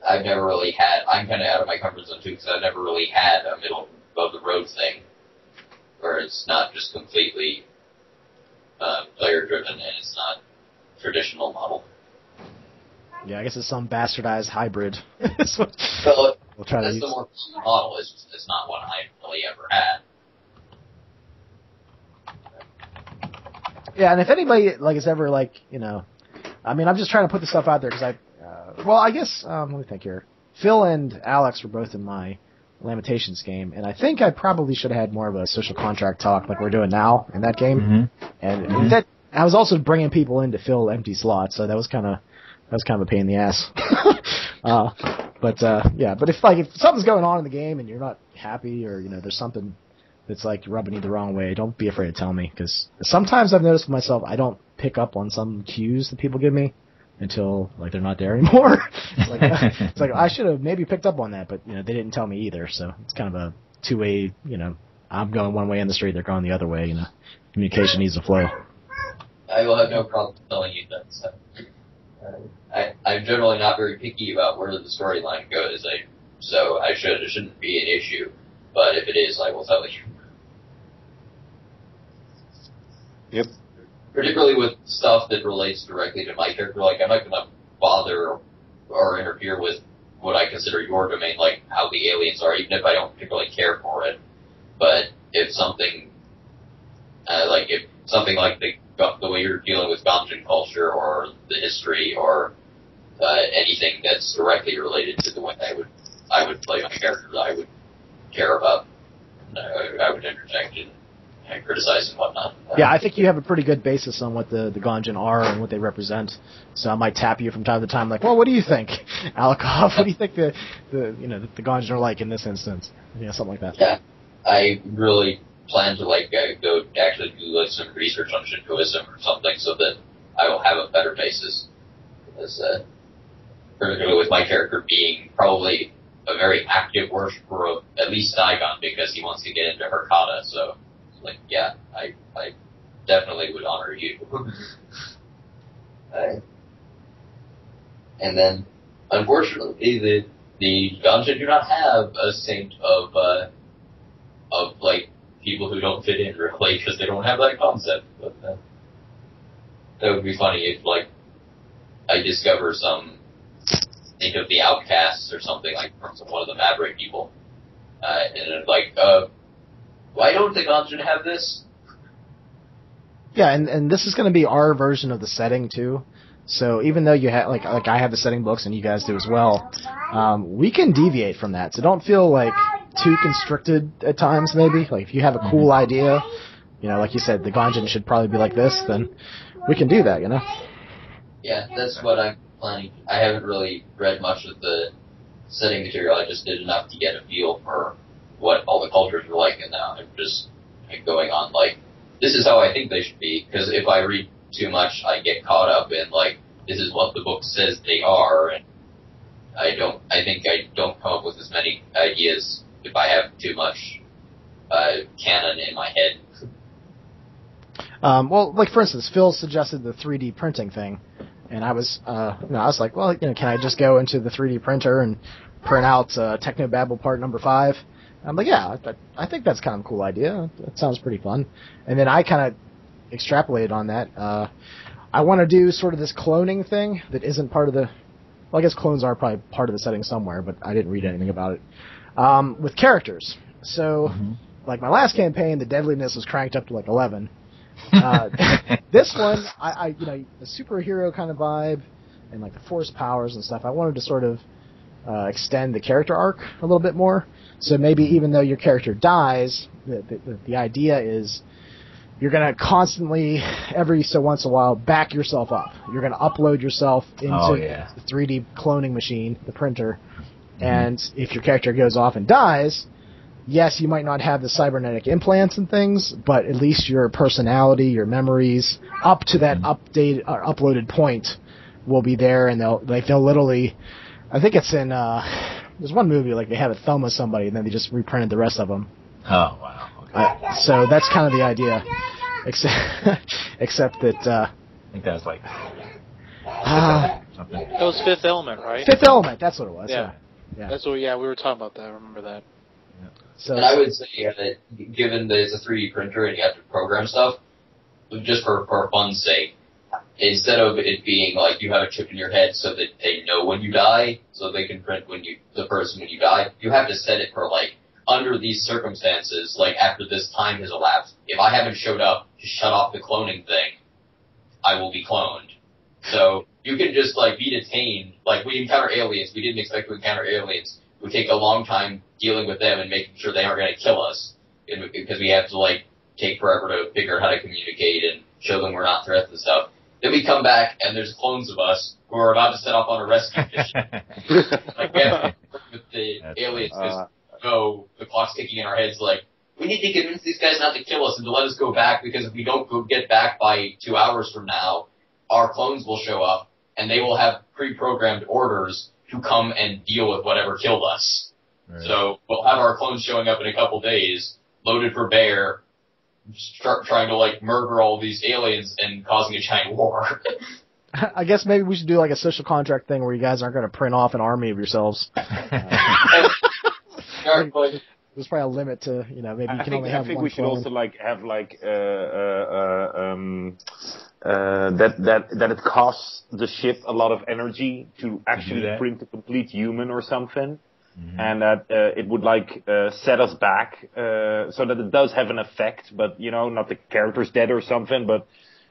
I've never really I'm kind of out of my comfort zone too, because I've never really had a middle of the road thing, where it's not just completely player driven and it's not traditional model. Yeah, I guess it's some bastardized hybrid. Well, we'll try that's to the more model. It's not one I really ever had. Yeah, and if anybody is ever I mean, I'm just trying to put this stuff out there because I guess let me think here. Phil and Alex were both in my Lamentations game, and I think I probably should have had more of a social contract talk like we're doing now in that game. And that I was also bringing people in to fill empty slots, so that was kind of a pain in the ass. But if something's going on in the game and you're not happy, or there's something that's rubbing you the wrong way, don't be afraid to tell me, because sometimes I've noticed myself I don't pick up on some cues that people give me until they're not there anymore. It's like I should have maybe picked up on that, but they didn't tell me either. So it's kind of a two-way. I'm going one way in the street, they're going the other way. Communication needs to flow. I will have no problem telling you that. So. I'm generally not very picky about where the storyline goes, it shouldn't be an issue. But if it is, I will tell you. Yep. Particularly with stuff that relates directly to my character, I'm not going to bother or interfere with what I consider your domain, like how the aliens are, even if I don't particularly care for it. But if something, like the way you're dealing with Ganjan culture or the history or anything that's directly related to the way I would play my character that I would care about, I would interject and criticize and whatnot. Yeah, I think you have a pretty good basis on what the Ganjan are and what they represent. So I might tap you from time to time, well, what do you think, Alikov? What do you think the Ganjan are like in this instance? Something like that. Yeah, I really plan to go actually do some research on Shintoism or something so that I will have a better basis. Because, particularly with my character being probably a very active worshiper of at least Saigon because he wants to get into Hurkata, so yeah, I definitely would honor you. And then, unfortunately, the Ganja do not have a saint of people who don't fit in really because they don't have that concept. But that would be funny if I discover think of the Outcasts or something from one of the Maverick people, and it's why don't the Ganja have this? Yeah, and this is going to be our version of the setting too. So even though you have like I have the setting books and you guys do as well, we can deviate from that. So don't feel too constricted at times. Maybe if you have a cool idea, like you said, the Ganjin should probably be like this. Then we can do that. Yeah, that's what I'm planning. I haven't really read much of the setting material. I just did enough to get a feel for what all the cultures are like, and now I'm just going on this is how I think they should be. Because if I read too much, I get caught up in this is what the book says they are, and I think I don't come up with as many ideas if I have too much canon in my head. Well, for instance, Phil suggested the 3D printing thing, and I was, I was like, well, can I just go into the 3D printer and print out Technobabble Part Number 5? And I'm like, yeah, I think that's kind of a cool idea. That sounds pretty fun. And then I kind of extrapolated on that. I want to do sort of this cloning thing that isn't part of the. Well, I guess clones are probably part of the setting somewhere, but I didn't read anything about it. With characters, so my last campaign, the deadliness was cranked up to 11. This one, the superhero kind of vibe and the force powers and stuff. I wanted to sort of extend the character arc a little bit more. So maybe even though your character dies, the idea is you're going to constantly, every so once in a while, back yourself up. You're going to upload yourself into the 3D cloning machine, the printer, and if your character goes off and dies, yes, you might not have the cybernetic implants and things, but at least your personality, your memories, up to that uploaded point will be there, and they'll literally, I think it's in, there's one movie, they have a thumb of somebody, and then they just reprinted the rest of them. Oh, wow. Okay. So that's kind of the idea, except that, I think that was something. That was Fifth Element, right? Fifth Element, that's what it was. Yeah. Yeah. That's what, we were talking about that, I remember that. Yeah. So, and I would say that given that it's a 3D printer and you have to program stuff, just for fun's sake, instead of it being you have a chip in your head so that they know when you die, so they can print the person when you die, you have to set it for under these circumstances, after this time has elapsed, if I haven't showed up to shut off the cloning thing, I will be cloned. So you can just be detained. We encounter aliens. We didn't expect to encounter aliens. We take a long time dealing with them and making sure they aren't going to kill us, because we have to take forever to figure out how to communicate and show them we're not threats and stuff. Then we come back and there's clones of us who are about to set off on a rescue mission. We have to work with the aliens because the clock's ticking in our heads. We need to convince these guys not to kill us and to let us go back, because if we don't get back by 2 hours from now, our clones will show up and they will have pre-programmed orders to come and deal with whatever killed us. Right. So we'll have our clones showing up in a couple days, loaded for bear, trying to murder all these aliens and causing a giant war. I guess maybe we should do a social contract thing where you guys aren't going to print off an army of yourselves. There's probably a limit to, maybe you can only have one. I think we should clone. also have that it costs the ship a lot of energy to actually print a complete human or something. Mm-hmm. And that it would set us back so that it does have an effect, but not the character's dead or something, but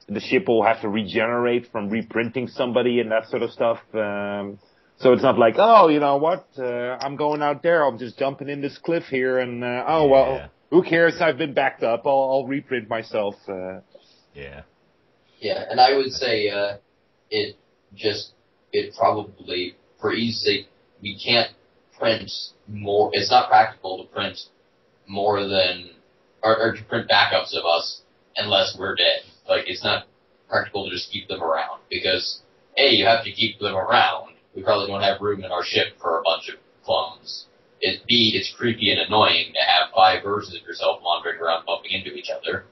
the ship will have to regenerate from reprinting somebody and that sort of stuff. So it's not oh, you know what, I'm going out there, I'm just jumping in this cliff here, and well, who cares? I've been backed up. I'll reprint myself. Yeah, and I would say it probably, for ease sake, we can't print more. It's not practical to print more than or to print backups of us unless we're dead. Like, it's not practical to just keep them around, because A, you have to keep them around. We probably don't have room in our ship for a bunch of clones. B, it's creepy and annoying to have 5 versions of yourself wandering around bumping into each other.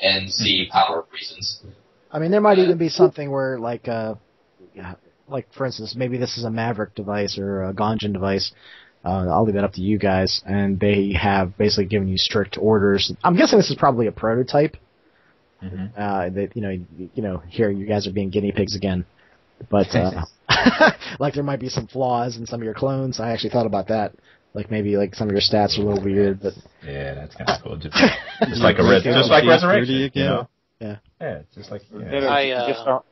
And C, power reasons. I mean, there might even be something where, like for instance, maybe this is a Maverick device or a Gonjan device. I'll leave that up to you guys. And they have basically given you strict orders. I'm guessing this is probably a prototype. That here you guys are being guinea pigs again. But like there might be some flaws in some of your clones. I actually thought about that. Like maybe like some of your stats are a little weird, but yeah, that's kind of cool. Just like Resurrection, you know? Yeah, just like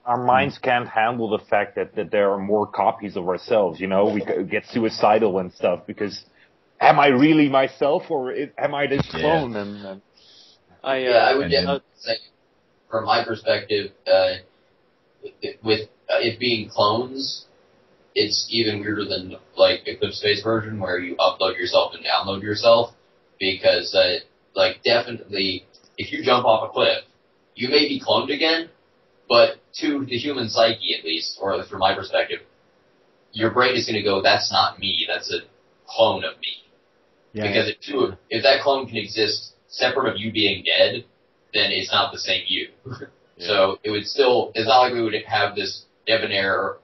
our minds can't handle the fact that there are more copies of ourselves. You know, we get suicidal and stuff because am I really myself or am I this clone? And I would say, from my perspective, with it being clones, it's even weirder than like Eclipse Space version where you upload yourself and download yourself, because definitely if you jump off a cliff, you may be cloned again, but to the human psyche at least, or from my perspective, your brain is going to go, that's not me, that's a clone of me. Yeah, because if that clone can exist separate of you being dead, then it's not the same you. Yeah. So it would still, it's not like we would have this debonair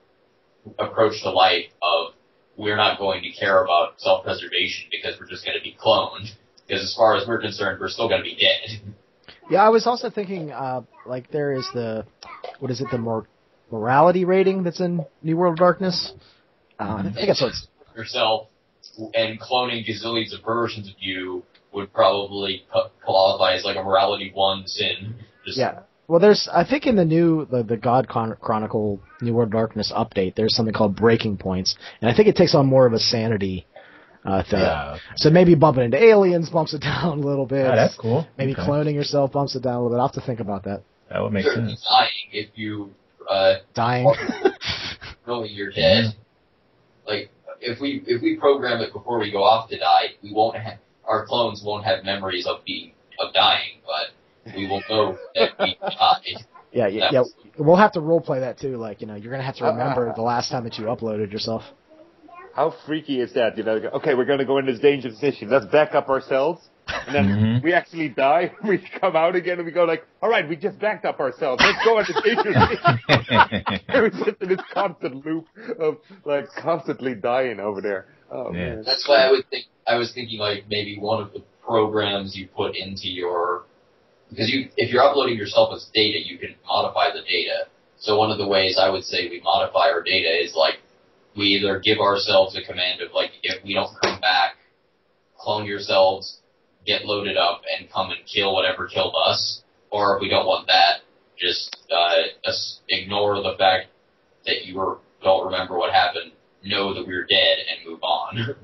approach to life of we're not going to care about self-preservation because we're just going to be cloned. Because as far as we're concerned, we're still going to be dead. Yeah, I was also thinking, there is the morality rating that's in New World of Darkness? I think that's what it's... Yourself and cloning gazillions of versions of you would probably qualify as like a morality 1 sin. Yeah. Well, I think in the God Chronicle New World of Darkness update, there's something called breaking points, and I think it takes on more of a sanity thing. Yeah, okay. So maybe bumping into aliens bumps it down a little bit. Oh, that's cool. Maybe cloning yourself bumps it down a little bit. I'll have to think about that. That would make sense. Dying if you dying, knowing you're dead. Like if we program it before we go off to die, our clones won't have memories of dying, but we will know that we died. Yeah. We'll have to roleplay that too. Like, you're going to have to remember the last time that you uploaded yourself. How freaky is that? Okay, we're going to go in this dangerous position. Let's back up ourselves. And then we actually die. We come out again and we go like, all right, we just backed up ourselves. Let's go in this dangerous position. We're just in this constant loop of like constantly dying over there. Oh, yeah. Man. That's why I was thinking like maybe one of the programs you put into your, because if you're uploading yourself as data, you can modify the data. So one of the ways I would say we modify our data is like we either give ourselves a command of like, if we don't come back, clone yourselves, get loaded up, and come and kill whatever killed us. Or if we don't want that, just ignore the fact that you don't remember what happened, know that we're dead, and move on.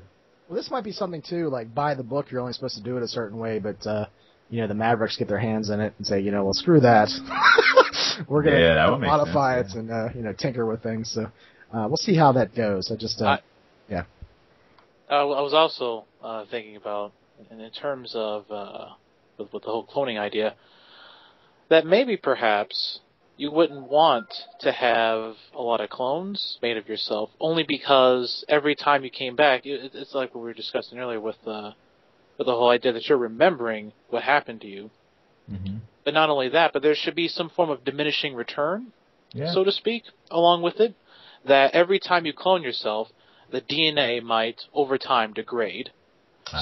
Well, this might be something too, like by the book you're only supposed to do it a certain way, but the Mavericks get their hands in it and say, well, screw that. We're going to modify it and, tinker with things. So we'll see how that goes. I was also thinking about, and in terms of with the whole cloning idea, that maybe perhaps you wouldn't want to have a lot of clones made of yourself, only because every time you came back, it's like what we were discussing earlier with the whole idea that you're remembering what happened to you. Mm-hmm. But not only that, but there should be some form of diminishing return, so to speak, along with it, that every time you clone yourself, the DNA might, over time, degrade.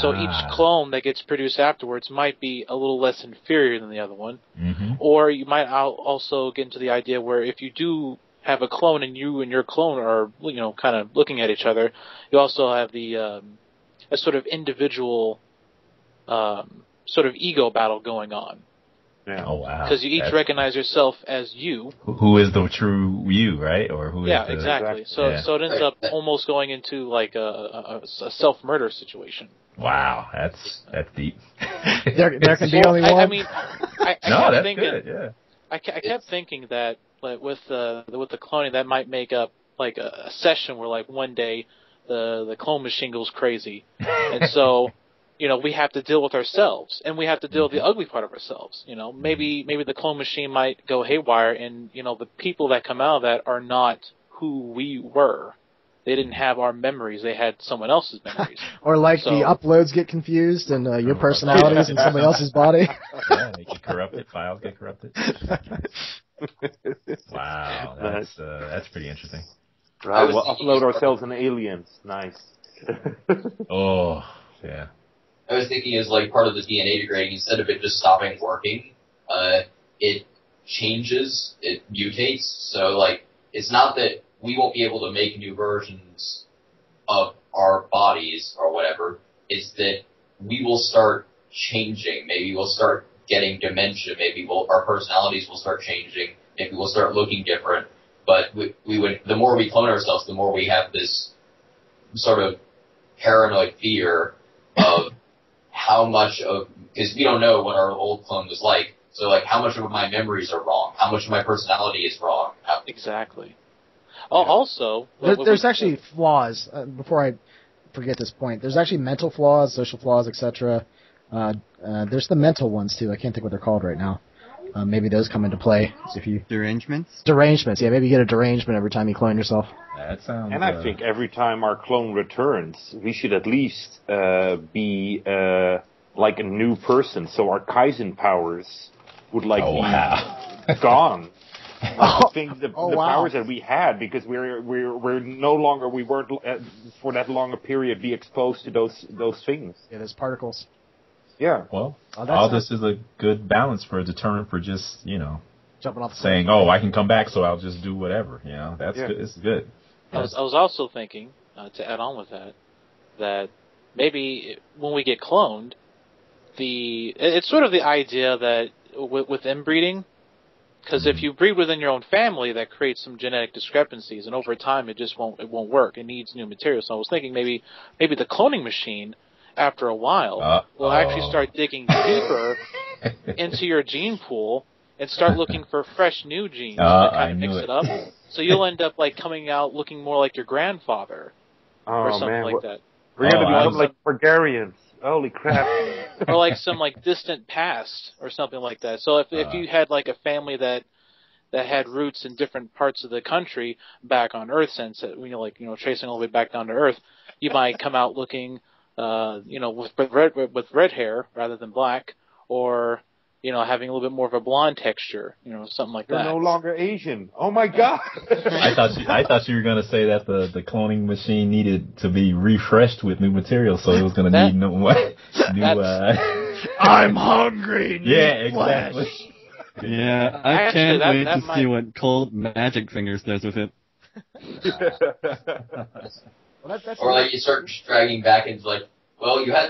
So each clone that gets produced afterwards might be a little less inferior than the other one. Mm-hmm. Or you might also get into the idea where if you do have a clone and you and your clone are, kind of looking at each other, you also have the a sort of individual sort of ego battle going on. Yeah. Oh, wow. Because you each recognize yourself as you. Who is the true you, right? Or who? Yeah, exactly. So it ends up almost going into like a self-murder situation. Wow, that's deep. there can be only one. I mean, I that's thinking, good. Yeah. I kept thinking that like, with the cloning, that might make up like a session where like one day the clone machine goes crazy, and so we have to deal with ourselves, and we have to deal with the ugly part of ourselves. Maybe the clone machine might go haywire, and the people that come out of that are not who we were. They didn't have our memories; they had someone else's memories. Or the uploads get confused, and your personality's in somebody else's body. Yeah, they get corrupted. Files get corrupted. Wow, that's pretty interesting. Right, we'll upload ourselves in aliens. Nice. Oh, yeah. I was thinking as part of the DNA degrading, instead of it just stopping working, it changes, it mutates. So it's not that we won't be able to make new versions of our bodies or whatever. It's that we will start changing. Maybe we'll start getting dementia. Maybe our personalities will start changing. Maybe we'll start looking different. But the more we clone ourselves, the more we have this sort of paranoid fear of how much of, because we don't know what our old clone was like. So how much of my memories are wrong? How much of my personality is wrong? Exactly. Also, there's actually flaws. Before I forget this point, there's actually mental flaws, social flaws, etc. There's the mental ones too. I can't think what they're called right now. Maybe those come into play if you derangements. Derangements, yeah. Maybe you get a derangement every time you clone yourself. That sounds. And I think every time our clone returns, we should at least be like a new person. So our Kaizen powers would be gone. The powers that we had, because we're no longer, we weren't for that long a period be exposed to those things. Yeah, those particles. Yeah. Well, all this is a good balance for a deterrent for just jumping off saying, I can come back, so I'll just do whatever. That's good. It's good. I was also thinking to add on with that maybe when we get cloned, it's sort of the idea that with inbreeding. Because if you breed within your own family, that creates some genetic discrepancies, and over time it won't work. It needs new material. So I was thinking maybe the cloning machine, after a while, will actually start digging deeper into your gene pool and start looking for fresh new genes to kind of mix it up. So you'll end up coming out looking more like your grandfather or something like that. We're gonna become like Bulgarians. Holy crap. Or some distant past or something like that. So if you had a family that had roots in different parts of the country back on Earth, tracing all the way back down to Earth, you might come out looking with red hair rather than black, or having a little bit more of a blonde texture, something like that. You're no longer Asian. Oh my God! I thought you were going to say that the cloning machine needed to be refreshed with new material, so it was going to need new. I'm hungry. Yeah, exactly. Yeah, I can't wait to see what cold magic fingers does with it. Or you start dragging back into you had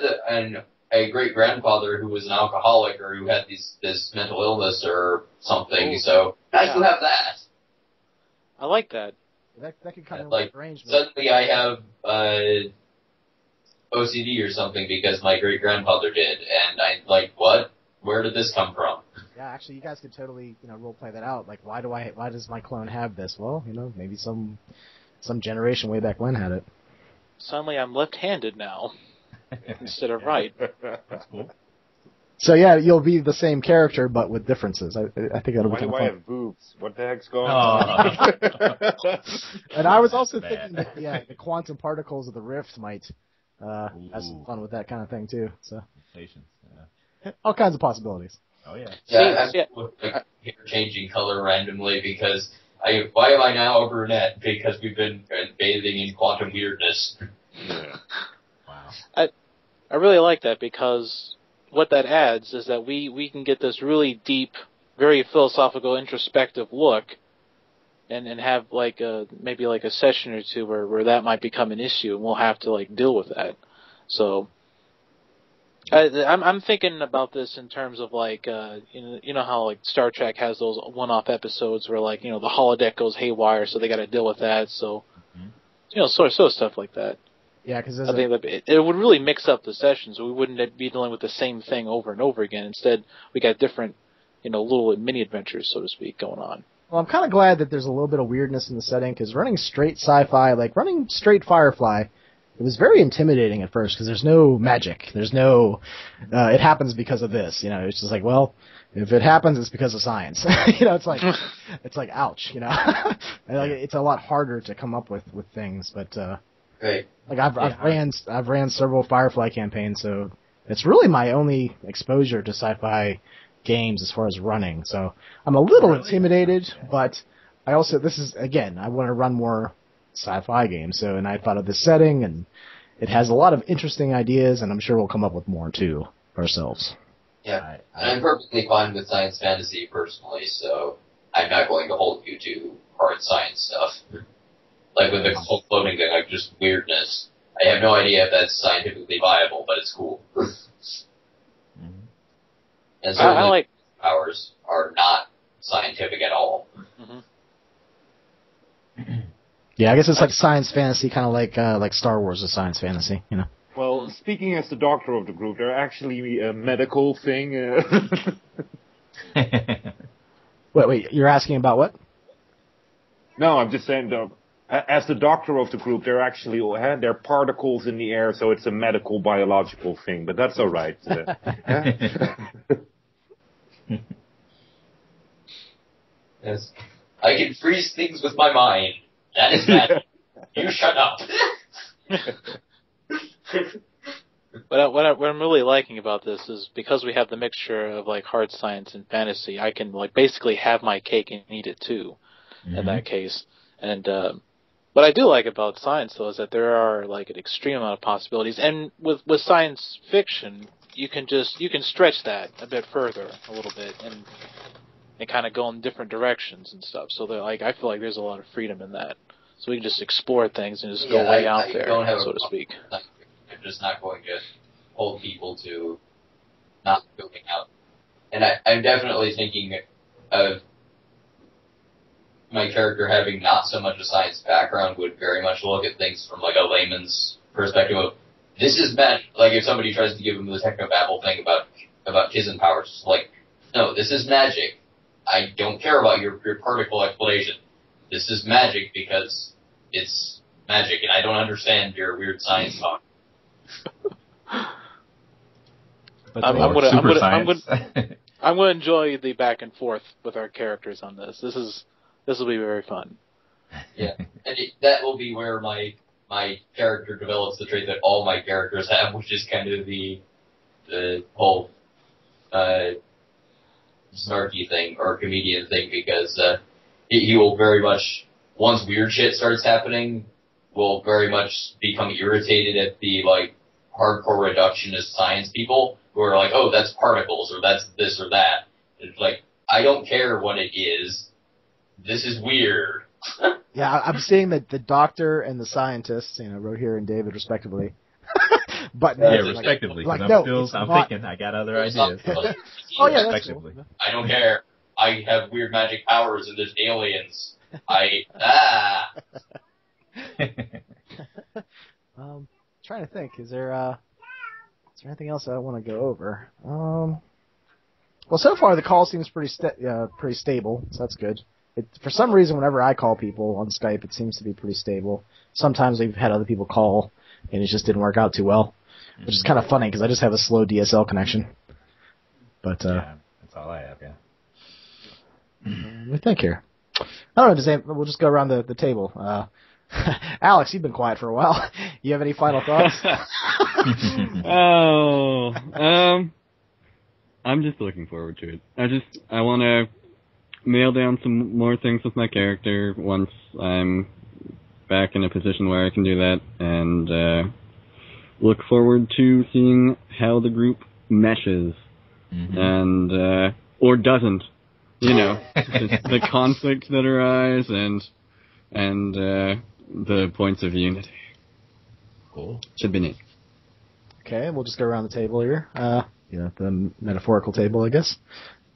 a great-grandfather who was an alcoholic or who had this mental illness or something, so now you have that. I like that. That could kind of arrangement. Suddenly I have OCD or something because my great-grandfather did, and I'm what? Where did this come from? Yeah, actually, you guys could totally, role play that out. Why does my clone have this? Well, maybe some generation way back when had it. Suddenly I'm left-handed now instead of right. That's cool. So yeah, you'll be the same character but with differences. I think that'll be fun. Why do I have boobs? What the heck's going on? And I was also thinking that the quantum particles of the rift might have some fun with that kind of thing too. So all kinds of possibilities. Oh yeah. Hair changing color randomly because why am I now a brunette? Because we've been bathing in quantum weirdness. Yeah. Wow. I really like that because what that adds is that we can get this really deep, very philosophical, introspective look, and have maybe a session or two where that might become an issue, and we'll have to deal with that. So I'm thinking about this in terms of how Star Trek has those one-off episodes where the holodeck goes haywire, so they got to deal with that. So sort of stuff like that. Yeah, because I think that it would really mix up the sessions. We wouldn't be dealing with the same thing over and over again. Instead, we got different, little mini adventures, so to speak, going on. Well, I'm kind of glad that there's a little bit of weirdness in the setting, because running straight sci-fi, running straight Firefly, it was very intimidating at first because there's no magic. There's no, it happens because of this. You know, it's just like, well, if it happens, it's because of science. You know, it's like ouch. You know, and like it's a lot harder to come up with things. But right. Like I've ran several Firefly campaigns, so it's really my only exposure to sci-fi games as far as running. So I'm a little intimidated, but I also I want to run more sci-fi games. So, and I thought of this setting, and it has a lot of interesting ideas, and I'm sure we'll come up with more too ourselves. Yeah, and I'm perfectly fine with science fantasy personally, so I'm not going to hold you to hard science stuff. Like with the whole floating thing, like just weirdness. I have no idea if that's scientifically viable, but it's cool. And certainly I like powers are not scientific at all. Yeah, I guess it's like science fantasy, kind of like Star Wars is science fantasy, you know. Well, speaking as the doctor of the group, they're actually a medical thing. Wait, you're asking about what? No, I'm just saying, though, as the doctor of the group, they're actually they're particles in the air, so it's a medical, biological thing, but that's all right. Yes. I can freeze things with my mind. That is magic. You shut up. But what I'm really liking about this is because we have the mixture of like hard science and fantasy, I can like basically have my cake and eat it too. In that case, and what I do like about science though is that there are like an extreme amount of possibilities, and with science fiction, you can stretch that a bit further, a little bit, and kind of go in different directions and stuff. So that like I feel like there's a lot of freedom in that. So we can just explore things and just go way out there, so to speak. I'm just not going to hold people to not going out. And I'm definitely thinking of my character having not so much a science background would very much look at things from like a layman's perspective of, this is magic. Like if somebody tries to give him the technobabble thing about Kizzen powers, it's like, no, this is magic. I don't care about your particle explanation. This is magic because it's magic, and I don't understand your weird science talk. I'm gonna enjoy the back and forth with our characters on this. This will be very fun. Yeah, and that will be where my character develops the trait that all my characters have, which is kind of the whole snarky thing or comedian thing, because he will very much, once weird shit starts happening, will very much become irritated at the like hardcore reductionist science people who are like, oh, that's particles or that's this or that. It's like, I don't care what it is. This is weird. Yeah, I'm seeing that the doctor and the scientist, Rohir and David, respectively. But yeah, respectively. Like, I'm thinking I got other ideas. Oh yeah, that's cool. I don't care. I have weird magic powers and there's aliens. Trying to think. Is there anything else I want to go over? Well, so far the call seems pretty stable, so that's good. For some reason, whenever I call people on Skype, it seems to be pretty stable. Sometimes we've had other people call, and it just didn't work out too well, which is kind of funny because I just have a slow DSL connection. But yeah, that's all I have. Yeah. Let me think here. I don't know. We'll just go around the table. Alex, you've been quiet for a while. You have any final thoughts? I'm just looking forward to it. I want to nail down some more things with my character once I'm back in a position where I can do that, and look forward to seeing how the group meshes, and or doesn't. The conflicts that arise and the points of unity. Cool. Should be neat. Okay, we'll just go around the table here. The metaphorical table, I guess.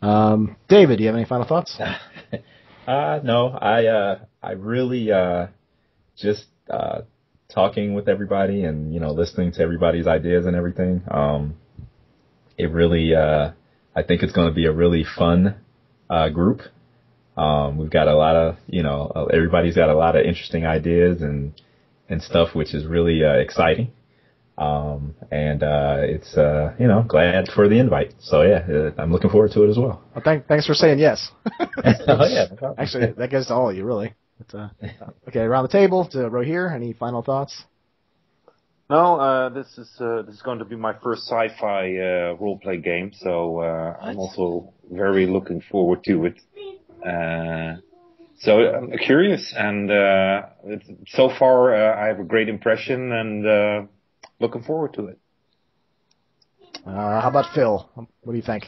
David, do you have any final thoughts? No, I really just talking with everybody and listening to everybody's ideas and everything. It really, I think it's going to be a really fun group. We've got a lot of, everybody's got a lot of interesting ideas, and and stuff, which is really exciting. It's glad for the invite. So yeah, I'm looking forward to it as well. Well, thanks for saying yes. Oh yeah, no problem. Actually, that goes to all of you, really. But, okay, around the table to Rohir. Any final thoughts? No, this is going to be my first sci-fi role-play game, so I'm also very looking forward to it. So I'm curious, and so far I have a great impression, and looking forward to it. How about Phil? What do you think?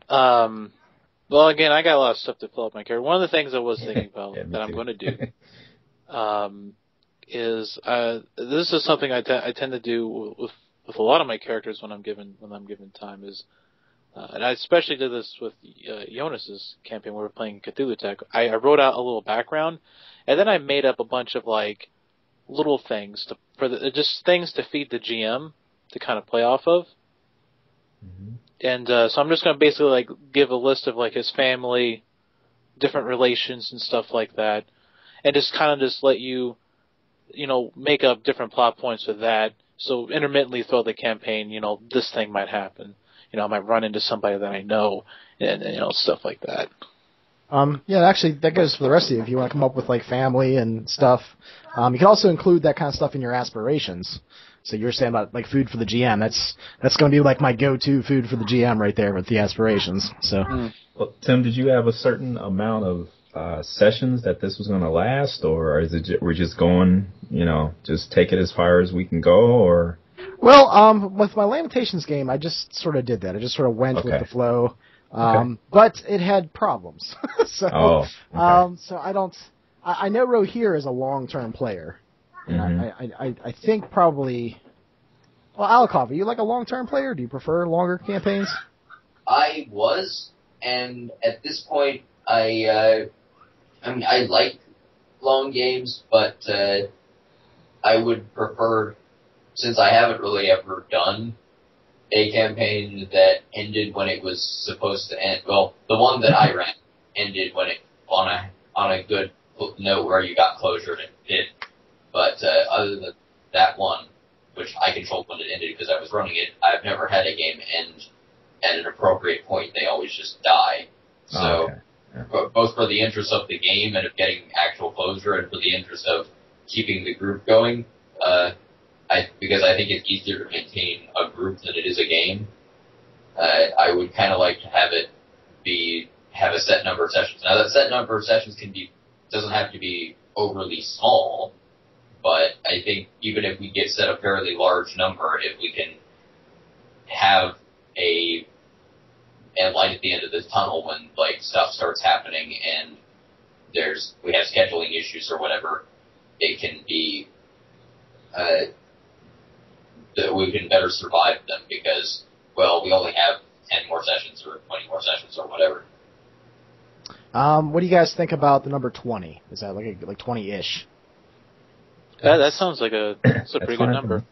Well, again, I got a lot of stuff to fill up my character. One of the things I was thinking about that I'm going to do is this is something I tend to do with a lot of my characters when I'm given time is, and I especially did this with Jonas's campaign where we're playing Cthulhu Tech. I wrote out a little background, and then I made up a bunch of like little things just things to feed the GM to kind of play off of. Mm-hmm. And so I'm just going to basically like give a list of like his family, different relations and stuff like that, and just kind of just let you make up different plot points with that. So intermittently throughout the campaign, this thing might happen. I might run into somebody that I know, and stuff like that. Yeah, actually, that goes for the rest of you. If you want to come up with like family and stuff, you can also include that kind of stuff in your aspirations. So you're saying about like food for the GM. That's going to be like my go-to food for the GM right there with the aspirations. So, Well, Tim, did you have a certain amount of sessions that this was going to last, or is it we're just going, just take it as far as we can go, or? Well, with my Lamentations game, I just sort of did that. I just sort of went with the flow. But it had problems. So, so I know Rohir is a long-term player. And I think probably, well, Alikov, are you like a long-term player? Do you prefer longer campaigns? I was, and at this point, I like long games, but I would prefer, since I haven't really ever done a campaign that ended when it was supposed to end. Well, the one that I ran ended when it on a good note where you got closure, and it did. But other than that one, which I controlled when it ended because I was running it, I've never had a game end at an appropriate point. They always just die. So, both for the interest of the game and of getting actual closure, and for the interest of keeping the group going, because I think it's easier to maintain a group than it is a game, I would kind of like to have it have a set number of sessions. Now, that set number of sessions doesn't have to be overly small, but I think even if we get set a fairly large number, if we can have a light at the end of the tunnel when like stuff starts happening and we have scheduling issues or whatever, it can be that we can better survive them because, well, we only have 10 more sessions or 20 more sessions or whatever. What do you guys think about the number 20? Is that like 20-ish? That sounds like it's a pretty good number.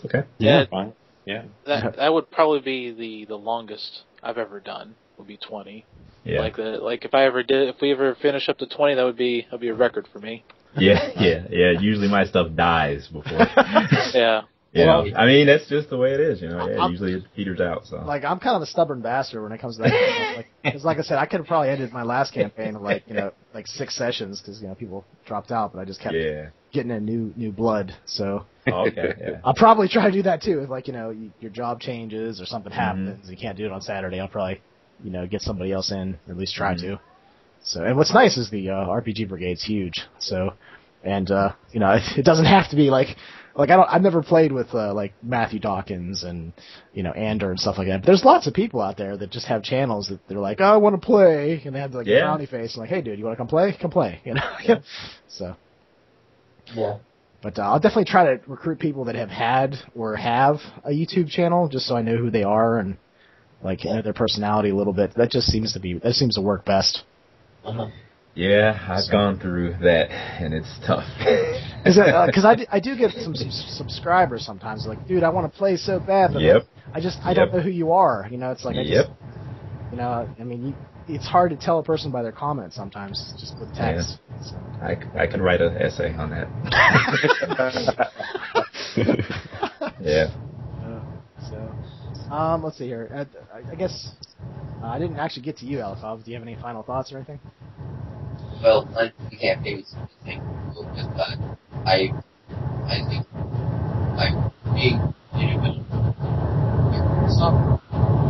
Okay. Yeah, fine. Yeah. That would probably be the longest I've ever done. Would be 20. Yeah. Like if we ever finish up to 20, that'd be a record for me. Yeah. Usually my stuff dies before. Yeah. I mean, that's just the way it is, usually it peters out, so. Like, I'm kind of a stubborn bastard when it comes to that. Because, like I said, I could have probably ended my last campaign in, 6 sessions, because, people dropped out, but I just kept getting in new blood, so. Okay, yeah. I'll probably try to do that, too. If, your job changes or something happens, you can't do it on Saturday, I'll probably, get somebody else in, or at least try to. So, and what's nice is the RPG Brigade's huge, so, and, it doesn't have to be, I've never played with, Matthew Dawkins and, Ander and stuff like that. But there's lots of people out there that just have channels that they're like, oh, I want to play. And they have, a frowny face. And hey, dude, you want to come play? Come play. So. Yeah. But I'll definitely try to recruit people that have had or have a YouTube channel just so I know who they are and, know their personality a little bit. That seems to work best. Uh-huh. Yeah, I've gone through that, and it's tough. Because I do get some subscribers sometimes. Like, dude, I want to play so bad, but I don't know who you are. It's like You know, I mean, it's hard to tell a person by their comments sometimes, just with text. Yeah. So. I could write an essay on that. Yeah. Let's see here. I guess I didn't actually get to you, Alakov. Do you have any final thoughts or anything? Well, the campaign was interesting. I think I'm being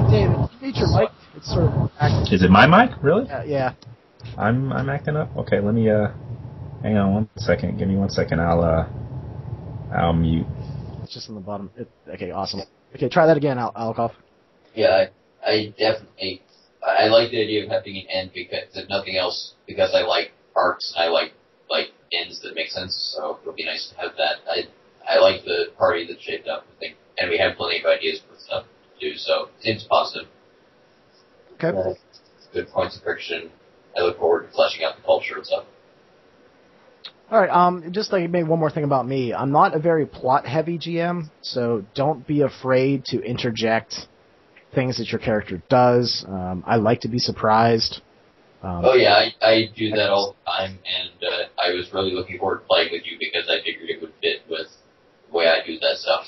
David, mute your mic. It's sort of acting. Is it my mic? Really? Yeah. I'm acting up. Okay, let me hang on 1 second. Give me 1 second. I'll mute. It's just on the bottom. Okay, awesome. Okay, try that again, Alakov. Yeah, I definitely like the idea of having an end because if nothing else, because I like arcs and I like ends that make sense. So it'll be nice to have that. I like the party that's shaped up, I think, and we have plenty of ideas for stuff to do. So it seems positive. Okay. Good points of friction. I look forward to fleshing out the culture and stuff. All right. Just like maybe one more thing about me. I'm not a very plot-heavy GM, so don't be afraid to interject things that your character does. I like to be surprised. I do that all the time, and I was really looking forward to playing with you because I figured it would fit with the way I do that stuff.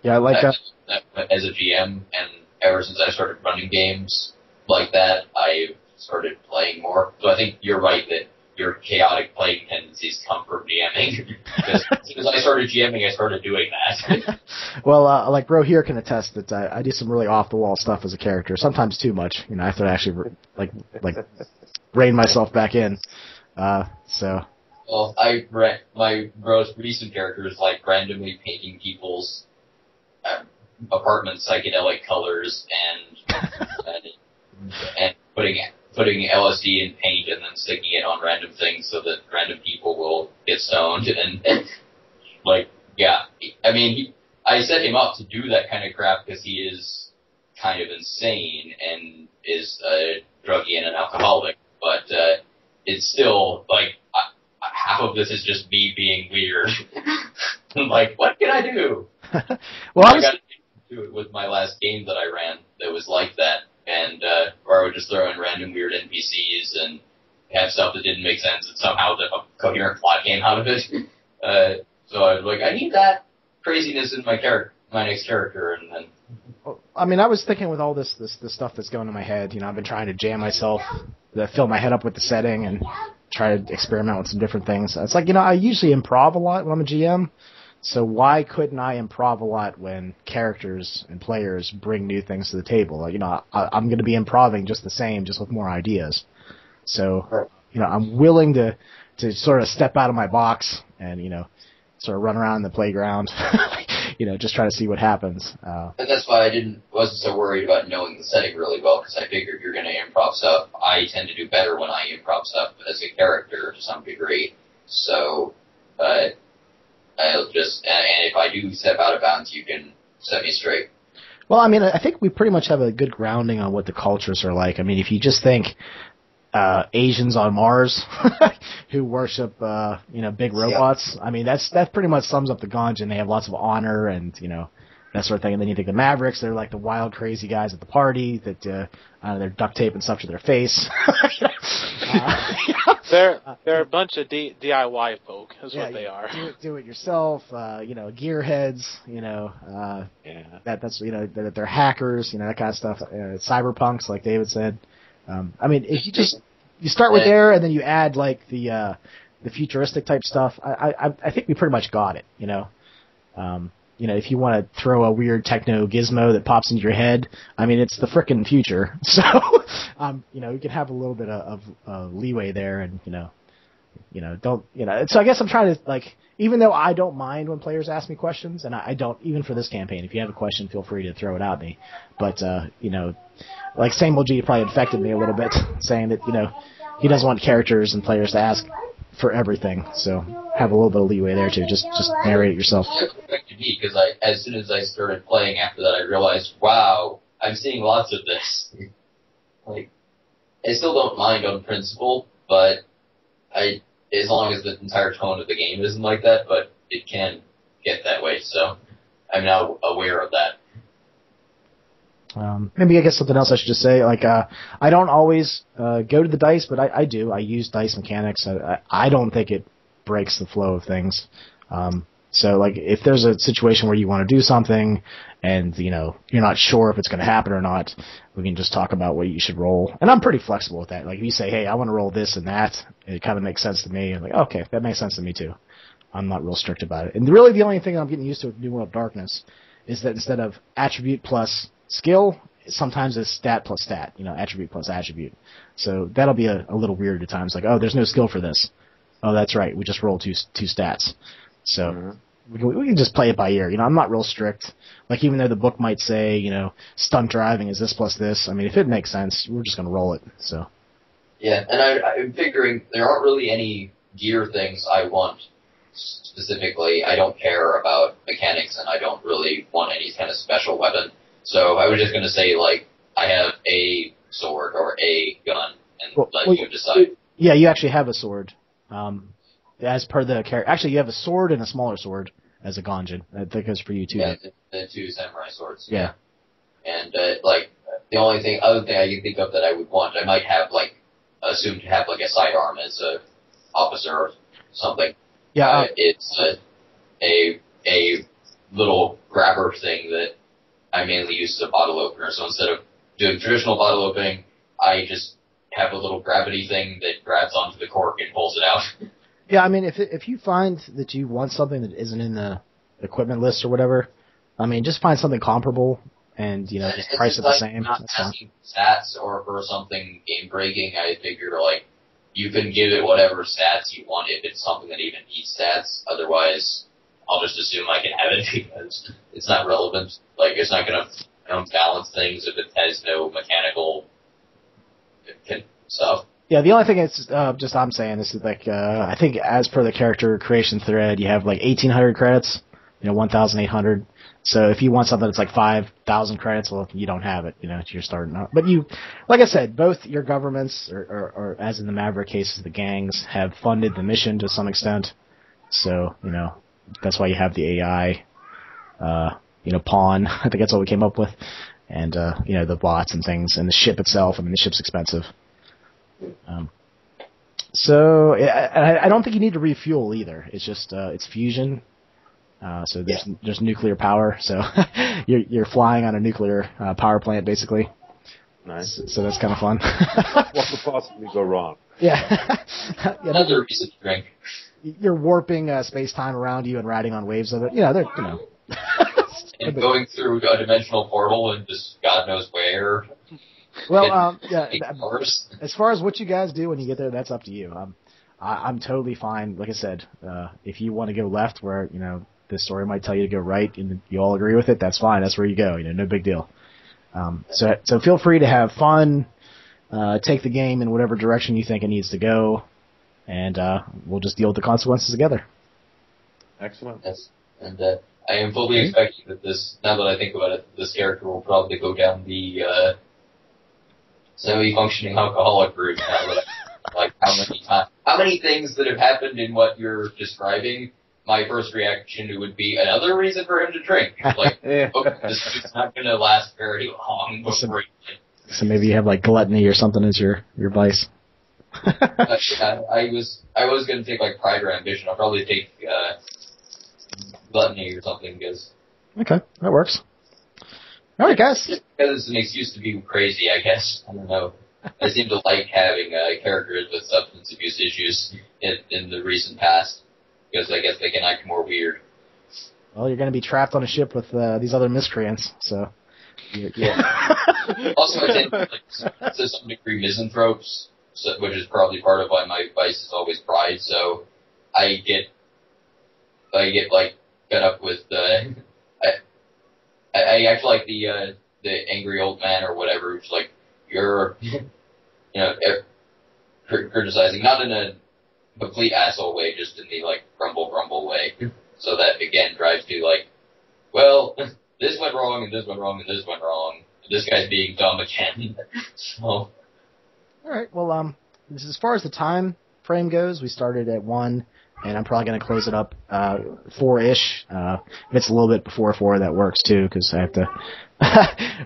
Yeah, I like that. As a GM, and ever since I started running games like that, I started playing more. So I think you're right that your chaotic playing tendencies come from GMing. Because as soon as I started GMing, I started doing that. Well, like Bro here can attest that I do some really off-the-wall stuff as a character. Sometimes too much. You know, I have to actually like rein myself back in. So. Well, my most recent character is like randomly painting people's apartment psychedelic colors and putting LSD in paint and then sticking it on random things so that random people will get stoned and I mean, I set him up to do that kind of crap because he is kind of insane and is a druggie and an alcoholic, but it's still half of this is just me being weird. Like, what can I do? Well, I got to do it with my last game that I ran that was like that. And where I would just throw in random weird NPCs and have stuff that didn't make sense, and somehow a coherent plot came out of it. So I was like, I need that craziness in my next character, and then. I mean, I was thinking with all this stuff that's going in my head. You know, I've been trying to jam myself, fill my head up with the setting, and try to experiment with some different things. It's like, you know, I usually improv a lot when I'm a GM. So why couldn't I improv a lot when characters and players bring new things to the table? Like, you know, I'm going to be improving just the same, just with more ideas. So, you know, I'm willing to sort of step out of my box and, you know, sort of run around the playground, you know, just try to see what happens. And that's why I wasn't so worried about knowing the setting really well, because I figured you're going to improv stuff. I tend to do better when I improv stuff as a character to some degree. So, I'll just, and if I do step out of bounds, you can set me straight. Well, I mean, I think we pretty much have a good grounding on what the cultures are like. I mean, if you just think Asians on Mars who worship, you know, big robots, I mean, that pretty much sums up the Ganjan. They have lots of honor and, you know, that sort of thing. And then you think the Mavericks, they're like the wild, crazy guys at the party that they're duct taping stuff to their face. They're a bunch of DIY folk, is what they are. Do it yourself, you know, gearheads, you know, that's, you know, they're hackers, you know, that kind of stuff. Cyberpunks, like David said. I mean, if you start with there and then you add like the futuristic type stuff, I think we pretty much got it, you know. You know, if you want to throw a weird techno gizmo that pops into your head, I mean, it's the frickin' future. So, you know, you can have a little bit of leeway there, and you know, don't, you know. So I guess I'm trying to, like, even though I don't mind when players ask me questions, and I don't even for this campaign. If you have a question, feel free to throw it at me. But you know, like Samuel G probably infected me a little bit, saying that, you know, he doesn't want characters and players to ask for everything. So have a little bit of leeway there too. Just narrate it yourself. It affected me because as soon as I started playing after that, I realized, wow, I'm seeing lots of this. Like, I still don't mind on principle, but as long as the entire tone of the game isn't like that, but it can get that way. So I'm now aware of that. Maybe I guess something else I should just say. Like, I don't always go to the dice, but I do. I use dice mechanics. I don't think it breaks the flow of things. So, like, if there's a situation where you want to do something and, you're not sure if it's going to happen or not, we can just talk about what you should roll. And I'm pretty flexible with that. Like, if you say, hey, I want to roll this and that, it kind of makes sense to me. I'm like, okay, that makes sense to me too. I'm not real strict about it. And really the only thing I'm getting used to with New World Darkness is that instead of attribute plus skill, sometimes it's stat plus stat, attribute plus attribute. So that'll be a little weird at times. Like, oh, there's no skill for this. Oh, that's right. We just rolled two stats. So we can just play it by ear. I'm not real strict. Like, even though the book might say, stunt driving is this plus this, I mean, if it makes sense, we're just going to roll it. So. Yeah, and I'm figuring there aren't really any gear things I want specifically. I don't care about mechanics, and I don't really want any kind of special weapon. So I was just going to say, like, I have a sword or a gun, and let you decide. Yeah, you actually have a sword. As per the character. Actually, you have a sword and a smaller sword as a Ganjin. That goes for you, too. Yeah, the two samurai swords. Yeah. And, the other thing I can think of that I would want, I might have, assume to have, a sidearm as a officer or something. Yeah. It's a little grabber thing that I mainly use as a bottle opener. So instead of doing traditional bottle opening, I just have a little gravity thing that grabs onto the cork and pulls it out. Yeah, I mean, if you find that you want something that isn't in the equipment list or whatever, I mean, just find something comparable and, just price it the same. Not asking stats or for something game breaking. I figure, you can give it whatever stats you want if it's something that even needs stats. Otherwise, I'll just assume I can have it because it's not relevant. It's not going to balance things if it has no mechanical stuff. Yeah, the only thing it's just I'm saying is I think as per the character creation thread, you have 1,800 credits, 1,800. So if you want something that's 5,000 credits, well, you don't have it, you're starting out. But you, like I said, both your governments, or as in the Maverick cases, the gangs, have funded the mission to some extent. So, that's why you have the AI, pawn. I think that's what we came up with. And, the bots and things, and the ship itself. I mean, the ship's expensive. So I don't think you need to refuel either. It's just it's fusion. So there's nuclear power. So you're flying on a nuclear power plant basically. Nice. So that's kind of fun. What could possibly go wrong? Yeah. Another reason to drink. You're warping space-time around you and riding on waves of it. They're And going through a dimensional portal and just God knows where. Well, as far as what you guys do when you get there, that's up to you. I'm totally fine. Like I said, if you want to go left where, the story might tell you to go right and you all agree with it, that's fine. That's where you go. No big deal. So feel free to have fun, take the game in whatever direction you think it needs to go, and we'll just deal with the consequences together. Excellent. Yes. And I am fully expecting that now that I think about it, this character will probably go down the semi-functioning alcoholic route. How many things that have happened in what you're describing, my first reaction would be another reason for him to drink. This is not going to last very long before So maybe you have gluttony or something as your vice. I was going to take pride or ambition. I'll probably take gluttony or something because. Okay, that works. All right, guys. Just because it's an excuse to be crazy, I guess. I don't know. I seem to like having characters with substance abuse issues in the recent past because I guess they can act more weird. Well, you're going to be trapped on a ship with these other miscreants, so. Yeah. Also, I tend to some degree misanthropes, which is probably part of why my vice is always pride. So I get fed up with I actually like the angry old man or whatever who's you're criticizing, not in a complete asshole way, just in the grumble way. So that again drives to well, this went wrong and this went wrong and this went wrong. This guy's being dumb again. So. All right. Well, as far as the time frame goes, we started at 1, and I'm probably going to close it up 4-ish. If it's a little bit before 4, that works too, because I have to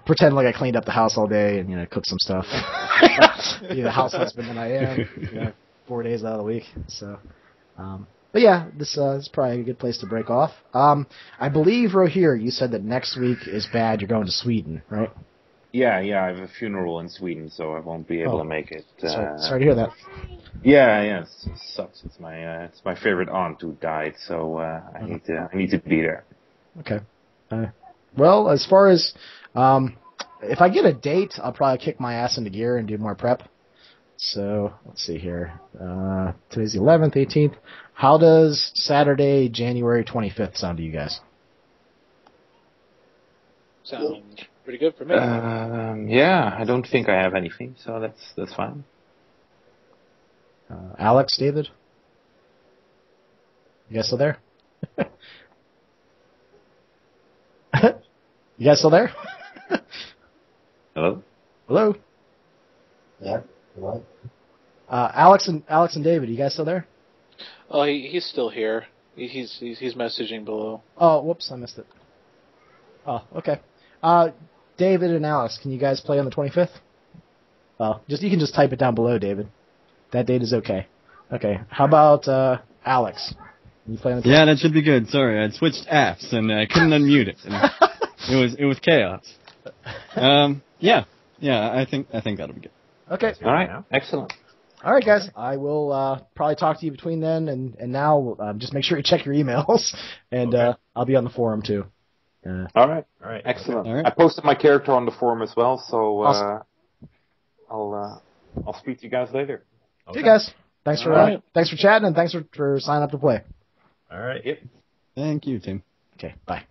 pretend like I cleaned up the house all day and cook some stuff. Be the house husband than I am. 4 days out of the week. So, but yeah, this is probably a good place to break off. I believe, Rohir, you said that next week is bad. You're going to Sweden, right? Yeah, I have a funeral in Sweden, so I won't be able to make it. Sorry to hear that. Yeah, it sucks. It's my favorite aunt who died, so I need to be there. Okay. Well, as far as if I get a date, I'll probably kick my ass into gear and do more prep. So let's see here. Today's the 11th, 18th. How does Saturday, January 25th sound to you guys? Sounds pretty good for me. Yeah, I don't think I have anything, so that's fine. Alex, David? You guys still there? You guys still there? Hello? Hello? Yeah. What? Alex and David, you guys still there? Oh, he's still here. He's messaging below. Oh, whoops, I missed it. Oh, okay. David and Alex, can you guys play on the 25th? Oh, you can just type it down below, David. That date is okay. Okay. How about Alex? Can you play on the 25th? Yeah, that should be good. Sorry, I'd switched apps and I couldn't unmute it. And it was chaos. Yeah, I think that'll be good. Okay. All right. Excellent. All right, guys. I will probably talk to you between then and now. Just make sure you check your emails, and I'll be on the forum too. All right. Excellent. All right. I posted my character on the forum as well, so Awesome. I'll speak to you guys later. Okay, guys. Thanks for chatting and thanks for signing up to play. All right. Yep. Thank you, Tim. Okay. Bye.